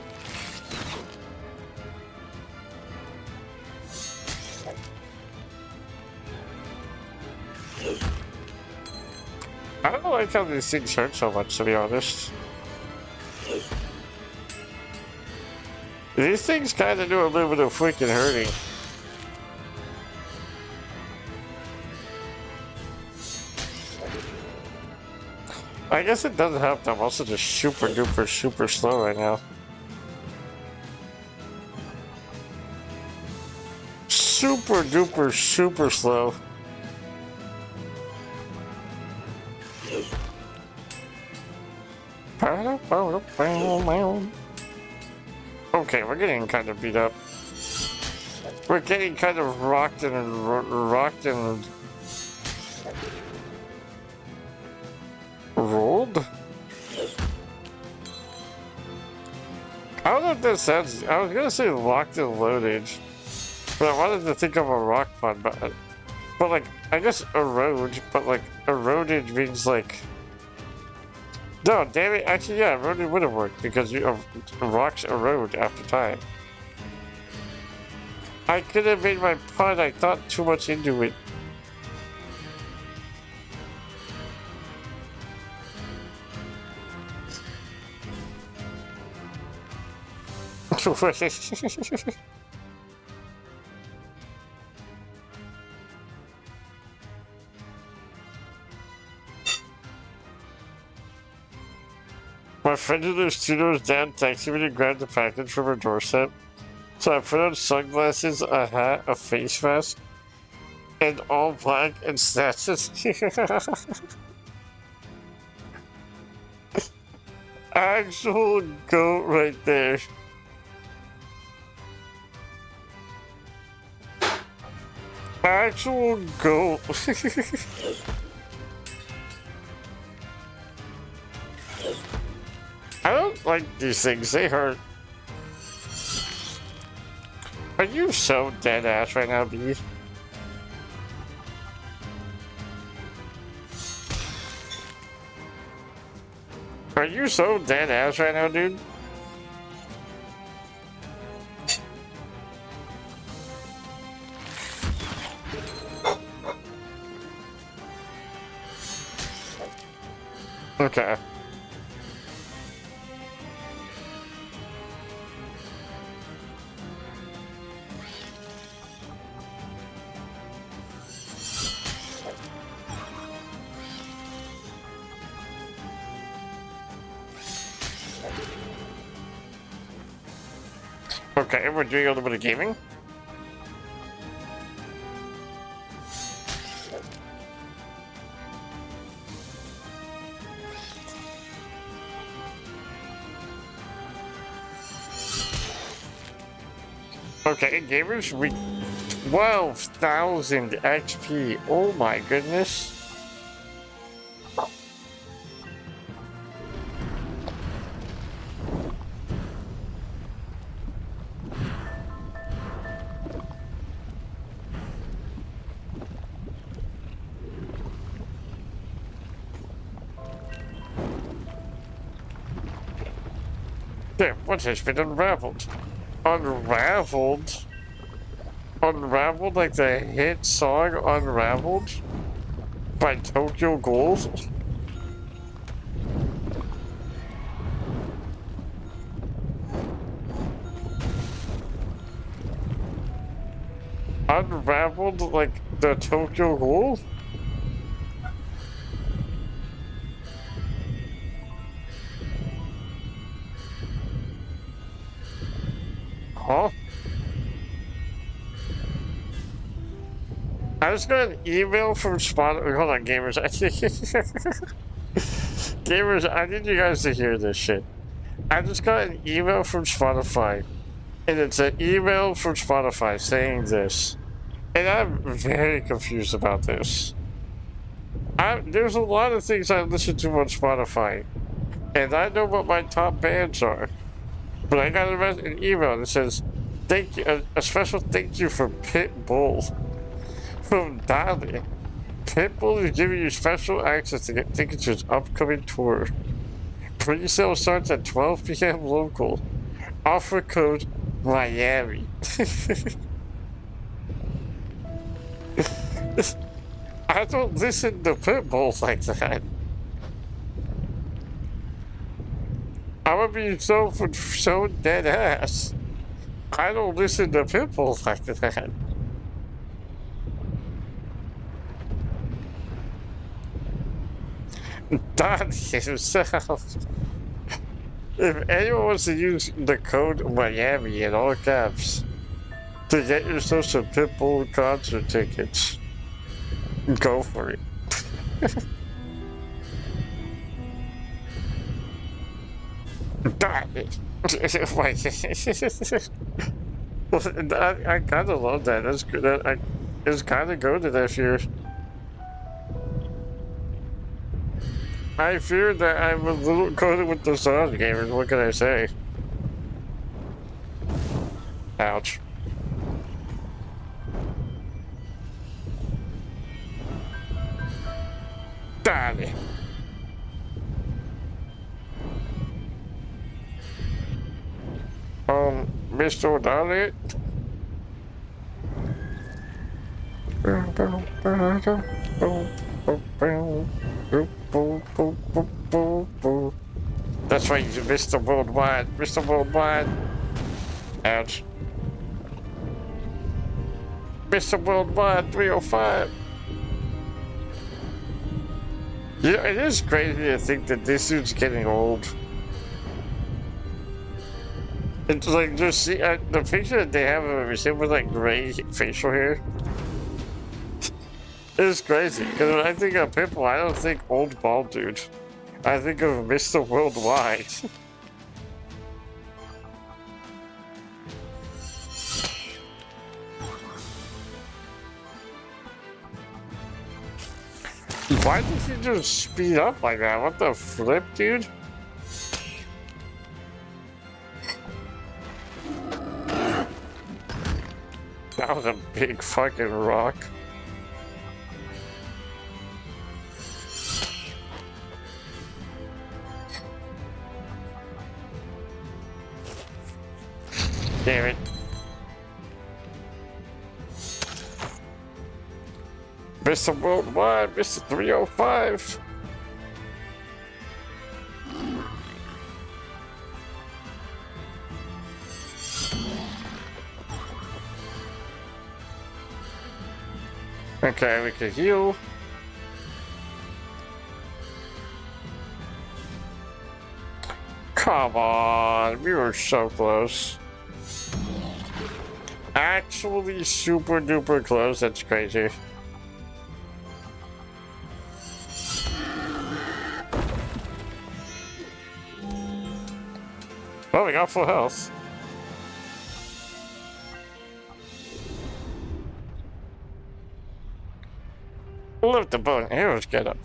I don't like how these things hurt so much, to be honest. These things kind of do a little bit of freaking hurting. I guess it doesn't help that I'm also just super duper super slow right now. Super duper super slow. Okay, we're getting kind of beat up. We're getting kind of rocked and rolled? I don't know if that sounds... I was gonna say locked and loaded, but I wanted to think of a rock pun, but like, I guess erode, but like, eroded means like... No, damn it, actually yeah, eroded would have worked, because rocks erode after time. I could have made my pun, I thought too much into it. My friend who lives 2 doors down texted me to grab the package from her doorstep. So I put on sunglasses, a hat, a face mask, and all black and snatched it. Actual goat right there. Actual goat. I don't like these things, they hurt. Are you so dead ass right now, B? Are you so dead ass right now, dude? Okay. Okay, we're doing a little bit of gaming. Okay, gamers, we 12,000 XP. Oh my goodness. Damn, what has been unraveled? Unraveled? Unraveled, like the hit song Unraveled by Tokyo Ghoul? Unraveled like the Tokyo Ghoul? Huh? I just got an email from Spotify. Hold on, gamers. Gamers, I need you guys to hear this shit. I just got an email from Spotify. And it's an email from Spotify saying this. And I'm very confused about this. There's a lot of things I listen to on Spotify. And I know what my top bands are. But I got an email that says, "Thank you, a special thank you from Pitbull from Dali. Pitbull is giving you special access to get tickets to his upcoming tour. Pre-sale starts at 12 p.m. local. Offer code Miami." I don't listen to Pitbull like that. I'm gonna be so dead ass. I don't listen to Pitbull like that. Don himself. If anyone wants to use the code Miami in all caps to get yourself some Pitbull concert tickets, go for it. Darn it. I kind of love that. That's good. It's kind of goaded, I fear. I fear that I'm a little goaded with the song, gamers. What can I say? Ouch. Darn it. Mr. O'Donnell? That's right, Mr. Worldwide. Mr. Worldwide. Ouch. Mr. Worldwide 305. Yeah, it is crazy to think that this dude's getting old. It's like, just see, the picture that they have of him with like gray facial hair. It's crazy, because when I think of Pitbull, I don't think old bald dude. I think of Mr. Worldwide. Why did he just speed up like that? What the flip, dude? That was a big fucking rock. Damn it. Mr. Worldwide, Mr. 305. Okay, we can heal. Come on, we were so close. Actually super duper close, that's crazy. Well, we got full health. Lift the bow and arrows, get up.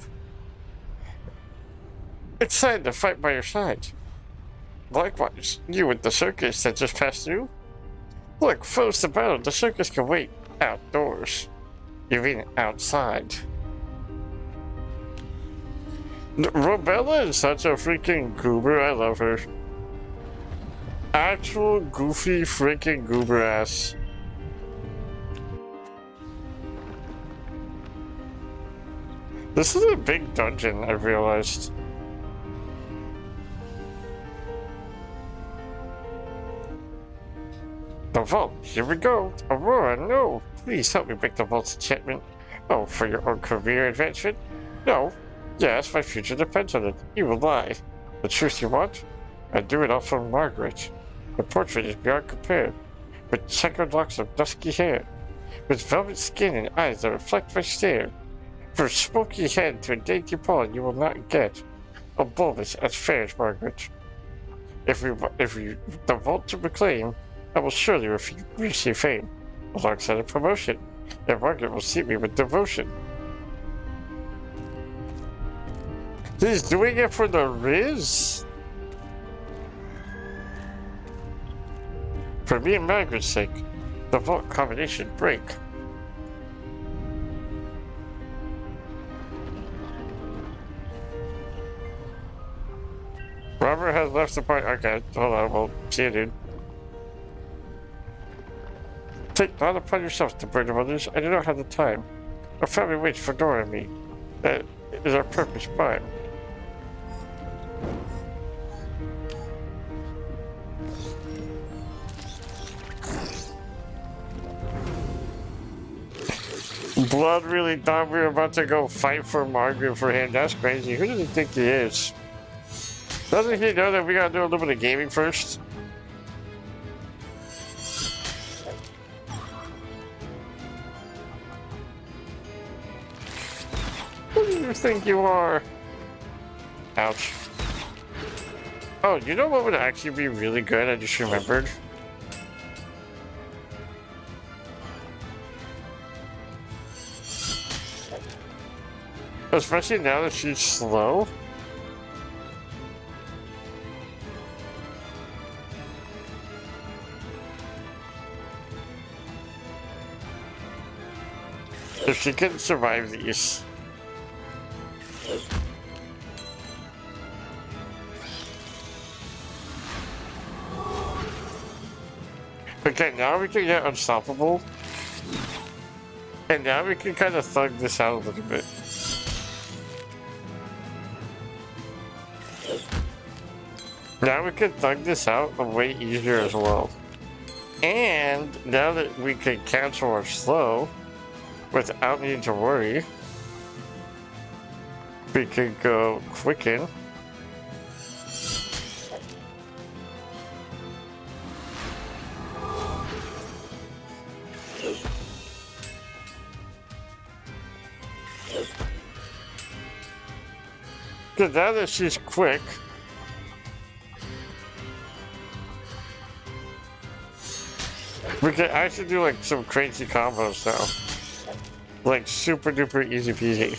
It's time to fight by your side. Likewise, you with the circus that just passed through? Look, foes to battle, the circus can wait outdoors. You mean outside. Robella is such a freaking goober, I love her. Actual goofy freaking goober ass. This is a big dungeon, I've realized. The vault, here we go. Aurora, no! Please help me break the vault's enchantment. Oh, for your own career advancement? No. Yes, my future depends on it. You will lie. The truth you want? I'd do it all for Margaret. Her portrait is beyond compare, with checkered locks of dusky hair, with velvet skin and eyes that reflect my stare. For a smoky head to a dainty paw you will not get a bulbous as fair as Margaret. If we the vault to reclaim, I will surely receive fame, alongside a promotion, and Margaret will see me with devotion. He's doing it for the Riz? For me and Margaret's sake, the vault combination break. Robert has left the party. Okay, hold on, well, see you, dude. Take not upon yourself to burden of others. I do not have the time. Our family waits for Dora and me. That is our purpose prime. Blood really thought we were about to go fight for Margaret for him. That's crazy. Who does he think he is? Doesn't he know that we gotta do a little bit of gaming first? Who do you think you are? Ouch. Oh, you know what would actually be really good? I just remembered. Especially now that she's slow. If she can survive these. Okay, now we can get unstoppable. And now we can kind of thug this out a little bit. Now we can thug this out way easier as well. And now that we can cancel our slow without needing to worry, we can go quicken. Because now that she's quick, we can actually do like some crazy combos now. Like super duper easy peasy.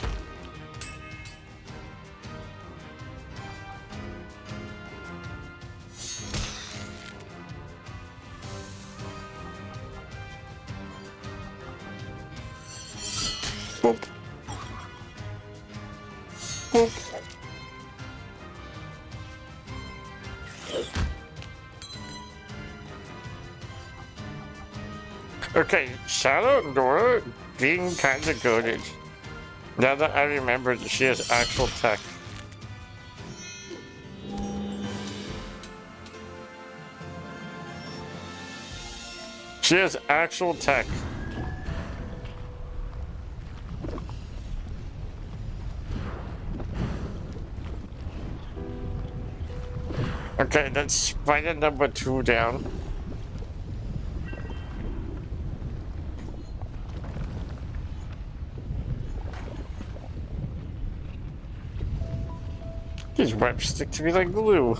Boop. Boop. Okay, Shadow and Dora being kinda goated. Now that I remember that she has actual tech. She has actual tech. Okay, that's spider number 2 down. These webs stick to me like glue.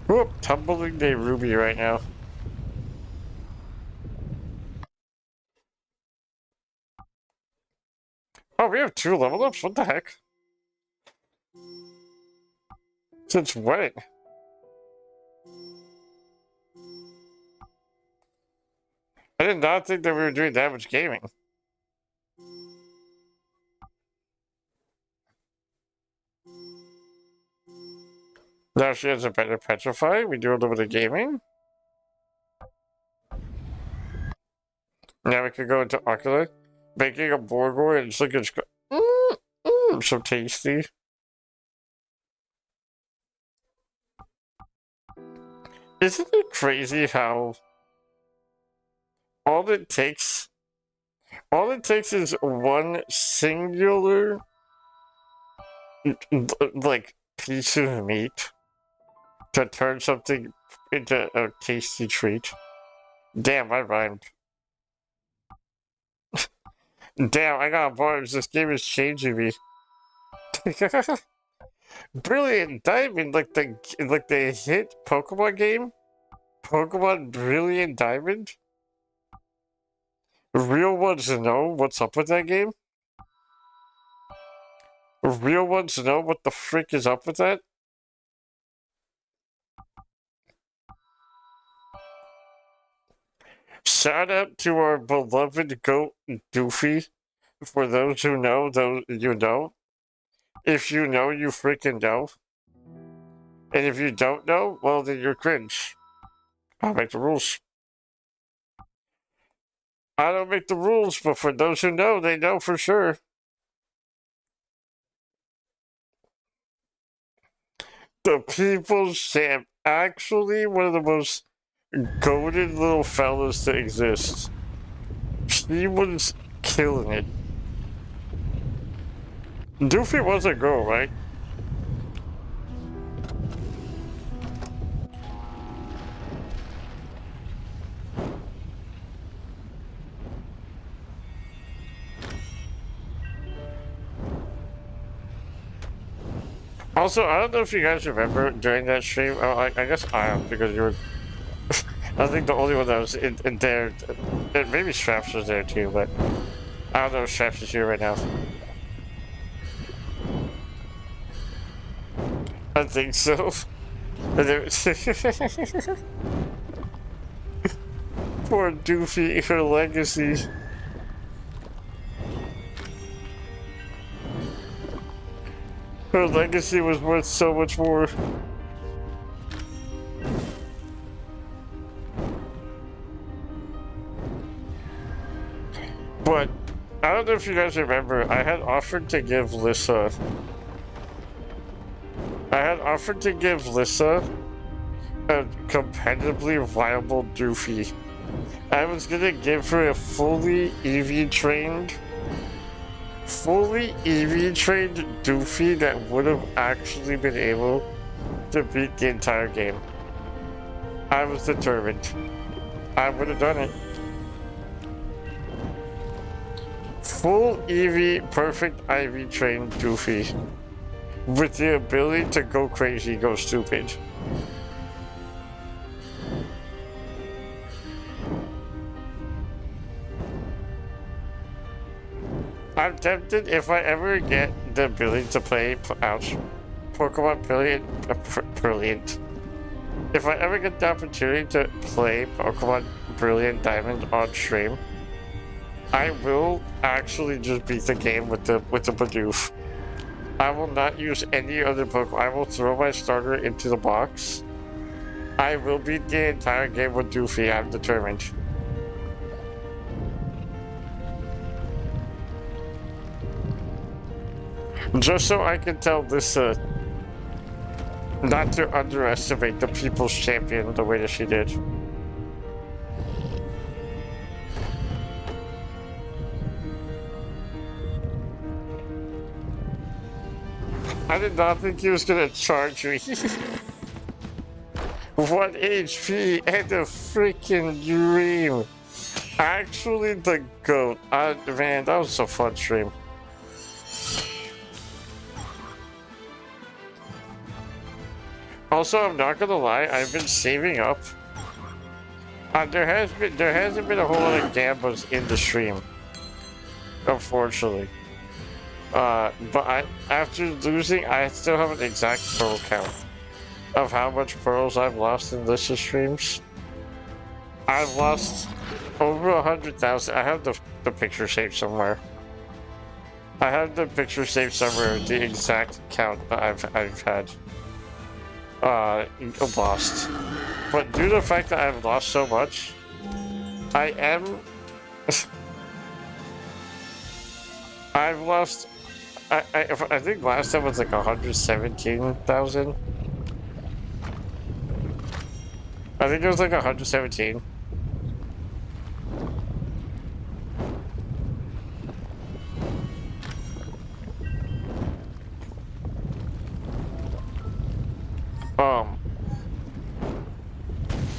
Whoop, tumbling day Ruby right now. Oh, we have 2 level ups? What the heck? Since when? I did not think that we were doing that much gaming. Now she has a better petrify. We do a little bit of gaming. Now we can go into ocular. making a burger and it's like it's so tasty. Isn't it crazy how all it takes is one singular like piece of meat to turn something into a tasty treat. Damn, I rhymed. Damn, I got bars. This game is changing me. Brilliant Diamond, like the hit Pokemon game, Pokemon Brilliant Diamond. Real ones know what's up with that game. Real ones know what the frick is up with that. Shout out to our beloved goat Doofy. For those who know, those you know. If you know, you freaking know. And if you don't know, well then you're cringe. I'll make the rules. I don't make the rules, but for those who know, they know for sure. The People's Champ, actually one of the most goated little fellas to exist. He was killing it. Doofy was a girl, right? Also, I don't know if you guys remember during that stream. Oh, I guess I am because you were. I think the only one that was in there. Maybe Straps was there too, but I don't know if Straps is here right now. I think so. Poor Doofy, her legacy. Her legacy was worth so much more. But I don't know if you guys remember, I had offered to give Lissa a competitively viable Doofy. I was gonna give her a fully EV trained Doofy that would have actually been able to beat the entire game. I was determined. I would have done it. Full EV, perfect IV trained Doofy. With the ability to go crazy, go stupid. I'm tempted if I ever get the ability to play, Pokemon Brilliant. If I ever get the opportunity to play Pokemon Brilliant Diamond on stream, I will actually just beat the game with the Bidoof. I will not use any other Pokemon. I will throw my starter into the box. I will beat the entire game with Doofy. I'm determined. Just so I can tell Lissa not to underestimate the People's Champion the way that she did. I did not think he was gonna charge me. 1 HP and a freaking dream. Actually the GOAT. Man, that was a fun stream. Also, I'm not gonna lie, I've been saving up. There hasn't been a whole lot of gambas in the stream, unfortunately. But after losing, I still have an exact pearl count of how much pearls I've lost in Lissa streams. I've lost over 100,000. I have the picture saved somewhere. The exact count that I've had. Lost. But due to the fact that I've lost so much, I am I've lost. I think last time was like 117,000. I think it was like 117.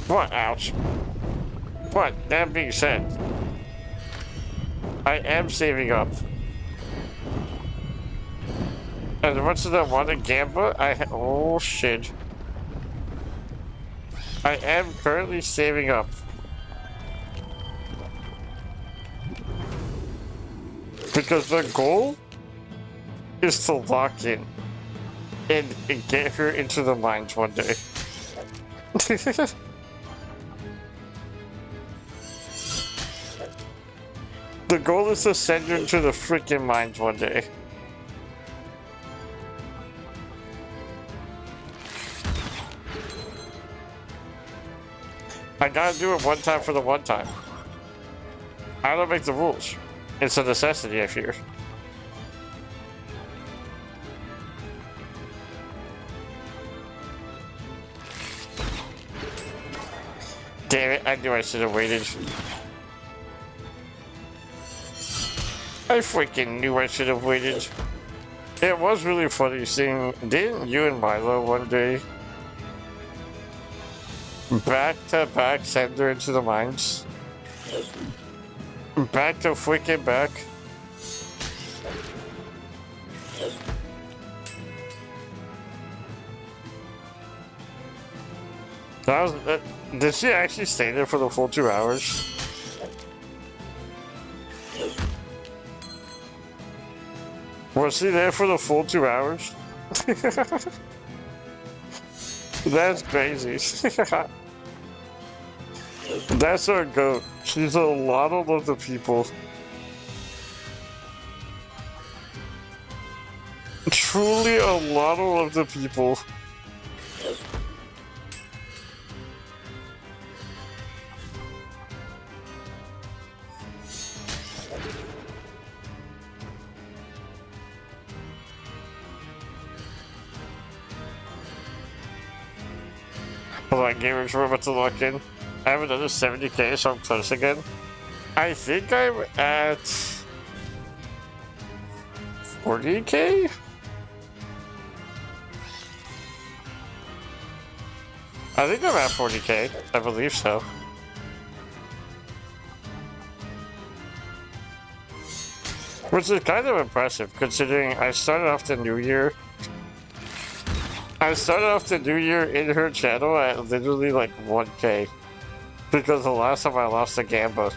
What? Ouch. But that being said, I am saving up. And as much as I want to gamble, oh shit. I am currently saving up. Because the goal is to lock in and get her into the mines one day. The goal is to send her into the freaking mines one day. I gotta do it one time for the one time. I don't make the rules. It's a necessity, I fear. Damn it, I knew I should have waited. I freaking knew I should have waited. It was really funny seeing, didn't you and Milo one day back to back send her into the mines? Back to freaking back. That was, did she actually stay there for the full 2 hours? Was she there for the full 2 hours? That's crazy. That's our goat. She's a lot of the people. Truly a lot of the people. Hold on, gamers, we're about to lock in. I have another 70k, so I'm close again. I think I'm at 40k? I think I'm at 40k. I believe so. Which is kind of impressive, considering I started off the new year. I started off the new year in her channel at literally like 1k. Because the last time I lost a Gamba.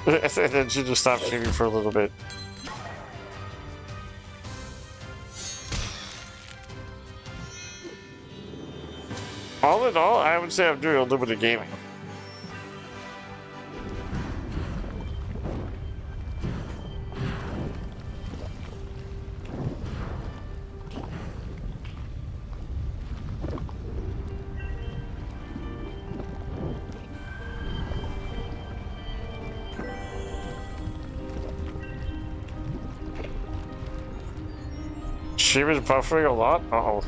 And then she just stopped shooting for a little bit. All in all, I would say I'm doing unlimited gaming. She was buffering a lot? Uh-oh.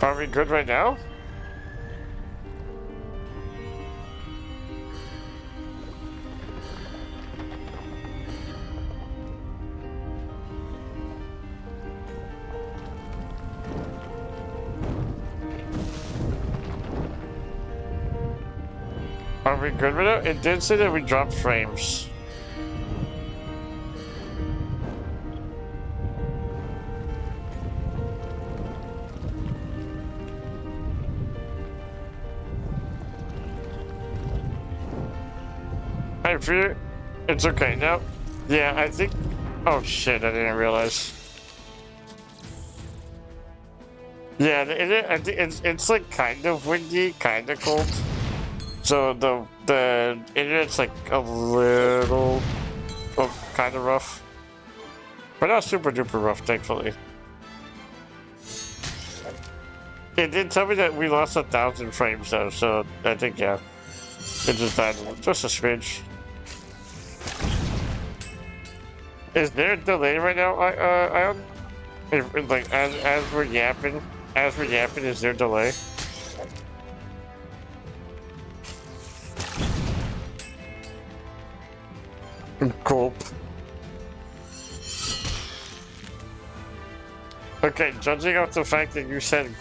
Are we good right now? Are we good right now? It did say that we dropped frames. I fear it's okay now. Yeah, I think. Oh shit! I didn't realize. Yeah, I think it's like kind of windy, kind of cold. So the internet's like a little, kind of rough, but not super duper rough, thankfully. It did tell me that we lost 1,000 frames though, so I think yeah, it just died just a smidge. Is there a delay right now? Like as we're yapping, is there a delay? Gulp. Okay, judging off the fact that you said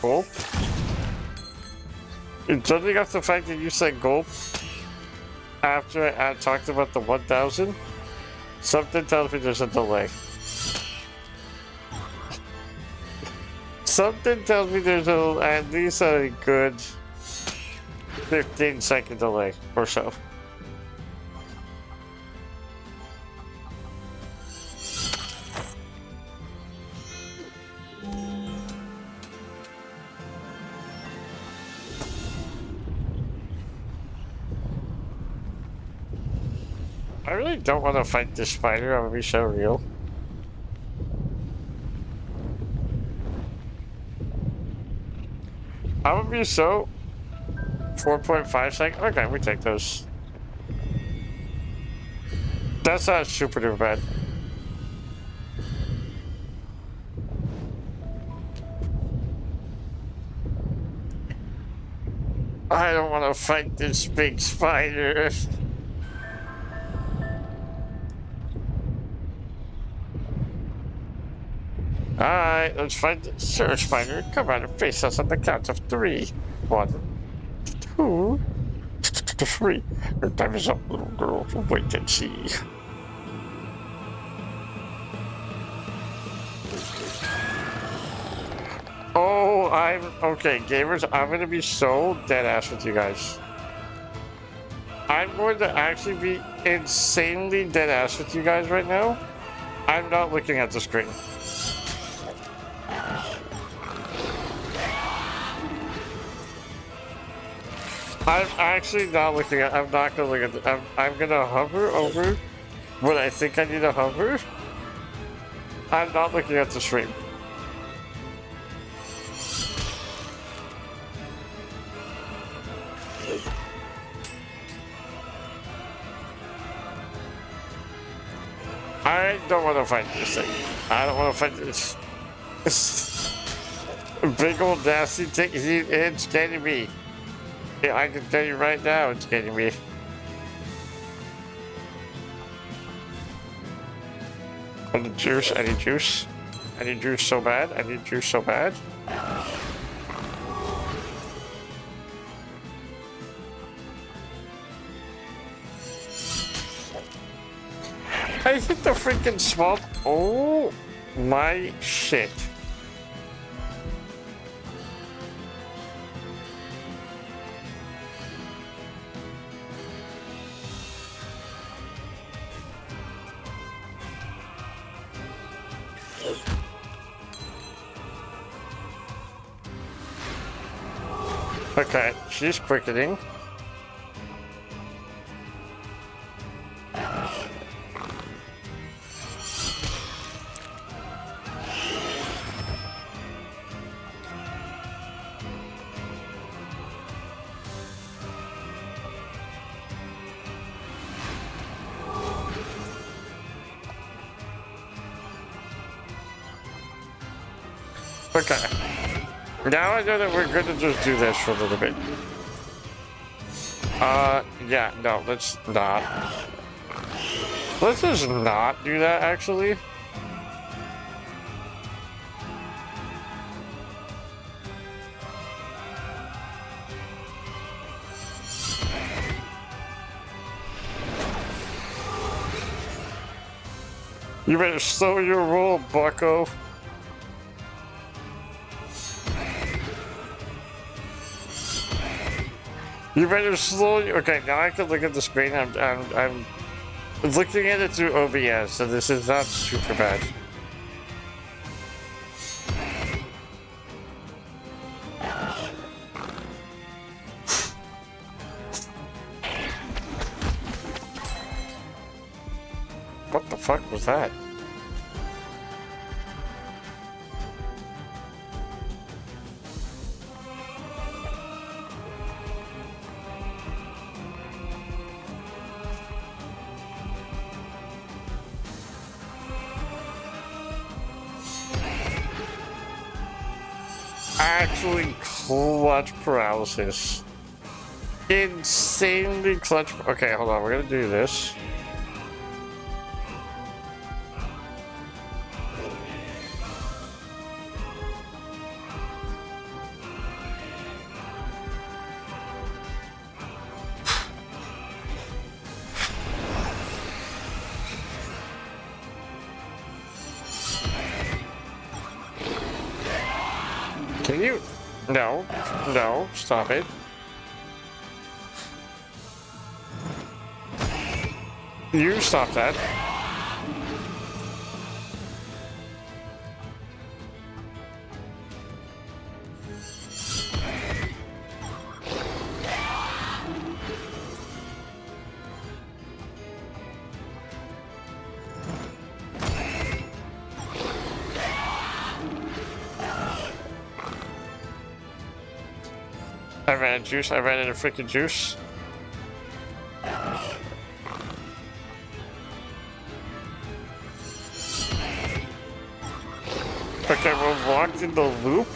gulp, after I talked about the 1000, something tells me there's a delay. Something tells me there's at least a good 15-second delay or so. I really don't want to fight this spider, I'm gonna be so real. I'm gonna be so 4.5 seconds. Okay, we take those. That's not super duper bad. I don't want to fight this big spider. Alright, let's fight the search spider. Come on and face us on the count of 3. 1, 2, 3. Your time is up, little girl. Wait and see. Oh, okay, gamers. I'm gonna be so dead ass with you guys. I'm going to actually be insanely dead ass with you guys right now. I'm not looking at the screen. I'm actually not looking at. I'm not gonna look at. I'm gonna hover over what I think I need to hover. I'm not looking at the stream. I don't want to fight this thing. I don't want to fight this. Big old nasty thing. It's getting me. Yeah, I can tell you right now, it's getting me. I need juice, I need juice. I need juice so bad, I need juice so bad. I hit the freaking small. Oh my shit. Okay, she's quickening. Okay. Now I know that we're gonna just do this for a little bit. Yeah, no, let's not. Let's just not do that, actually. You better slow your roll, bucko. You better slowly. Okay, now I can look at the screen. I'm looking at it through OBS, so this is not super bad. What the fuck was that? actually clutch paralysis. Insanely clutch. Okay, hold on. We're gonna do this. Can you? No. No. Stop it. You stop that. I ran out of juice. I ran out of freaking juice. Okay, we're locked in the loop.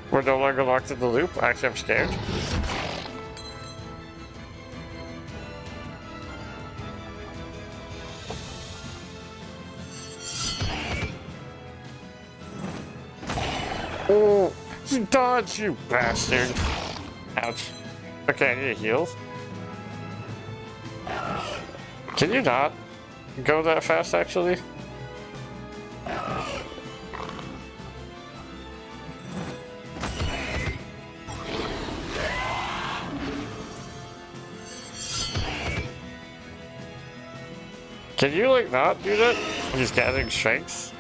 We're no longer locked in the loop. Actually, I'm scared. Oh, dodge, you bastard. Ouch. Okay, I need a heal. Can you not go that fast, actually? Can you, like, not do that? He's gathering strength.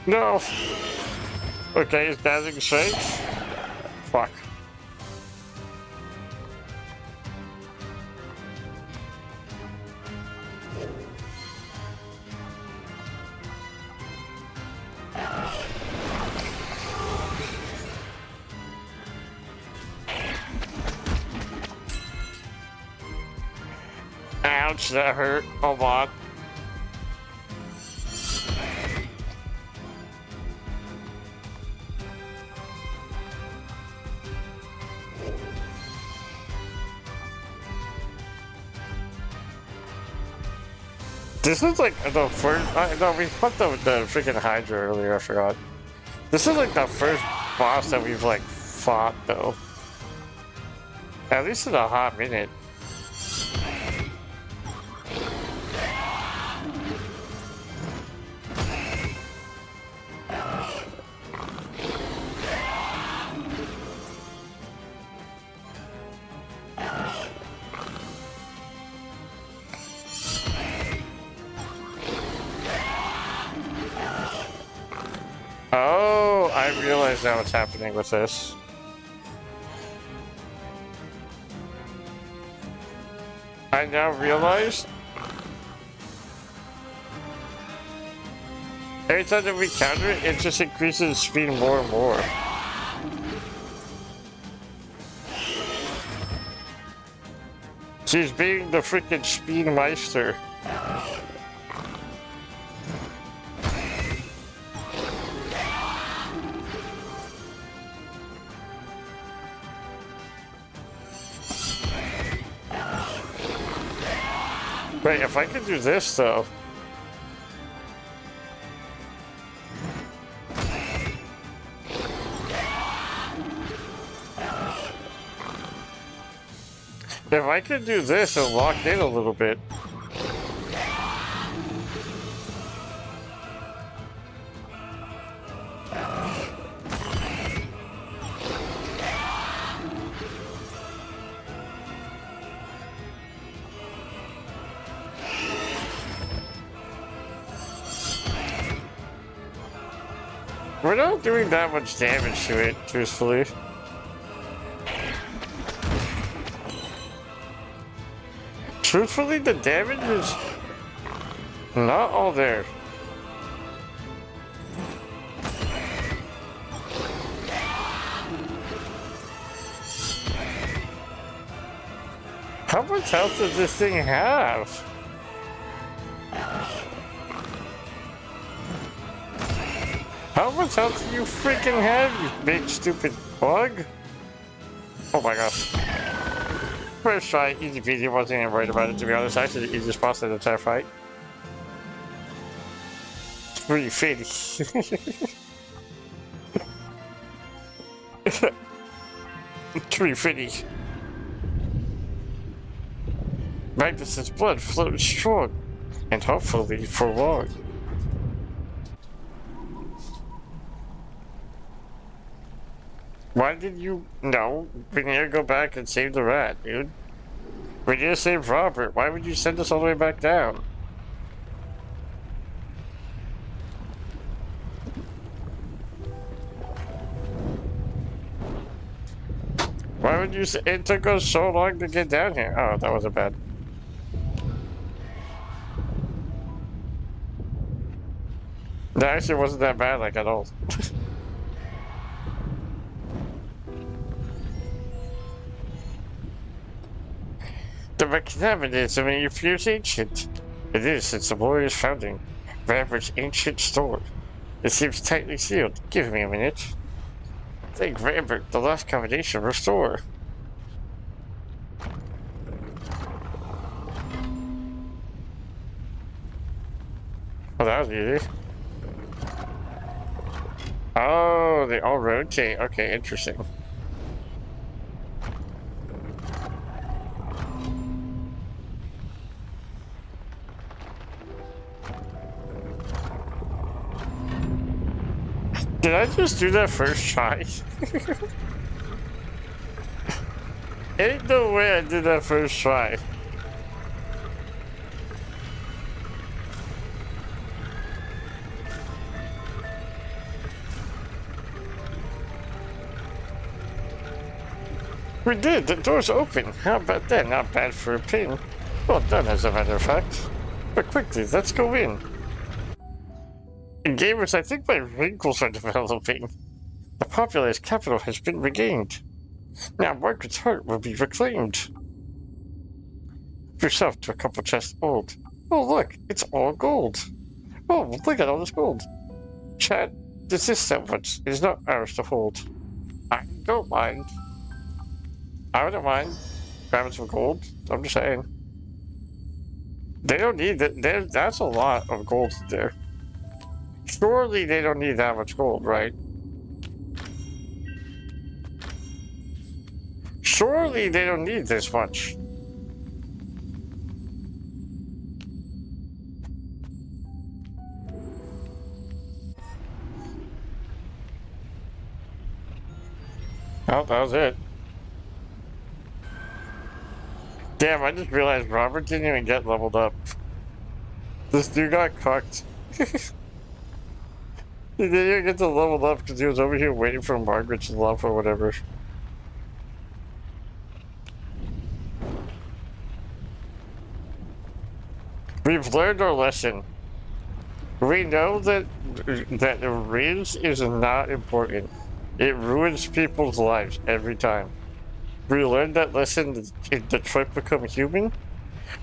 No! Okay, he's gathering strength. Fuck. Ouch, that hurt a lot. This is like the first. No, we put the freaking Hydra earlier. I forgot. This is like the first boss that we've like fought though. At least in a hot minute. Oh, I realize now what's happening with this. I now realize every time that we counter it, it just increases speed more and more. She's being the freaking speed meister. Wait, if I could do this though. If I could do this and lock in a little bit. We're not doing that much damage to it, truthfully. Truthfully, the damage is not all there. How much health does this thing have? How much health do you freaking have, you big stupid bug? Oh my gosh. First try, easy peasy, wasn't even worried about it to be honest. Actually the easiest boss in the entire fight. 350. 350. Magnus's blood flows strong, and hopefully for long. Why did you... No, we need to go back and save the rat, dude. We need to save Robert. Why would you send us all the way back down? Why would you say... It took us so long to get down here. Oh, that wasn't bad. That actually wasn't that bad, like, at all. The mechanism in your fuse ancient. It is since the warrior's founding. Rambert's ancient store. It seems tightly sealed. Give me a minute. Thank Rambert, the last combination restore. Oh, that was easy. Oh, they all rotate. Okay, interesting. Did I just do that first try? Ain't no way I did that first try. We did, the door's open. How about that? Not bad for a pin. Well done, as a matter of fact. But quickly, let's go in. Gamers, I think my wrinkles are developing. The populace capital has been regained. Now Margaret's heart will be reclaimed. Yourself to a couple chests old. Oh look, it's all gold. Oh, look at all this gold. Chat, this is so much. It is not ours to hold. I don't mind. I wouldn't mind grabbing some gold. I'm just saying. They don't need that. That's a lot of gold there. Surely they don't need that much gold, right? Surely they don't need this much. Oh, that was it. Damn, I just realized Robert didn't even get leveled up. This dude got cocked. He didn't even get to level up because he was over here waiting for Margaret's love or whatever. We've learned our lesson. We know that Riz is not important. It ruins people's lives every time. We learned that lesson in Detroit Become Human.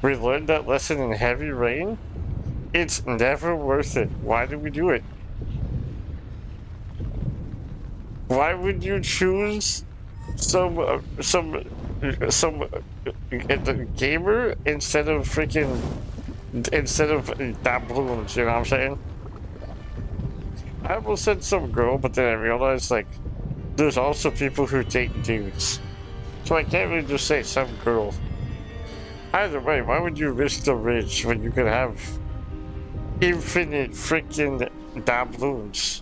We learned that lesson in Heavy Rain. It's never worth it. Why do we do it? Why would you choose some gamer instead of that balloons? You know what I'm saying? I almost said some girl, but then I realized like there's also people who date dudes, so I can't really just say some girl. Either way, why would you risk the rich when you could have infinite freaking doubloons?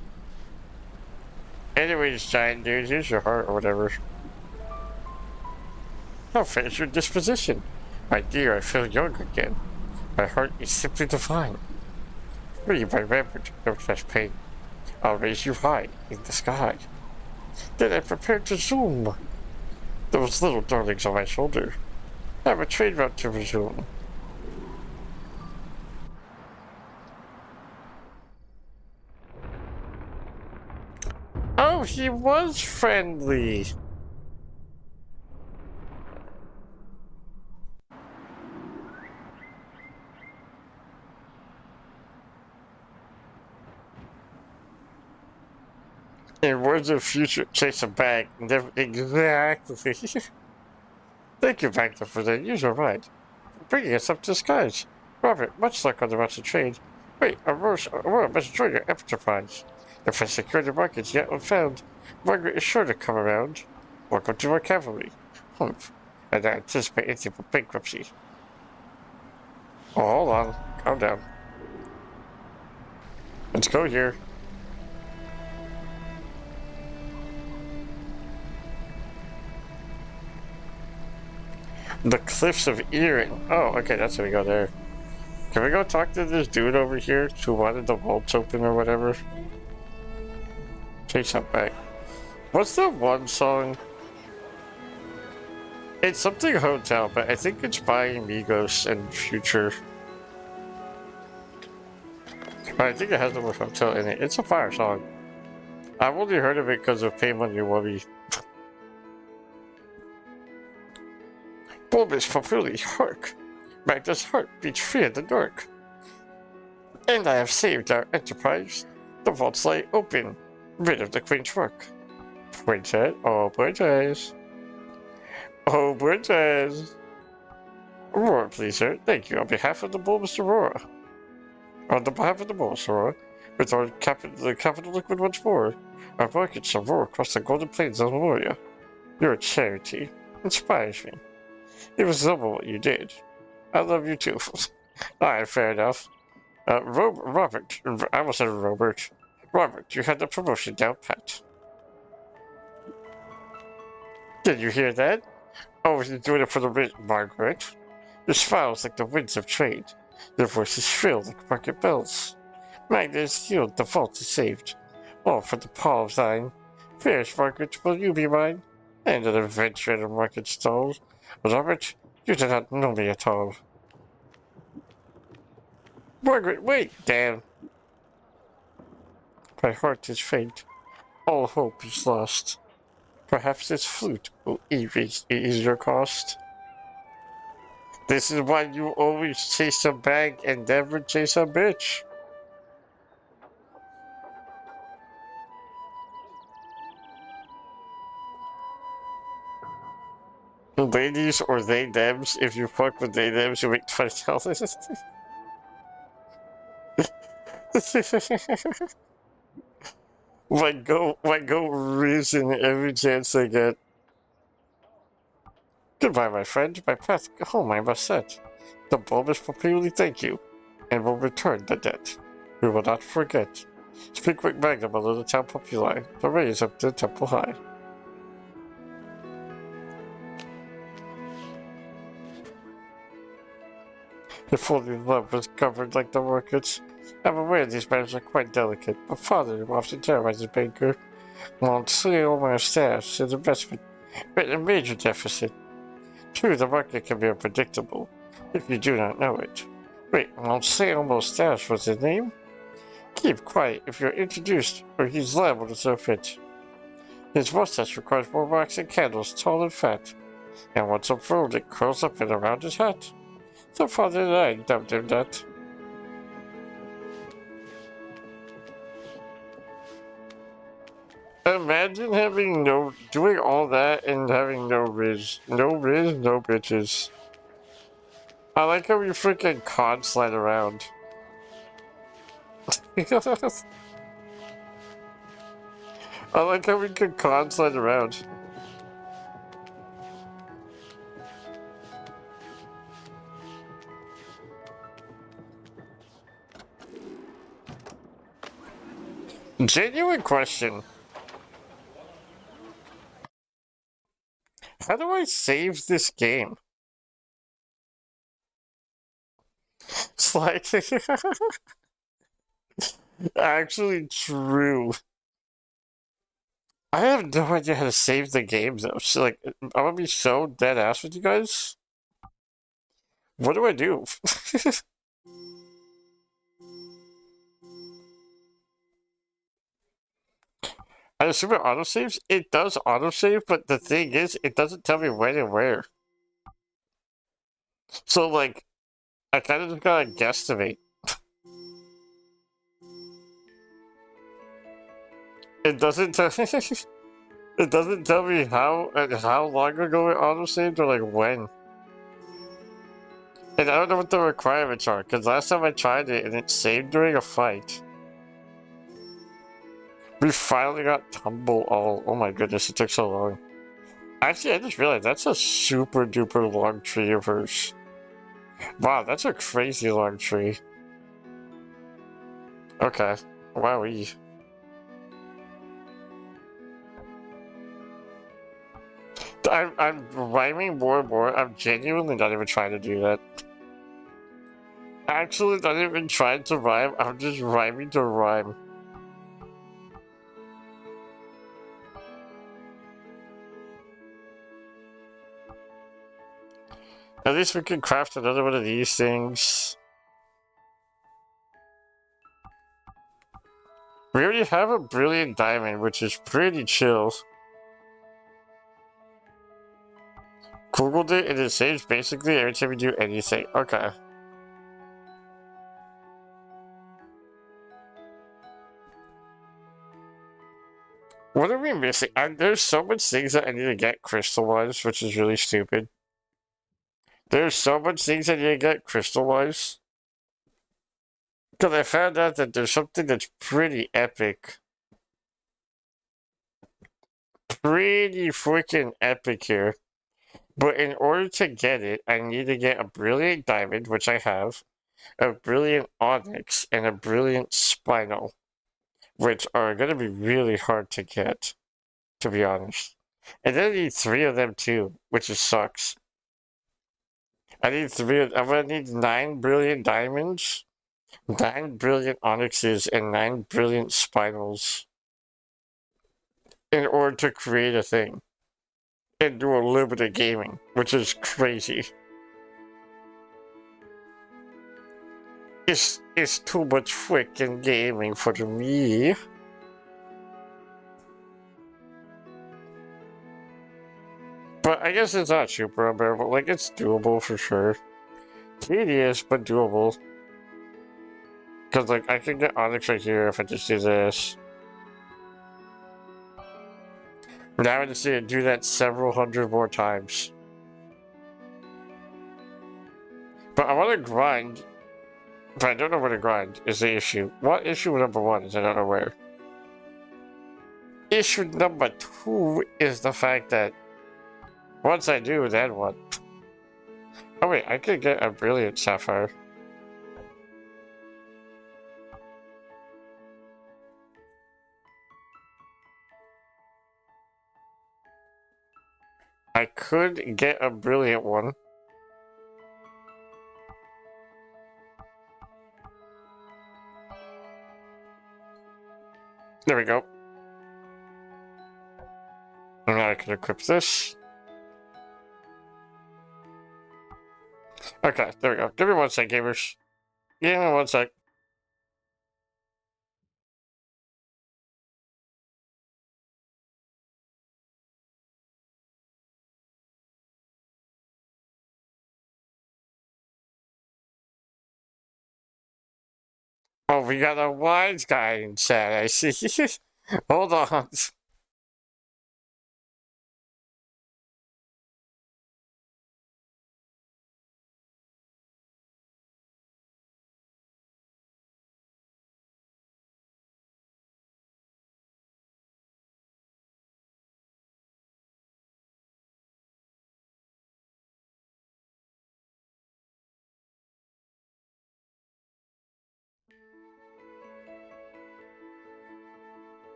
Anyways, giant dude, here's your heart or whatever. How fair is your disposition? My dear, I feel young again. My heart is simply divine. Free by Rambert, no such pain. I'll raise you high in the sky. Then I prepared to zoom. Those little darlings on my shoulder. I have a trade route to resume. Oh, he was friendly. In words of future, chase him back. Never exactly. Thank you, Magda, for the usual ride. Bringing us up to the skies. Robert, much luck on the route to trade. Wait, Aurora must join your enterprise. If I secure the markets yet unfound, Margaret is sure to come around. Welcome to our cavalry. Humph. And I anticipate anything but bankruptcy. Oh, hold on. Calm down. Let's go here. The Cliffs of Earring. Oh, okay, that's how we go there. Can we go talk to this dude over here who wanted the vaults open or whatever? Chase him back. What's the one song? It's something Hotel, but I think it's by Migos and Future. But I think it has the word Hotel in it. It's a fire song. I've only heard of it because of Pay Money Wubby. Bulbous Papuli, hark! Magda's heart beats free in the dark. And I have saved our enterprise. The vaults lie open, rid of the queen's work. Princess, oh princess. Oh princess. Aurora, please, sir. Thank you on behalf of the bulbous Aurora. On the behalf of the bulbous Aurora, with our the capital liquid once more, our markets shall roar across the golden plains of Meloria. Your charity inspires me. It was noble what you did. I love you too. Alright, fair enough. Robert, I almost said Robert. Robert, you had the promotion down pat. Did you hear that? Oh, he's doing it for the win, Margaret. Your smiles like the winds of trade. Your voice is shrill like market bells. Magda is healed, the vault is saved. All for the paw of thine. Fairest Margaret, will you be mine? And an adventure in a market stall. Robert, you do not know me at all. Margaret, wait! Damn. My heart is faint. All hope is lost. Perhaps this flute will ease your cost. This is why you always chase a bag and never chase a bitch. Ladies or they thems, if you fuck with they thems, you make $20. Like go risen every chance they get. Goodbye, my friend. My path home I must set. The bulbous Papuli thank you, and will return the debt. We will not forget. Speak with Magna below the town populi, the rays up the temple high. If only love was covered like the markets. I'm aware these matters are quite delicate, but father often terrorizes banker. Won't sell my staffs his investment, but a major deficit. True, the market can be unpredictable, if you do not know it. Wait, won't sell most staffs was his name? Keep quiet if you're introduced, or he's liable to throw fit. His mustache requires more wax and candles, tall and fat, and once unfurled it curls up and around his hat. So father and I dubbed him that. Imagine doing all that and having no riz. No riz, no bitches. I like how you freaking con slide around. I like how we can con slide around. Genuine question. How do I save this game? It's like... Actually true. I have no idea how to save the game though. So like, I'm gonna be so dead ass with you guys. What do I do? I assume it autosaves? It does autosave, but the thing is, it doesn't tell me when and where. So like, I kind of just gotta guesstimate. It doesn't tell it doesn't tell me how long ago it autosaved or like when. And I don't know what the requirements are, because last time I tried it and it saved during a fight. We finally got Tumble All. Oh my goodness, it took so long. Actually, I just realized that's a super duper long tree of hers. Wow, that's a crazy long tree. Okay. Wowee. I'm rhyming more and more. I'm genuinely not even trying to do that. Actually, not even trying to rhyme. I'm just rhyming to rhyme. At least we can craft another one of these things. We already have a brilliant diamond, which is pretty chill. Googled it and it saves basically every time you do anything. Okay. What are we missing? There's so much things that I need to get crystallized, which is really stupid. There's so much things I need to get crystallized. Because I found out that there's something that's pretty epic. Pretty freaking epic here. But in order to get it, I need to get a brilliant diamond, which I have, a brilliant onyx, and a brilliant spinal, which are going to be really hard to get, to be honest. And then I need 3 of them too, which just sucks. I need 3 I'm going to need 9 brilliant diamonds, 9 brilliant onyxes, and 9 brilliant spinals in order to create a thing and do a little bit of gaming, which is crazy. It's too much freaking gaming for me. But I guess it's not super unbearable. Like, it's doable for sure. Tedious, but doable. Because, like, I can get Onyx right here if I just do this. Now I just need to do that several hundred more times. But I want to grind. But I don't know where to grind, is the issue. What issue number 1 is I don't know where. Issue number 2 is the fact that once I do, then what? Oh wait, I could get a brilliant sapphire. I could get a brilliant one. There we go. And now I can equip this. Okay, there we go. Give me 1 sec, gamers. Give me 1 sec. Oh, we got a wise guy in chat, I see. Hold on.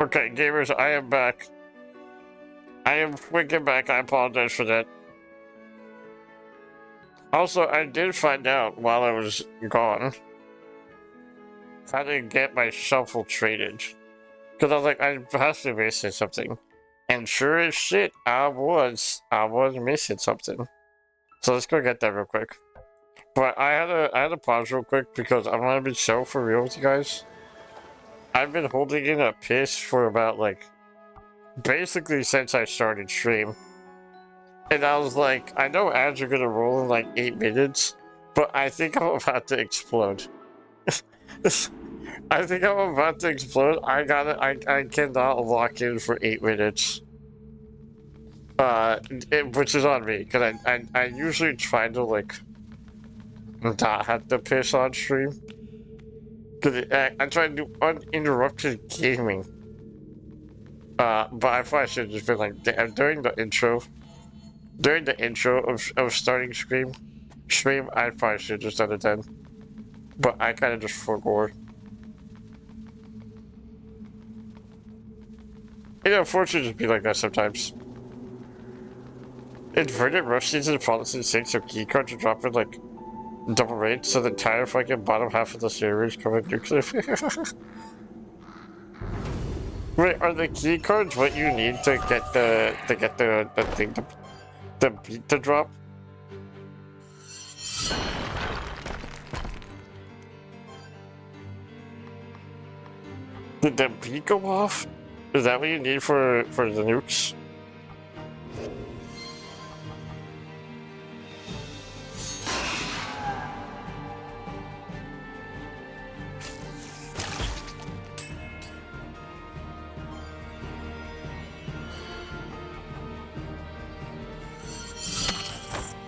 Okay, gamers, I am back. I am freaking back. I apologize for that. Also, I did find out while I was gone how to get my shovel traded. Because I was like, I have to be missing something. And sure as shit, I was missing something. So let's go get that real quick. But I had to pause real quick because I'm gonna be so for real with you guys. I've been holding in a piss for about like basically since I started stream. And I was like, I know ads are gonna roll in like 8 minutes, but I think I'm about to explode. I think I'm about to explode. I cannot lock in for 8 minutes. Which is on me, because I usually try to like not have to piss on stream. Because I try to do uninterrupted gaming. But I probably should have just been like, during the intro of starting stream, I probably should have just done it then. But I kind of just forgot. Unfortunately, just be like that sometimes. Inverted rush season policy 6, so keycards are dropping like double rates, so the entire fucking bottom half of the series coming nuclear. Wait, are the keycards what you need to get the thing the beat to drop? Did the beat go off? Is that what you need for the nukes?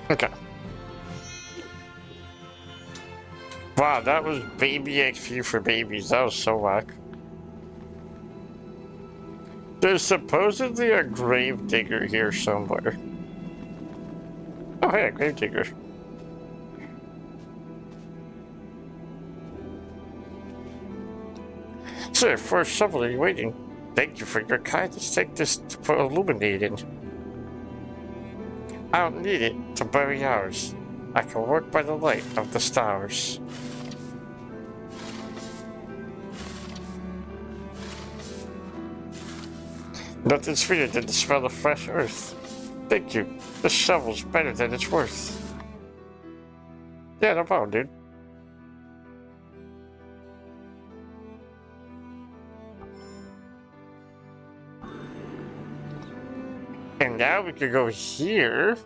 Okay. Wow, that was baby XP for babies. That was so whack. There's supposedly a grave digger here somewhere. Oh, hey, a grave digger. Sir, for shoveling waiting. Thank you for your kindness. Take this for illuminating. I don't need it to bury ours. I can work by the light of the stars. Nothing sweeter than the smell of fresh earth. Thank you. This shovel's better than it's worth. Yeah, no problem, dude. And now we could go here.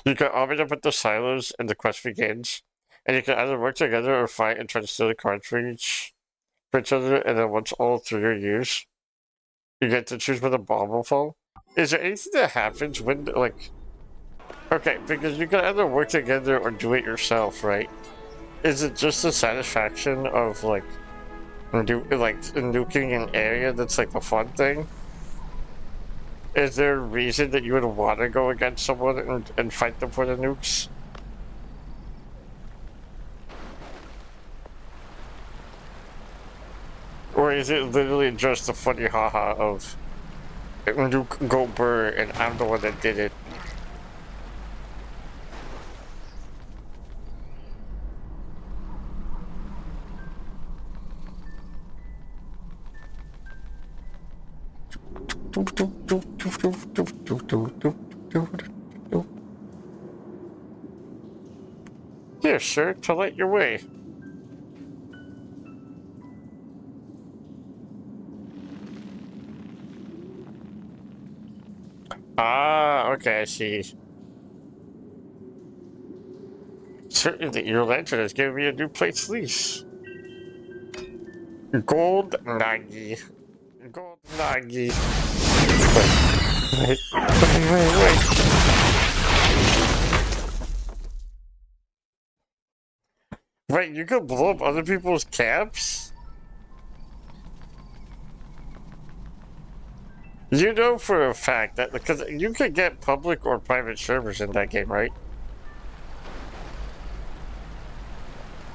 You can open up at the silos and the quest begins. And you can either work together or fight and try to steal the cards for each other, and then once all three are used, you get to choose where the bomb will fall. Is there anything that happens when, like... Okay, because you can either work together or do it yourself, right? Is it just the satisfaction of, like, nuking an area that's, like, the fun thing? Is there a reason that you would want to go against someone and fight them for the nukes? Or is it literally just the funny haha of nuke go burr and I'm the one that did it? Here, sir, to light your way. Ah, okay, I see. Certainly, your lantern has given me a new place lease. Gold Nagi. Gold Nagi. Wait. Wait, you can blow up other people's camps? You know for a fact that because you could get public or private servers in that game, right?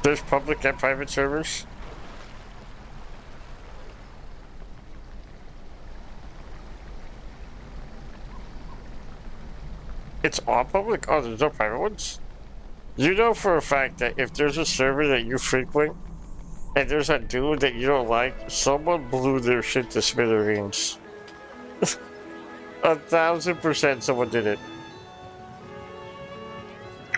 There's public and private servers. It's all public? Oh, there's no private ones? You know for a fact that if there's a server that you frequent and there's a dude that you don't like, someone blew their shit to smithereens. 1,000% someone did it.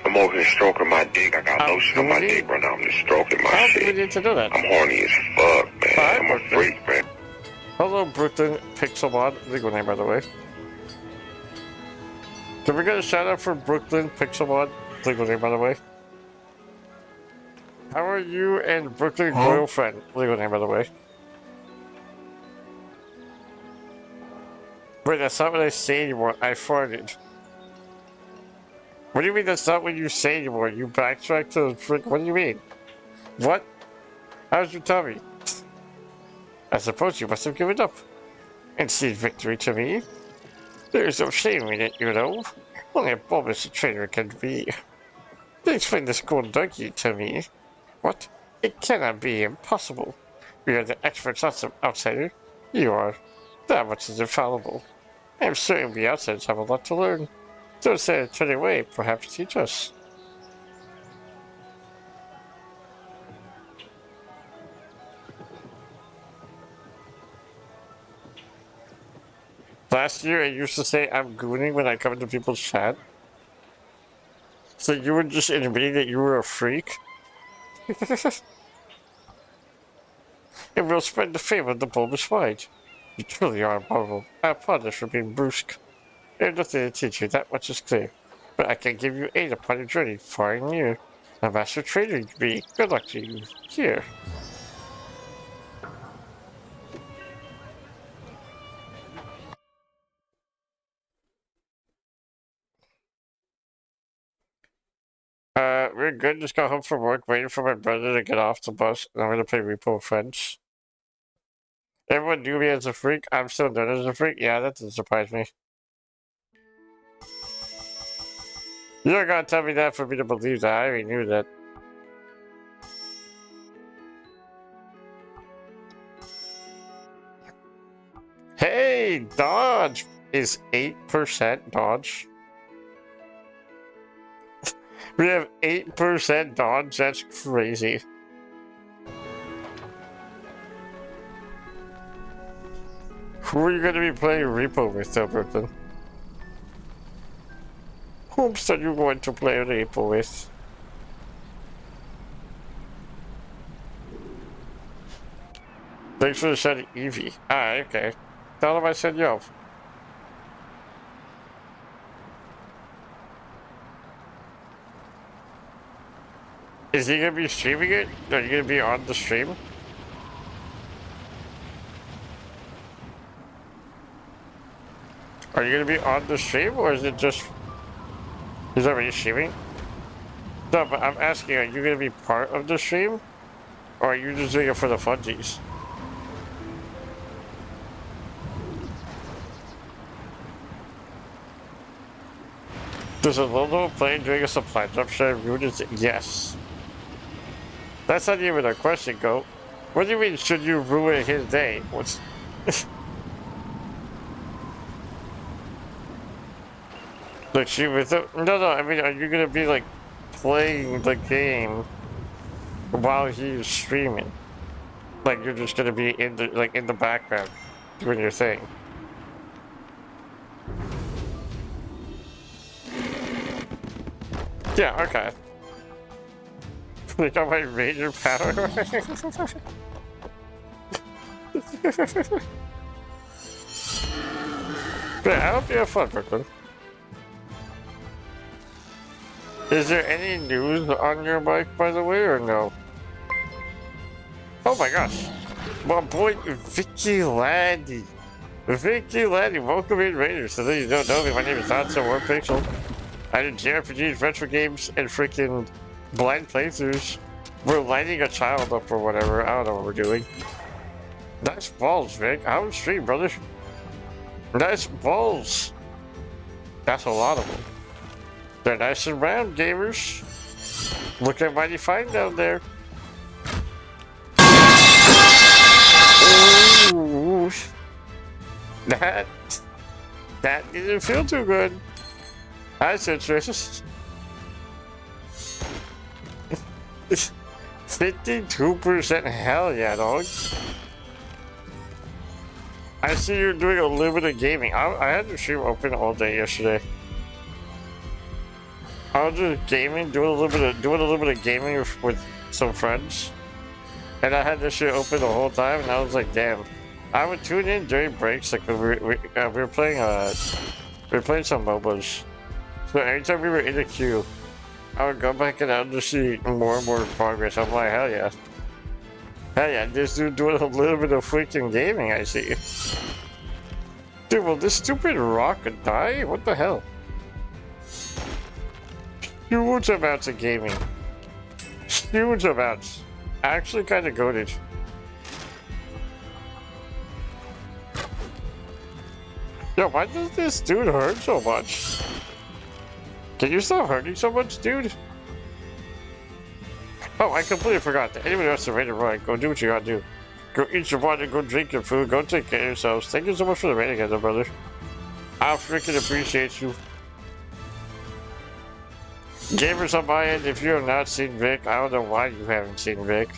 I'm over here stroking my dick. I got lotion on my dick right now. I'm just stroking my How shit. do we need to know that? I'm horny as fuck, man. Hi, I'm a Brooklyn. freak, man. Hello, Brooklyn Pixelmon. Legal name, by the way. Can we get a shout out for Brooklyn Pixelmon? Legal name, by the way. How are you and Brooklyn girlfriend? Legal name, by the way. Wait, that's not what I say anymore. I farted. What do you mean that's not what you say anymore? You backtrack to the frick. What do you mean? What? How's your tummy? I suppose you must have given up and seen victory to me. There's no shame in it, you know. Only a bulbous traitor can be. Explain this gold donkey to me. What? It cannot be impossible. We are the experts, not some outsider. You are. That much is infallible. I am certain we outsiders have a lot to learn. Don't say it turn away, perhaps teach us. Last year I used to say I'm gooning when I come into people's chat. So you were just admitting that you were a freak? And we'll spread the fame of the bulbous wide. You truly are a marvel. I apologize for being brusque. I have nothing to teach you, that much is clear. But I can give you aid upon your journey, far and near. A master trader you be. Good luck to you. Here. We're good. Just got home from work, waiting for my brother to get off the bus, and I'm gonna play Repo with Friends. Everyone knew me as a freak. I'm still known as a freak. Yeah, that doesn't surprise me. You're not gonna tell me that for me to believe that. I already knew that. Hey, dodge is 8% dodge. We have 8% dodge. That's crazy. Who are you going to be playing Repo with, though, Brooklyn? Whom are you going to play Repo with? Thanks for the shiny Eevee. Ah, okay. Tell him I said yo. Is he going to be streaming it? Are you going to be on the stream? Are you going to be on the stream, or is it just... He's already streaming? No, but I'm asking, are you going to be part of the stream? Or are you just doing it for the funsies? Does a Lolo play during a supply drop share ruin is yes. That's not even a question, Goat. What do you mean, should you ruin his day? What's... Like, she with it? No, I mean, are you gonna be, like, playing the game while he's streaming? Like, you're just gonna be in the, like, in the background doing your thing? Yeah, okay. They got my ranger power. Yeah, I hope you have fun, Brooklyn. Is there any news on your mic, by the way, or no? Oh my gosh. My boy, Vicky Laddie. Vicky Laddie, welcome in, Raiders. So those you don't know me, my name is Not So War Pixel. I do JRPGs, retro games, and freaking blind playthroughs. We're lighting a child up or whatever. I don't know what we're doing. Nice balls, Vic. How was stream, brother? Nice balls. That's a lot of them. They're nice and round, gamers. Looking mighty fine down there. Ooh. That didn't feel too good. That's interesting. 52%, hell yeah, dog. I see you're doing a little bit of gaming. I had the stream open all day yesterday. I was just gaming, doing a little bit of gaming with some friends, and I had this shit open the whole time, and I was like, damn. I would tune in during breaks, like when we were playing some MOBAs. So anytime we were in a queue, I would go back and I would just see more and more progress. I'm like, hell yeah. Hell yeah, this dude doing a little bit of freaking gaming, I see. Dude, will this stupid rock die? What the hell? Huge amounts of gaming. Huge amounts. Actually kind of goated. Yo, why does this dude hurt so much? Can you stop hurting so much, dude? Oh, I completely forgot that. Anybody else is ready to run, go do what you gotta do. Go eat your water, go drink your food, go take care of yourselves. Thank you so much for the rating, again, brother. I freaking appreciate you. Gamers on my end, if you have not seen Vic, I don't know why you haven't seen Vic.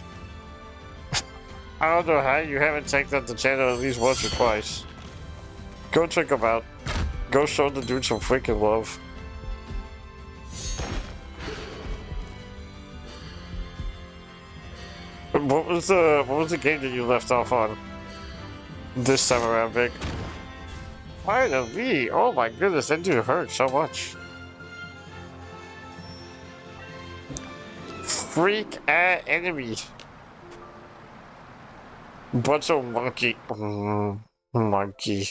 I don't know how you haven't checked out the channel at least once or twice. Go check him out. Go show the dude some freaking love. What was the game that you left off on this time around, Vic? Finally! Oh my goodness, that dude hurt so much. Freak enemy. Bunch of monkey. Monkey.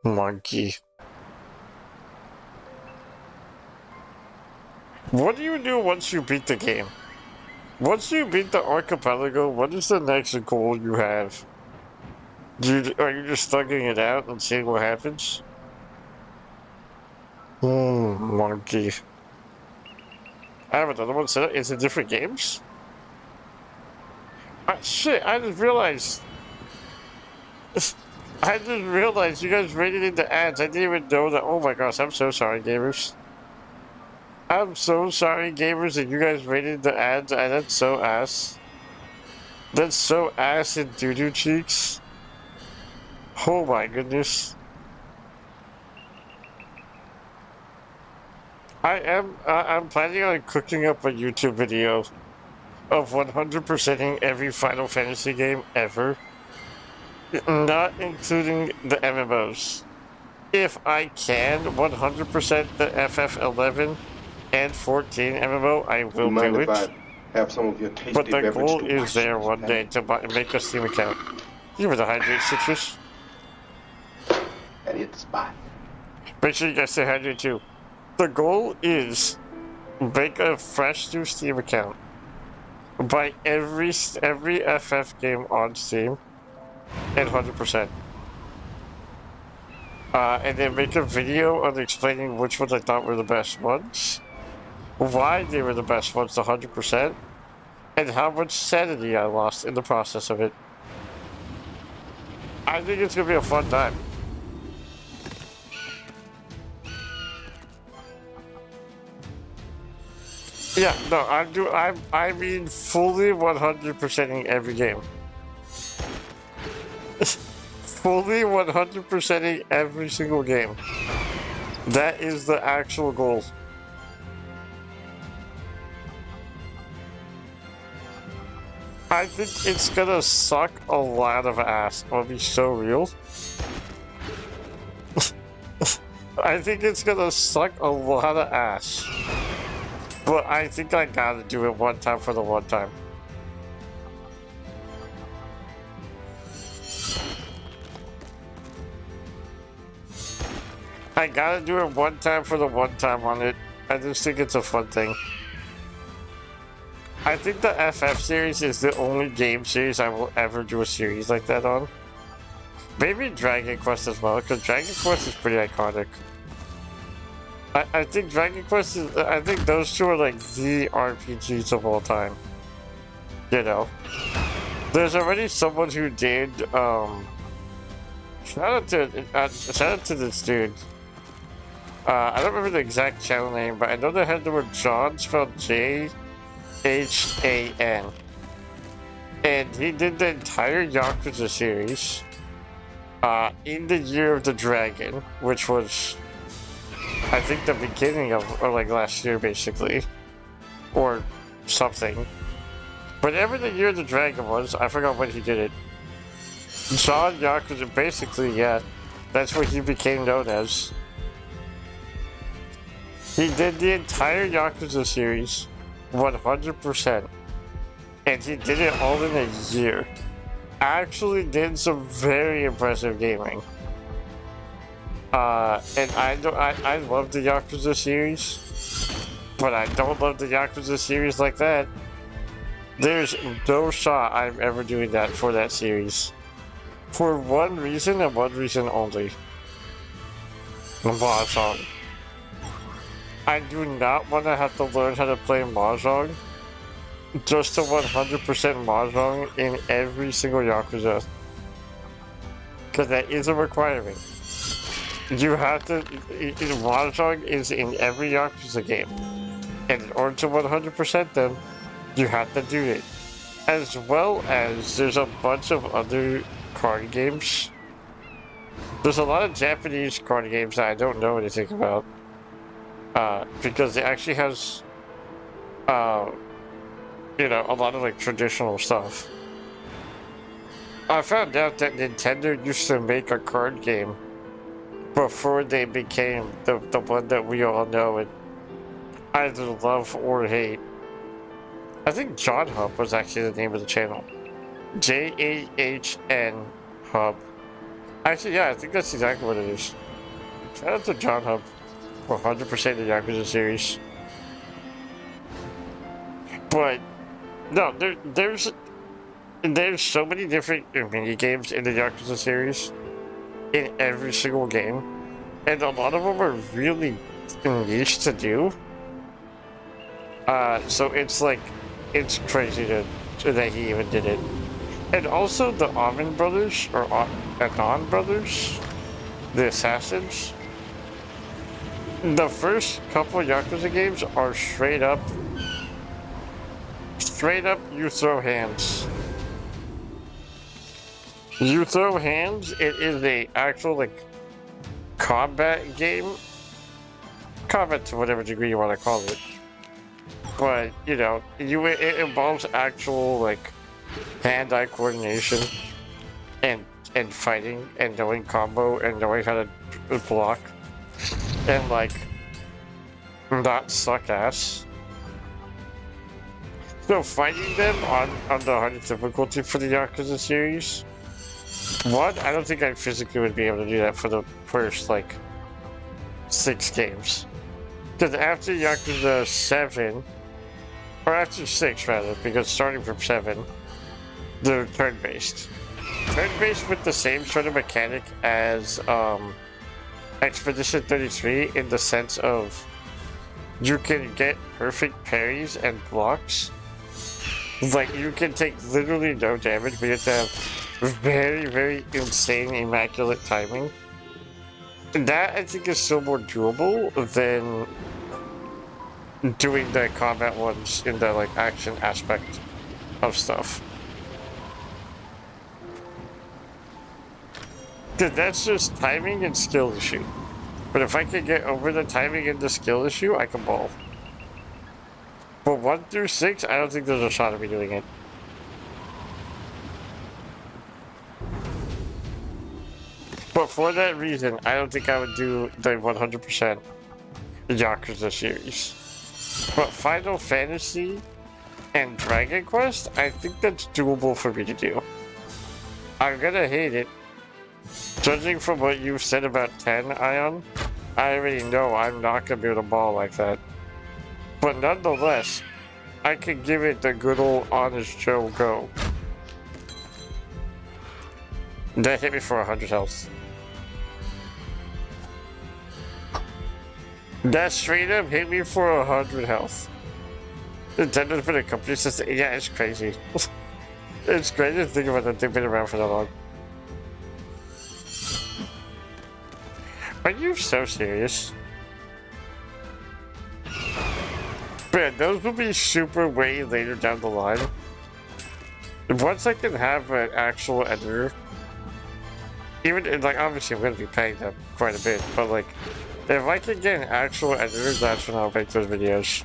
Monkey. What do you do once you beat the game? Once you beat the archipelago, what is the next goal you have? Are you just thugging it out and seeing what happens? Monkey. I have another one set up. Is it different games? Shit, I just realized. I just realized you guys rated into ads. I didn't even know that. Oh my gosh, I'm so sorry, gamers. I'm so sorry, gamers, that you guys rated the ads, and that's so ass. That's so ass and doo-doo cheeks. Oh my goodness. I'm planning on cooking up a YouTube video of 100%ing every Final Fantasy game ever. Not including the MMOs. If I can 100% the FF11 and 14 MMO, I will do it. Have some of your tasty but the goal is there one day to make a Steam account. You were the hydrate citrus. And hit the spot. Make sure you guys stay hydrated too. The goal is make a fresh new Steam account. Buy every FF game on Steam and 100%. And then make a video on explaining which ones I thought were the best ones, why they were the best ones, the 100%, and how much sanity I lost in the process of it. I think it's gonna be a fun time. Yeah, no, I mean fully 100%ing every game. Fully 100%ing every single game. That is the actual goal. I think it's gonna suck a lot of ass. I'll be so real. I think it's gonna suck a lot of ass. But I think I gotta do it one time for the one time. I gotta do it one time for the one time on it. I just think it's a fun thing. I think the FF series is the only game series I will ever do a series like that on. Maybe Dragon Quest as well, because Dragon Quest is pretty iconic. I think Dragon Quest is, I think those two are like the RPGs of all time. You know? There's already someone who did, shout out to this dude. I don't remember the exact channel name, but I know they had the word John spelled J-H-A-N. And he did the entire Yakuza series in the Year of the Dragon, which was, I think, the beginning of, or like last year, basically. Or something. Whatever the Year of the Dragon was, I forgot when he did it. John Yakuza, basically, yeah. That's what he became known as. He did the entire Yakuza series 100%. And he did it all in a year. Actually did some very impressive gaming. And I love the Yakuza series. But I don't love the Yakuza series like that. There's no shot I'm ever doing that for that series. For one reason and one reason only. Mahjong. I do not want to have to learn how to play Mahjong just to 100% Mahjong in every single Yakuza. Because that is a requirement. You have to... Mahjong is in every Yakuza game. And in order to 100% them, you have to do it. As well as there's a bunch of other card games. There's a lot of Japanese card games that I don't know anything about. Because it actually has, you know, a lot of like traditional stuff. I found out that Nintendo used to make a card game before they became the one that we all know and either love or hate. I think John Hub was actually the name of the channel. J-A-H-N Hub. Actually, yeah, I think that's exactly what it is. Shout out to John Hub for 100% the Yakuza series. But, no, there's so many different mini games in the Yakuza series. In every single game. And a lot of them are really niche to do. So it's like, it's crazy that he even did it. And also the Amin brothers, or Anon brothers, the assassins. The first couple Yakuza games are straight up, you throw hands. You throw hands, it is a actual, like, combat game. Combat to whatever degree you want to call it. But, you know, it involves actual, like, hand-eye coordination and fighting and knowing combo and knowing how to block and, like, not suck ass. So fighting them on the hardest difficulty for the Yakuza series, one, I don't think I physically would be able to do that for the first, like, 6 games. Because after Yakuza 7, or after 6 rather, because starting from 7, they're turn-based. Turn-based with the same sort of mechanic as Expedition 33 in the sense of you can get perfect parries and blocks. Like, you can take literally no damage, but you have to have very, very insane, immaculate timing. That, I think, is still more doable than doing the combat ones in the, like, action aspect of stuff. Because that's just timing and skill issue. But if I can get over the timing and the skill issue, I can ball. But 1 through 6, I don't think there's a shot of me doing it. But for that reason, I don't think I would do the 100% Yakuza series. But Final Fantasy and Dragon Quest, I think that's doable for me to do. I'm gonna hate it. Judging from what you've said about 10, Ion, I already know I'm not gonna be able to ball like that. But nonetheless, I can give it the good old honest Joe go. That hit me for 100 health. That straight up hit me for 100 health. Nintendo's been a company since. Yeah, it's crazy. It's crazy to think about that they've been around for that long. Are you so serious? Man, those will be super way later down the line. Once I can have an actual editor, even like obviously I'm gonna be paying them quite a bit, but like if I can get an actual editor, that's when I'll make those videos.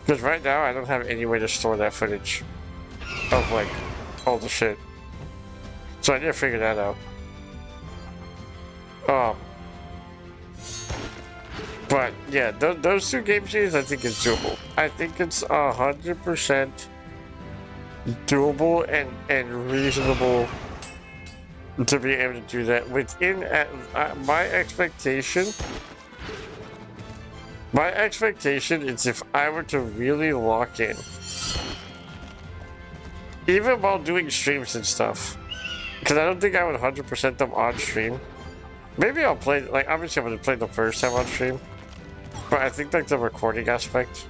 Because right now I don't have any way to store that footage of like all the shit. So I need to figure that out. But yeah, those two game series I think is doable. I think it's 100% doable and reasonable to be able to do that within my expectation. My expectation is if I were to really lock in, even while doing streams and stuff, because I don't think I would 100% them on stream. Maybe I'll play, like obviously I'm going to play the first time on stream, but I think like the recording aspect,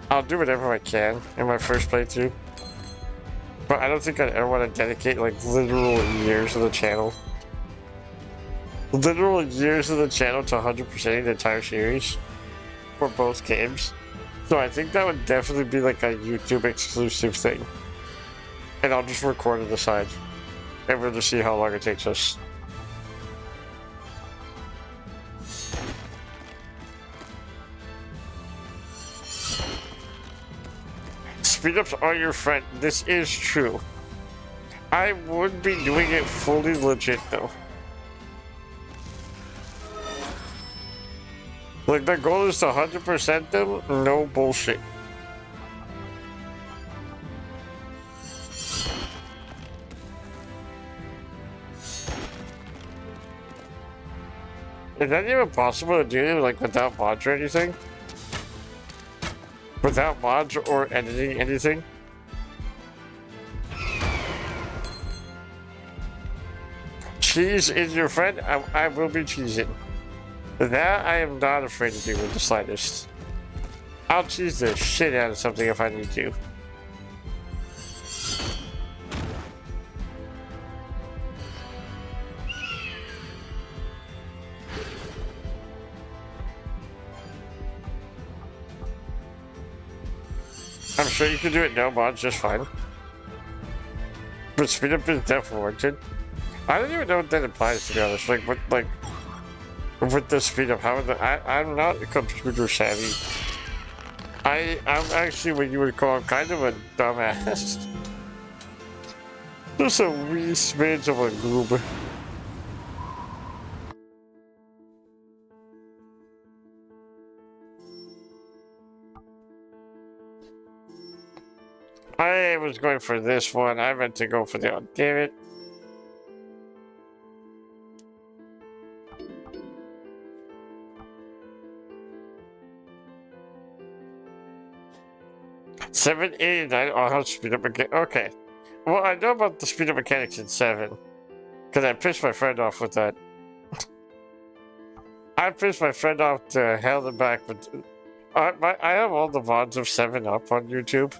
I'll do whatever I can in my first playthrough. But I don't think I'd ever want to dedicate like literal years of the channel. Literal years of the channel to 100%ing the entire series for both games. So I think that would definitely be like a YouTube exclusive thing. And I'll just record on the side. And we'll just see how long it takes us. Speedups are your friend. This is true. I would be doing it fully legit though. Like the goal is to 100% them, no bullshit. Is that even possible to do like without mods or anything? Without mods or editing anything? Cheese is your friend? I will be cheesing. That I am not afraid to do with the slightest. I'll cheese the shit out of something if I need to. I'm sure you can do it no mods just fine. But speed up is definitely warranted. I don't even know what that implies, to be honest. Like, what, like, with the speed up, how is it? I'm not computer savvy. I'm actually what you would call kind of a dumbass. Just a wee smidge of a goob. I was going for this one. I meant to go for the other. Damn it. $7.89. Oh, how speed up again? Okay. Well, I know about the speed up mechanics in 7. Because I pissed my friend off with that. I pissed my friend off to hell and back with. I have all the VODs of 7 up on YouTube.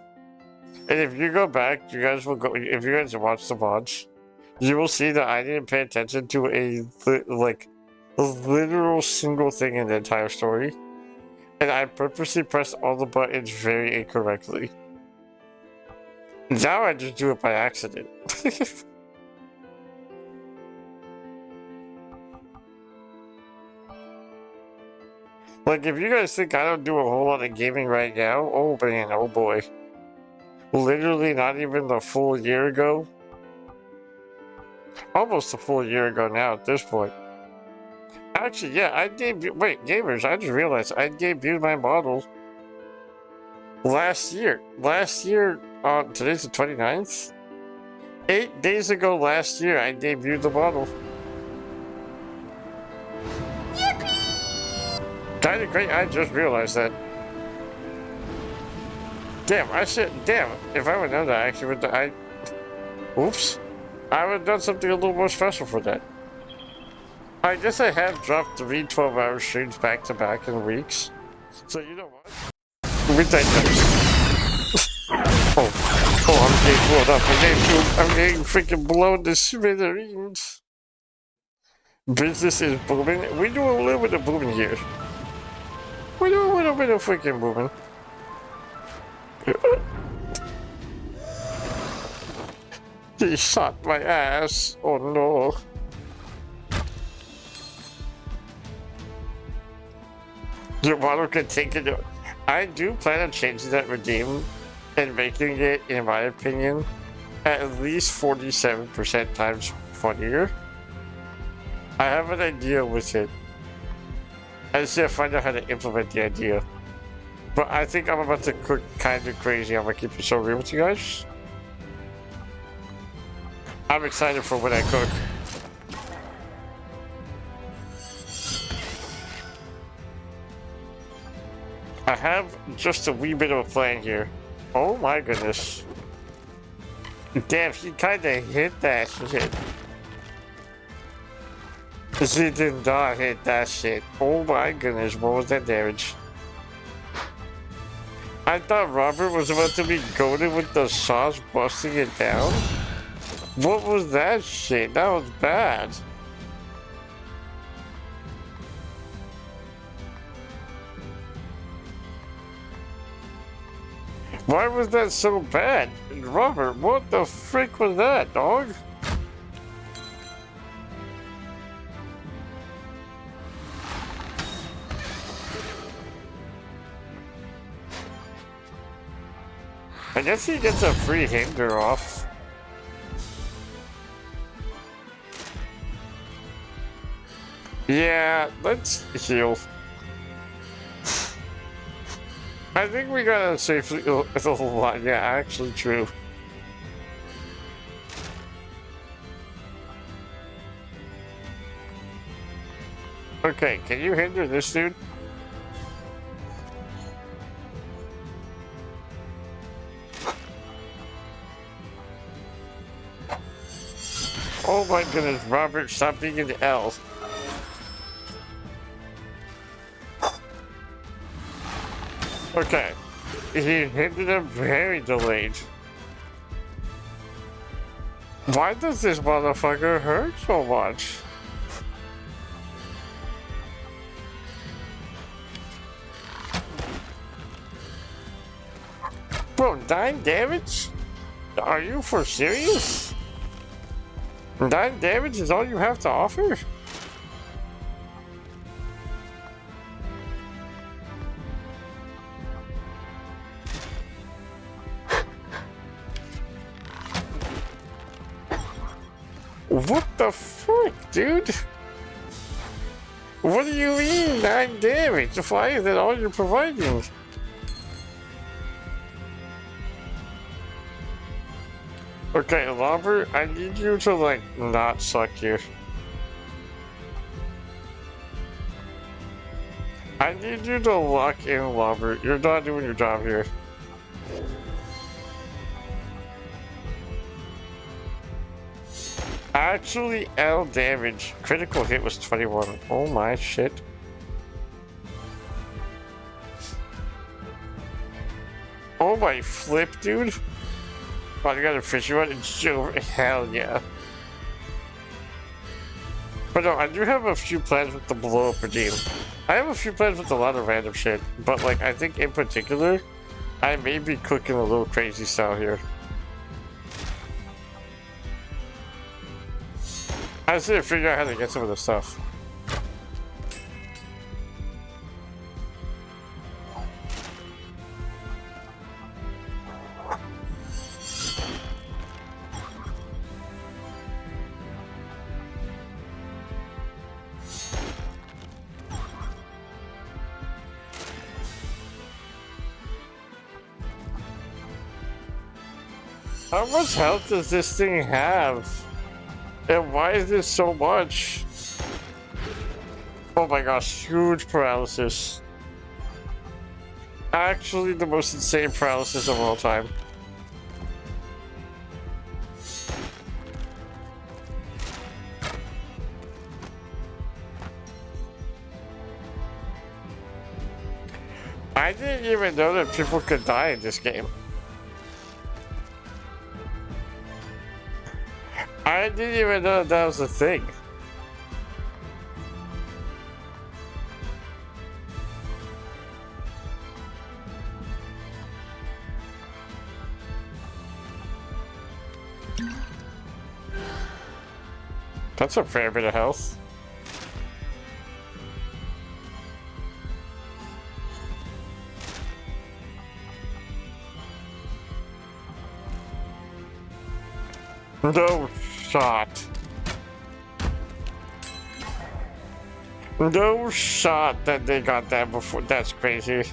And if you go back, you guys will go. If you guys watch the VODs, you will see that I didn't pay attention to a literal single thing in the entire story, and I purposely pressed all the buttons very incorrectly. Now I just do it by accident. Like, if you guys think I don't do a whole lot of gaming right now, oh man, oh boy. Literally not even the full year ago. Almost a full year ago now at this point. Actually, yeah, I debuted. Wait, gamers, I just realized I debuted my model last year. Last year, today's the 29th? 8 days ago last year, I debuted the model. Yippee! Kinda great, I just realized that. Damn, I should. Damn, if I would know that, I actually would. Oops. I would have done something a little more special for that. I guess I have dropped 3 12-hour streams back to back in weeks. So you know what? With that I'm getting blown up. I'm getting freaking blown to smithereens. Business is booming. We do a little bit of booming here. We do a little bit of freaking booming. He shot my ass. Oh no. Your model could take it. I do plan on changing that redeem and making it, in my opinion, at least 47% times funnier. I have an idea with it. I just need to find out how to implement the idea. But I think I'm about to cook kind of crazy. I'm gonna keep it so real with you guys. I'm excited for when I cook. I have just a wee bit of a plan here. Oh my goodness. Damn, he kinda hit that shit. She did not hit that shit. Oh my goodness, what was that damage? I thought Robert was about to be goated with the sauce busting it down. What was that shit? That was bad. Why was that so bad? Robert, what the frick was that, dog? I guess he gets a free hinder off. Yeah, let's heal. I think we gotta safely with a whole lot. Yeah, actually true. Okay, can you hinder this dude? Oh my goodness, Robert, stop being an L. Okay, he hinted him very delayed. Why does this motherfucker hurt so much? Bro, 9 damage? Are you for serious? 9 damage is all you have to offer? What the frick, dude? What do you mean 9 damage? Why is that all you're providing? Okay, Robert, I need you to, like, not suck here. I need you to lock in, Robert. You're not doing your job here. Actually, L damage. Critical hit was 21. Oh my shit. Oh my flip, dude. Oh, you got a fishy one? Hell yeah. But no, I do have a few plans with the blow up regime. I have a few plans with a lot of random shit. But like, I think in particular, I may be cooking a little crazy style here. I just need to figure out how to get some of the stuff. How much health does this thing have? And why is this so much? Oh my gosh, huge paralysis. Actually, the most insane paralysis of all time. I didn't even know that people could die in this game. I didn't even know that was a thing. That's a fair bit of health. No shot. No shot that they got that before. That's crazy.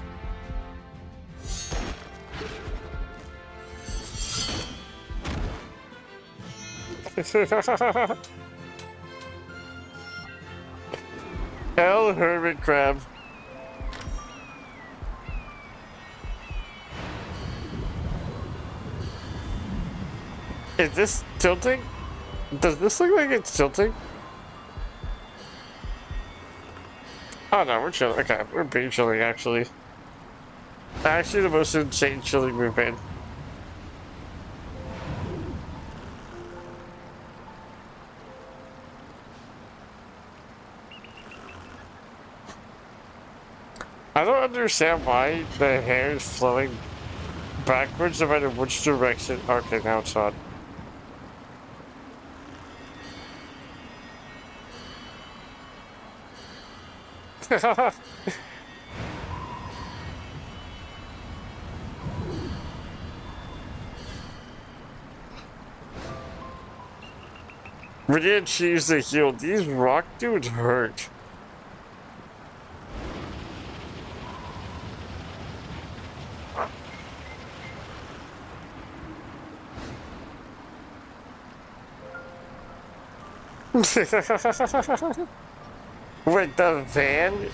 Hell, hermit crab. Is this tilting? Does this look like it's tilting? Oh no, we're chilling. Okay, we're being chilling actually. Actually, the most insane chilling we've been. I don't understand why the hair is flowing backwards no matter which direction. Okay, now it's on. We didn't choose the heal. These rock dudes hurt. Wait, the van?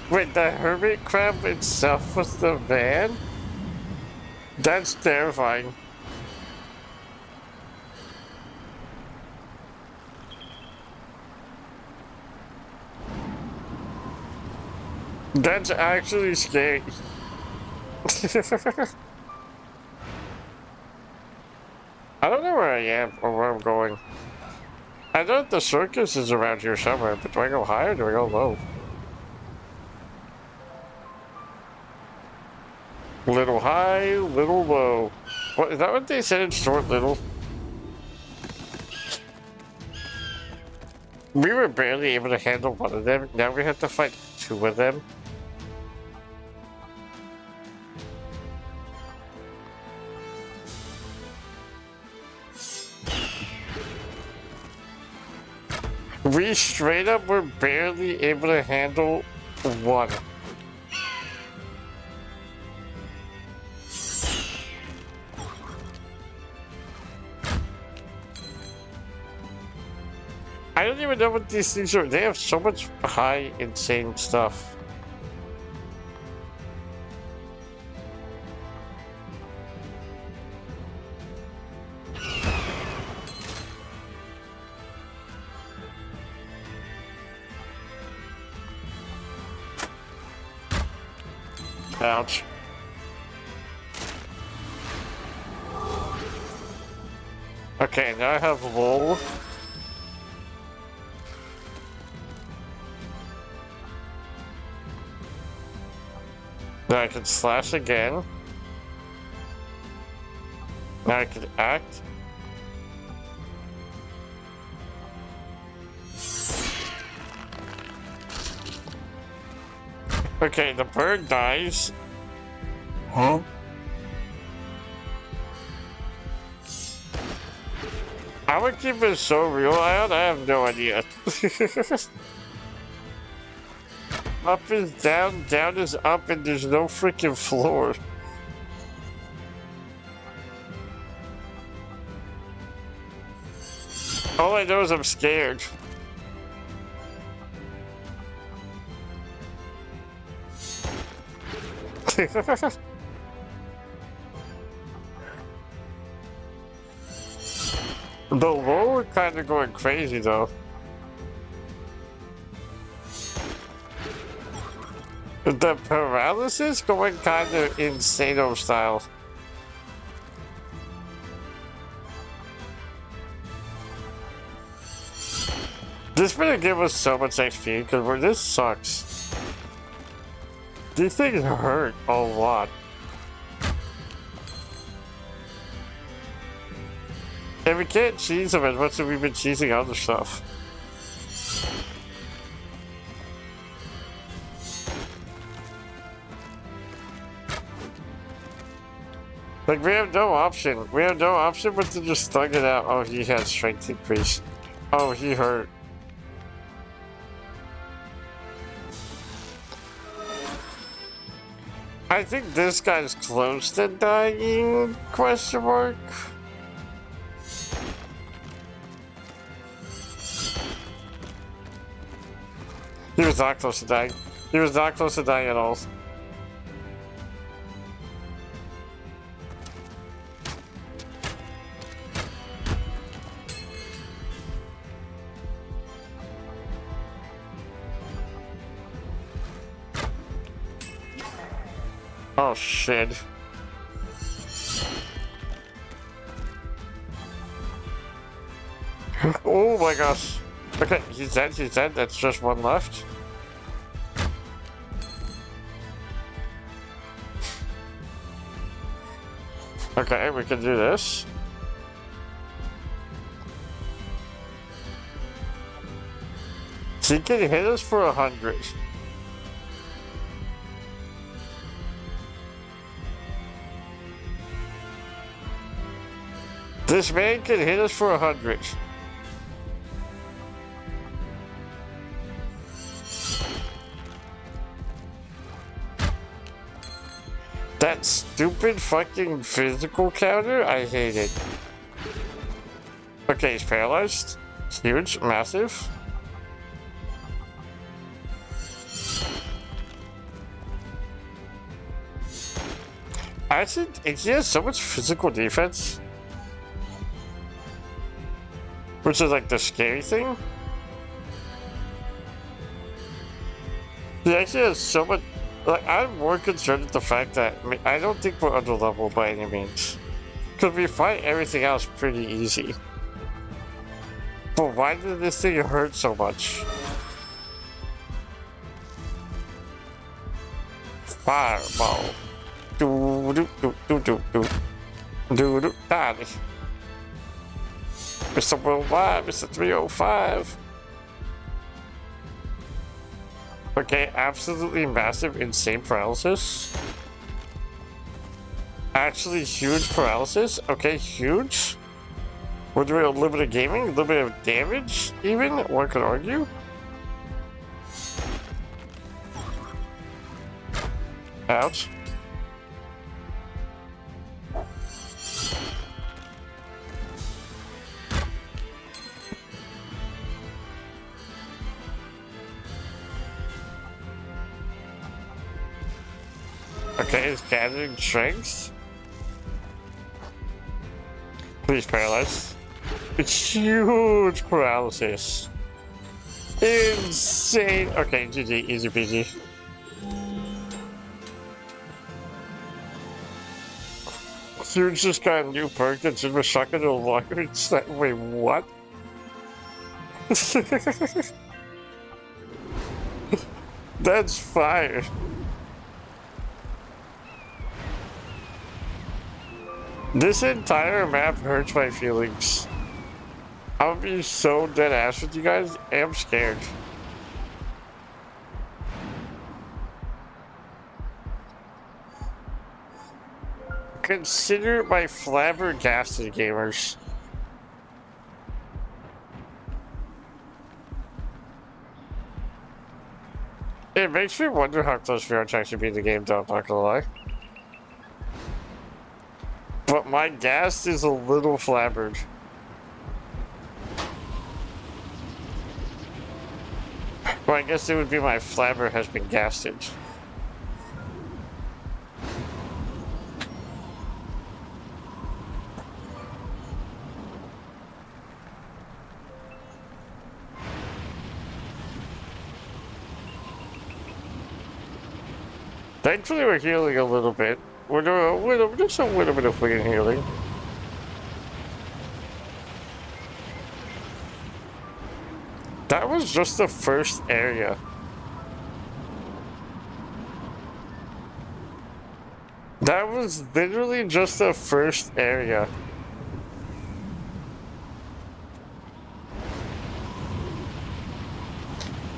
Wait, the hermit crab itself was the van? That's terrifying. That's actually scary. I don't know where I am or where I'm going. I know the circus is around here somewhere, but do I go high or do I go low? Little high, little low. What, is that what they said in short little? We were barely able to handle one of them. Now we have to fight two of them. We straight up were barely able to handle one. I don't even know what these things are. They have so much high, insane stuff. Ouch. Okay, now I have wool. Now I can slash again. Now I can act. Okay, the bird dies. Huh? How would keep it so real? I have no idea. Up is down, down is up, and there's no freaking floor. All I know is I'm scared. The low are kind of going crazy though. The paralysis going kind of insano style. This better give us so much XP because this sucks. These things hurt a lot. And we can't cheese them as much as we've been cheesing other stuff. Like, we have no option. We have no option but to just thug it out. Oh, he had strength increase. Oh, he hurt. I think this guy's close to dying, question mark? He was not close to dying. He was not close to dying at all. Oh shit. Oh my gosh. Okay, he's dead, that's just one left. Okay, we can do this. He can hit us for 100. This man can hit us for 100. That stupid fucking physical counter, I hate it. Okay, he's paralyzed. Huge, massive. Actually, he has so much physical defense. Which is like the scary thing. He actually has so much. Like, I'm more concerned with the fact that I don't think we're under level by any means. Because we fight everything else pretty easy. But why did this thing hurt so much? Fireball. Do do do do do do. Do do die. Mr. Worldwide, Mr. 305. Okay, absolutely massive, insane paralysis. Actually, huge paralysis. Okay, huge. We're doing a little bit of gaming, a little bit of damage, even, one could argue. Ouch. Okay, he's gathering strength. Please paralyze. It's huge paralysis. Insane. Okay, GG, easy peasy. Huge just got a new perk that's in the shotgun no longer. It's like, wait, what? That's fire. This entire map hurts my feelings. I'll be so dead ass with you guys. I'm scared. Consider my flabbergasted, gamers. It makes me wonder how close we are to actually beating the game, though, I'm not gonna lie. But my gas is a little flabbered. Well, I guess it would be my flabber has been gasted. Thankfully, we're healing a little bit. We're doing just a little bit of freaking healing. That was just the first area. That was literally just the first area.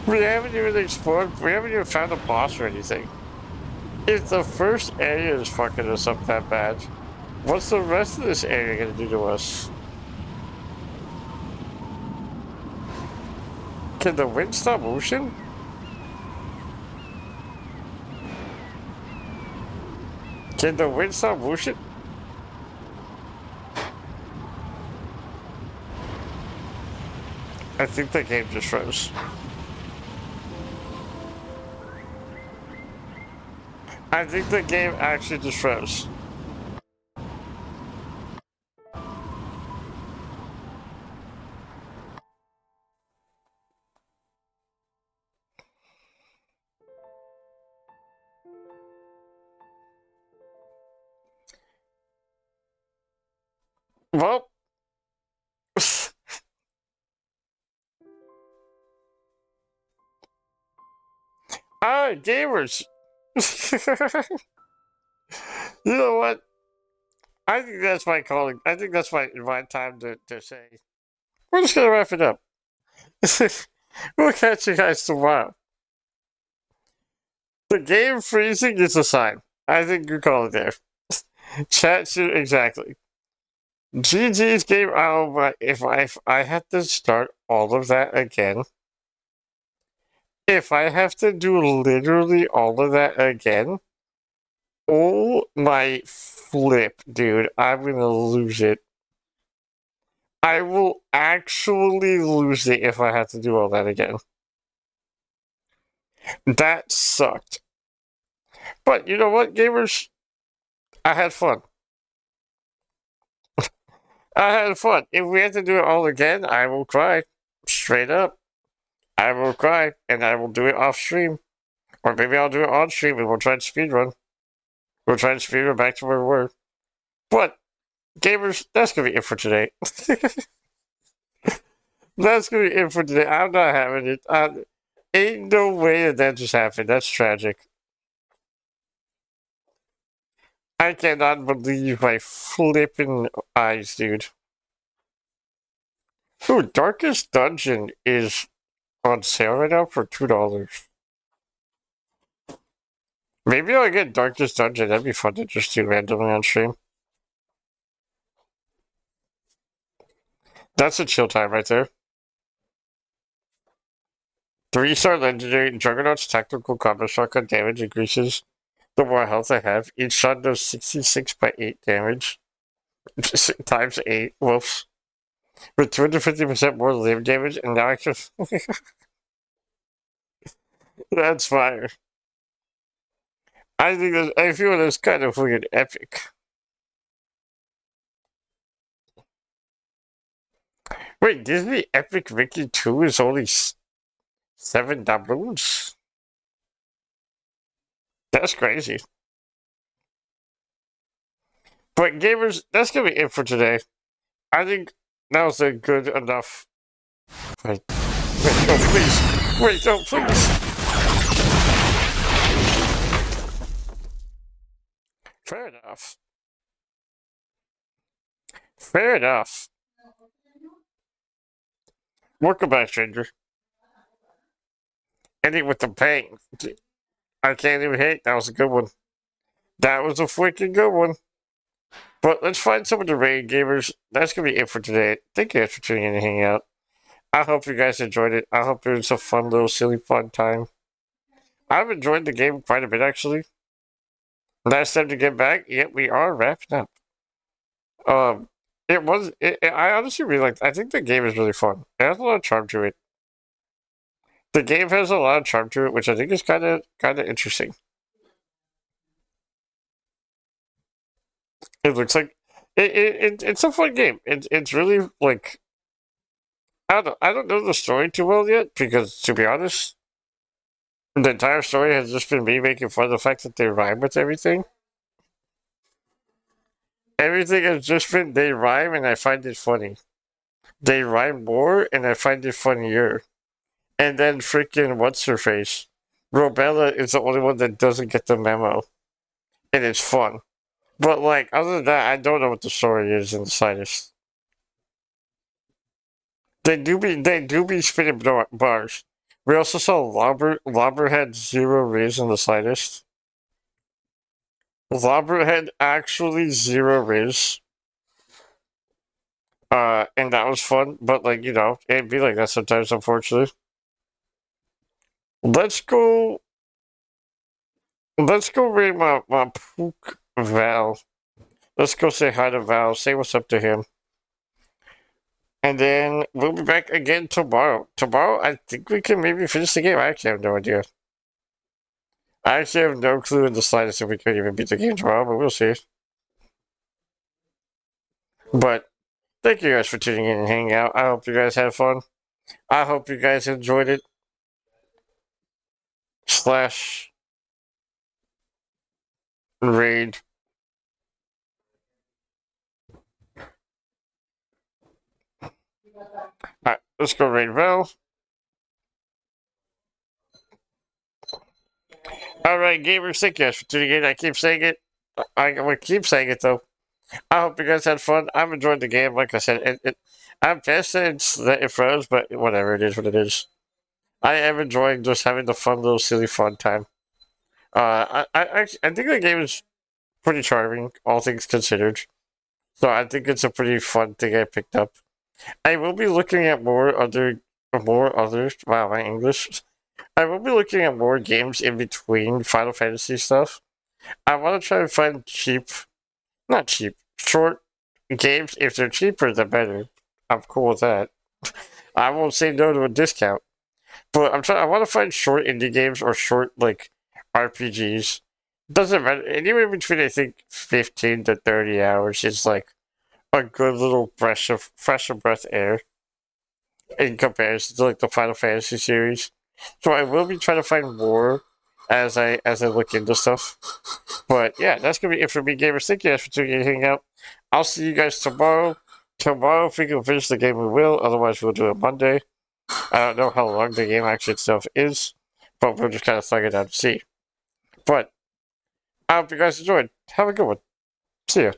We haven't even explored, we haven't even found a boss or anything. If the first area is fucking us up that bad, what's the rest of this area gonna do to us? Can the wind stop motion? Can the wind stop motion? I think the game just froze. I think the game actually just froze. Well, alright, gamers. You know what? I think that's my calling. I think that's my time to say. We're just gonna wrap it up. We'll catch you guys tomorrow. The game freezing is a sign. I think you call it there. Chat shoot exactly. GG's game. Oh my! If I had to start all of that again, if I have to do literally all of that again, oh my flip, dude! I'm gonna lose it. I will actually lose it if I have to do all that again. That sucked. But you know what, gamers? I had fun. I had fun. If we have to do it all again, I will cry. Straight up. I will cry, and I will do it off stream. Or maybe I'll do it on stream and we'll try and speedrun. We'll try and speedrun back to where we were. But, gamers, that's gonna be it for today. That's gonna be it for today. I'm not having it. Ain't no way that just happened. That's tragic. I cannot believe my flipping eyes, dude. Ooh, Darkest Dungeon is on sale right now for $2. Maybe I'll get Darkest Dungeon. That'd be fun to just do randomly on stream. That's a chill time right there. 3-star legendary Juggernaut's tactical combat shotgun damage increases the more health I have. Each shot does 66 by 8 damage. Times 8. Whoops. With 250% more limb damage, and now I can. That's fire. I feel that's kind of freaking epic. Wait, Disney Epic Mickey 2 is only $7? That's crazy. But gamers, that's gonna be it for today. I think that was a good enough. Wait, no, please. Wait, no, please. Fair enough. Fair enough. Welcome back, stranger. Ending with the bang. I can't even hate. That was a good one. That was a freaking good one. But let's find some of the raid gamers. That's going to be it for today. Thank you guys for tuning in and hanging out. I hope you guys enjoyed it. I hope it was a fun little silly fun time. I've enjoyed the game quite a bit, actually. Last time to get back, yet we are wrapping up. I honestly really liked. I think the game is really fun. It has a lot of charm to it. The game has a lot of charm to it, which I think is kind of interesting. It looks like it's a fun game. It's really like I don't know the story too well yet because to be honest, The entire story has just been me making fun of the fact that they rhyme with everything. Everything has just been they rhyme and I find it funny. They rhyme more and I find it funnier. And then freaking what's her face? Robella is the only one that doesn't get the memo. And it's fun. But like other than that, I don't know what the story is in the slightest. They do be spinning bars. We also saw Lobber had 0 raise in the slightest. Lobber had actually 0 raise. And that was fun, but like, it'd be like that sometimes, unfortunately. Let's go raid my Pook Val. Let's go say hi to Val, say what's up to him. And then we'll be back again tomorrow. Tomorrow, I think we can maybe finish the game. I actually have no idea. I actually have no clue in the slightest if we could even beat the game tomorrow, but we'll see. But thank you guys for tuning in and hanging out. I hope you guys had fun. I hope you guys enjoyed it. Slash raid. Alright, let's go raid Val. Alright, gamers, thank you guys for tuning in. I keep saying it. I will keep saying it though. I hope you guys had fun. I'm enjoying the game. Like I said, I'm pissed that it froze, but whatever, it is what it is. I am enjoying just having the fun little silly fun time. I think the game is pretty charming, all things considered. So I think it's a pretty fun thing I picked up. I will be looking at more others. Wow, my English. I will be looking at more games in between Final Fantasy stuff. I want to try and find not cheap, short games. If they're cheaper, the better. I'm cool with that. I won't say no to a discount. But I want to find short indie games or short like RPGs. Doesn't matter. Anywhere between I think 15 to 30 hours is like a good little fresh of breath air in comparison to like the Final Fantasy series. So I will be trying to find more as I look into stuff. But yeah, that's gonna be it for me, gamers. Thank you guys for tuning in and hanging out. I'll see you guys tomorrow. Tomorrow, if we can finish the game, we will. Otherwise, we'll do it Monday. I don't know how long the game actually itself is, but we'll just kind of thug it out to see. But I hope you guys enjoyed. Have a good one. See ya.